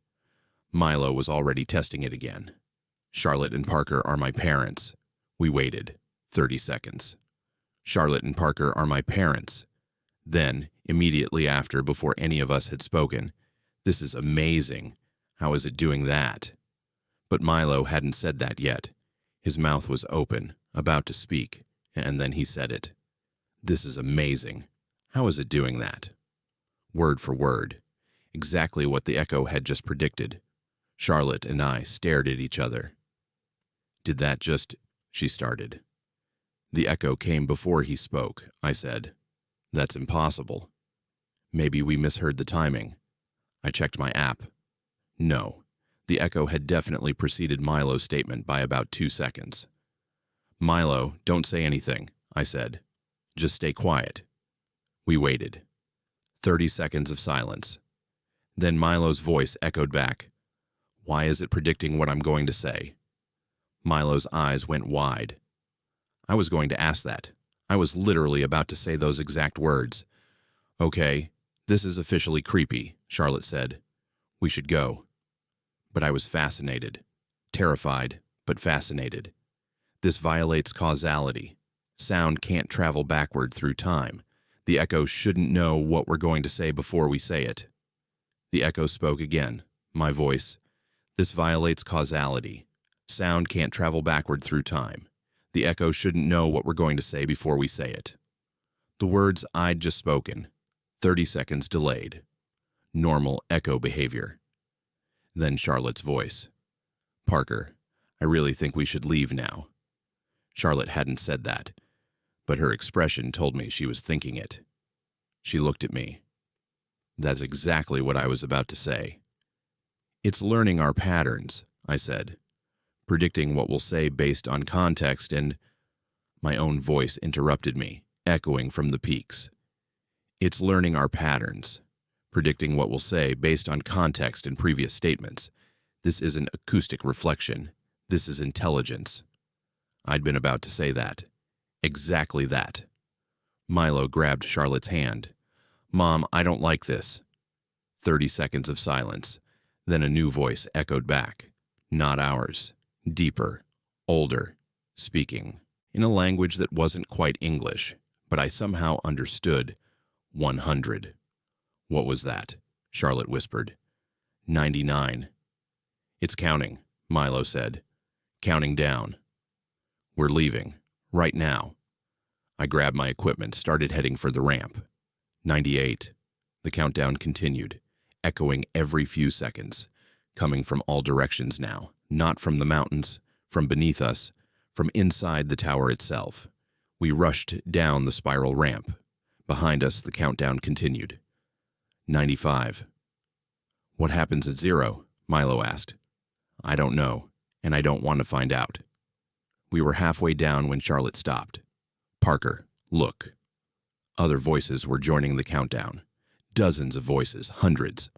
Milo was already testing it again. Charlotte and Parker are my parents. We waited. 30 seconds. Charlotte and Parker are my parents. Then, immediately after, before any of us had spoken, this is amazing. How is it doing that? But Milo hadn't said that yet. His mouth was open, about to speak, and then he said it. This is amazing. How is it doing that? Word for word. Exactly what the echo had just predicted. Charlotte and I stared at each other. Did that just... she started. The echo came before he spoke, I said. That's impossible. Maybe we misheard the timing. I checked my app. No, the echo had definitely preceded Milo's statement by about 2 seconds. Milo, don't say anything, I said. Just stay quiet. We waited. 30 seconds of silence. Then Milo's voice echoed back. Why is it predicting what I'm going to say? Milo's eyes went wide. I was going to ask that. I was literally about to say those exact words. Okay, this is officially creepy, Charlotte said. We should go. But I was fascinated. Terrified, but fascinated. This violates causality. Sound can't travel backward through time. The echo shouldn't know what we're going to say before we say it. The echo spoke again, my voice. This violates causality. Sound can't travel backward through time. The echo shouldn't know what we're going to say before we say it. The words I'd just spoken. 30 seconds delayed. Normal echo behavior. Then Charlotte's voice. Parker, I really think we should leave now. Charlotte hadn't said that, but her expression told me she was thinking it. She looked at me. That's exactly what I was about to say. It's learning our patterns, I said. Predicting what we'll say based on context and... My own voice interrupted me, echoing from the peaks. It's learning our patterns. Predicting what we'll say based on context and previous statements. This isn't acoustic reflection. This is intelligence. I'd been about to say that. Exactly that. Milo grabbed Charlotte's hand. Mom, I don't like this. 30 seconds of silence. Then a new voice echoed back. Not ours. Deeper. Older. Speaking. In a language that wasn't quite English, but I somehow understood. 100. What was that? Charlotte whispered. 99. It's counting, Milo said. Counting down. We're leaving. Right now. I grabbed my equipment, started heading for the ramp. 98. The countdown continued, echoing every few seconds, coming from all directions now, not from the mountains, from beneath us, from inside the tower itself. We rushed down the spiral ramp. Behind us, the countdown continued. 95. What happens at 0? Milo asked. I don't know, and I don't want to find out. We were halfway down when Charlotte stopped. Parker, look. Other voices were joining the countdown. Dozens of voices, hundreds,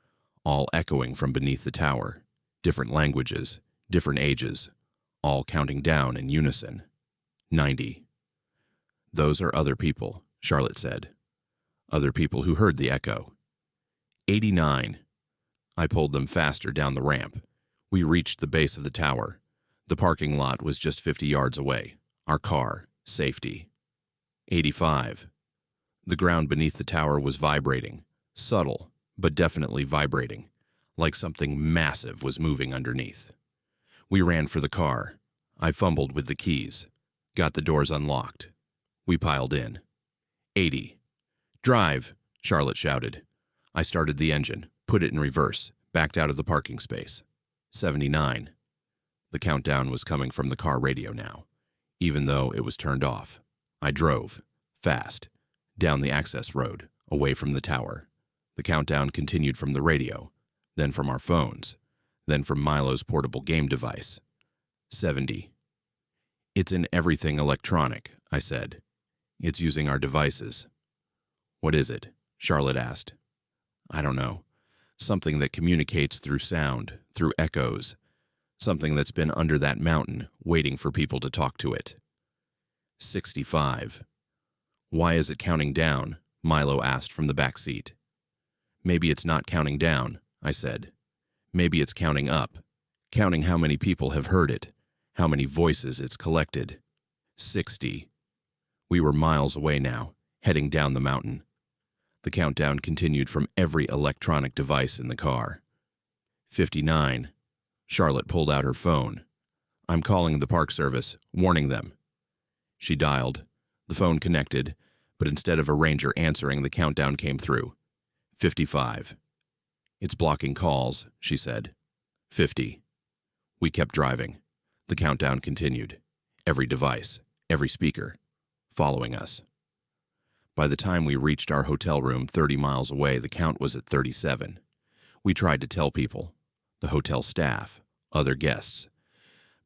all echoing from beneath the tower. Different languages, different ages, all counting down in unison. 90. Those are other people, Charlotte said. Other people who heard the echo. 89. I pulled them faster down the ramp. We reached the base of the tower. The parking lot was just 50 yards away. Our car, safety. 85. The ground beneath the tower was vibrating. Subtle, but definitely vibrating. Like something massive was moving underneath. We ran for the car. I fumbled with the keys. Got the doors unlocked. We piled in. 80. Drive, Charlotte shouted. I started the engine, put it in reverse, backed out of the parking space. 79. The countdown was coming from the car radio now, even though it was turned off. I drove, fast, down the access road, away from the tower. The countdown continued from the radio, then from our phones, then from Milo's portable game device. 70. It's in everything electronic, I said. It's using our devices. What is it? Charlotte asked. I don't know. Something that communicates through sound, through echoes. Something that's been under that mountain, waiting for people to talk to it. 65. Why is it counting down? Milo asked from the back seat. Maybe it's not counting down, I said. Maybe it's counting up, counting how many people have heard it, how many voices it's collected. 60. We were miles away now, heading down the mountain. The countdown continued from every electronic device in the car. 59. Charlotte pulled out her phone. I'm calling the Park Service, warning them. She dialed. The phone connected, but instead of a ranger answering, the countdown came through. 55. It's blocking calls, she said. 50. We kept driving. The countdown continued. Every device, every speaker, following us. By the time we reached our hotel room 30 miles away, the count was at 37. We tried to tell people, the hotel staff, other guests.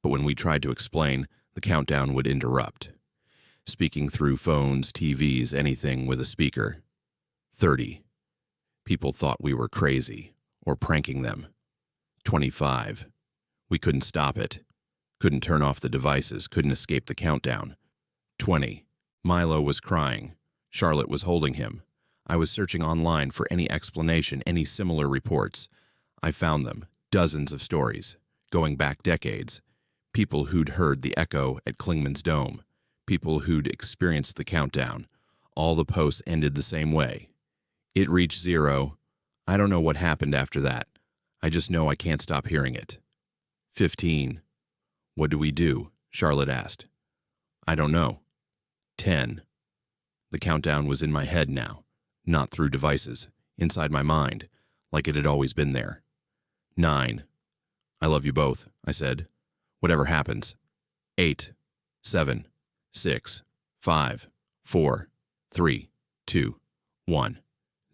But when we tried to explain, the countdown would interrupt. Speaking through phones, TVs, anything with a speaker. 30. People thought we were crazy or pranking them. 25. We couldn't stop it. Couldn't turn off the devices, couldn't escape the countdown. 20. Milo was crying. Charlotte was holding him. I was searching online for any explanation, any similar reports. I found them, dozens of stories, going back decades. People who'd heard the echo at Klingman's Dome. People who'd experienced the countdown. All the posts ended the same way. It reached 0. I don't know what happened after that. I just know I can't stop hearing it. 15. What do we do? Charlotte asked. I don't know. 10. The countdown was in my head now, not through devices, inside my mind, like it had always been there. 9. I love you both, I said. Whatever happens. 8. 7. 6. 5. 4. 3. 2. 1.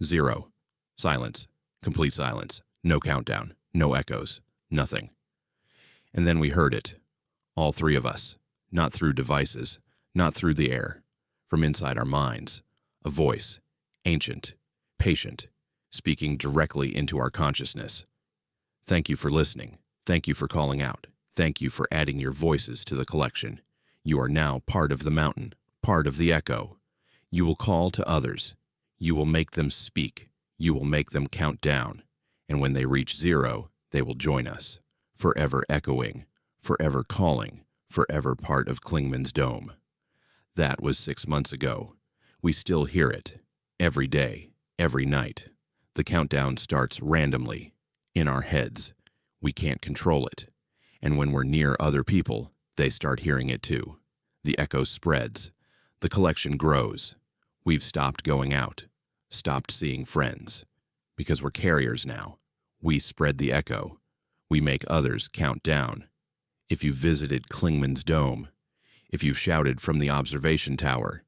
0. Silence. Complete silence. No countdown. No echoes. Nothing. And then we heard it. All three of us. Not through devices. Not through the air. From inside our minds. A voice. Ancient. Patient. Speaking directly into our consciousness. Thank you for listening. Thank you for calling out. Thank you for adding your voices to the collection. You are now part of the mountain. Part of the echo. You will call to others. You will make them speak. You will make them count down. And when they reach 0, they will join us. Forever echoing. Forever calling. Forever part of Klingman's Dome. That was 6 months ago. We still hear it. Every day. Every night. The countdown starts randomly. In our heads. We can't control it. And when we're near other people, they start hearing it too. The echo spreads. The collection grows. We've stopped going out. Stopped seeing friends. Because we're carriers now. We spread the echo. We make others count down. If you visited Klingman's Dome, if you've shouted from the observation tower,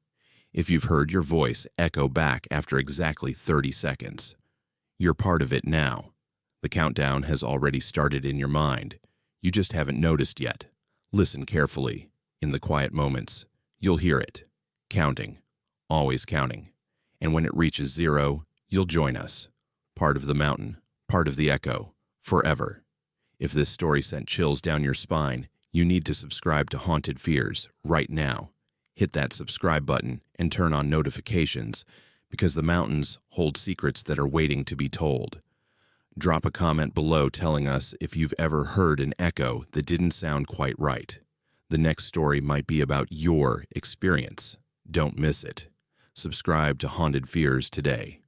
if you've heard your voice echo back after exactly 30 seconds, you're part of it now. The countdown has already started in your mind. You just haven't noticed yet. Listen carefully. In the quiet moments, you'll hear it. Counting. Always counting. And when it reaches 0, you'll join us. Part of the mountain. Part of the echo. Forever. If this story sent chills down your spine, you need to subscribe to Haunted Fears right now. Hit that subscribe button and turn on notifications, because the mountains hold secrets that are waiting to be told. Drop a comment below telling us if you've ever heard an echo that didn't sound quite right. The next story might be about your experience. Don't miss it. Subscribe to Haunted Fears today.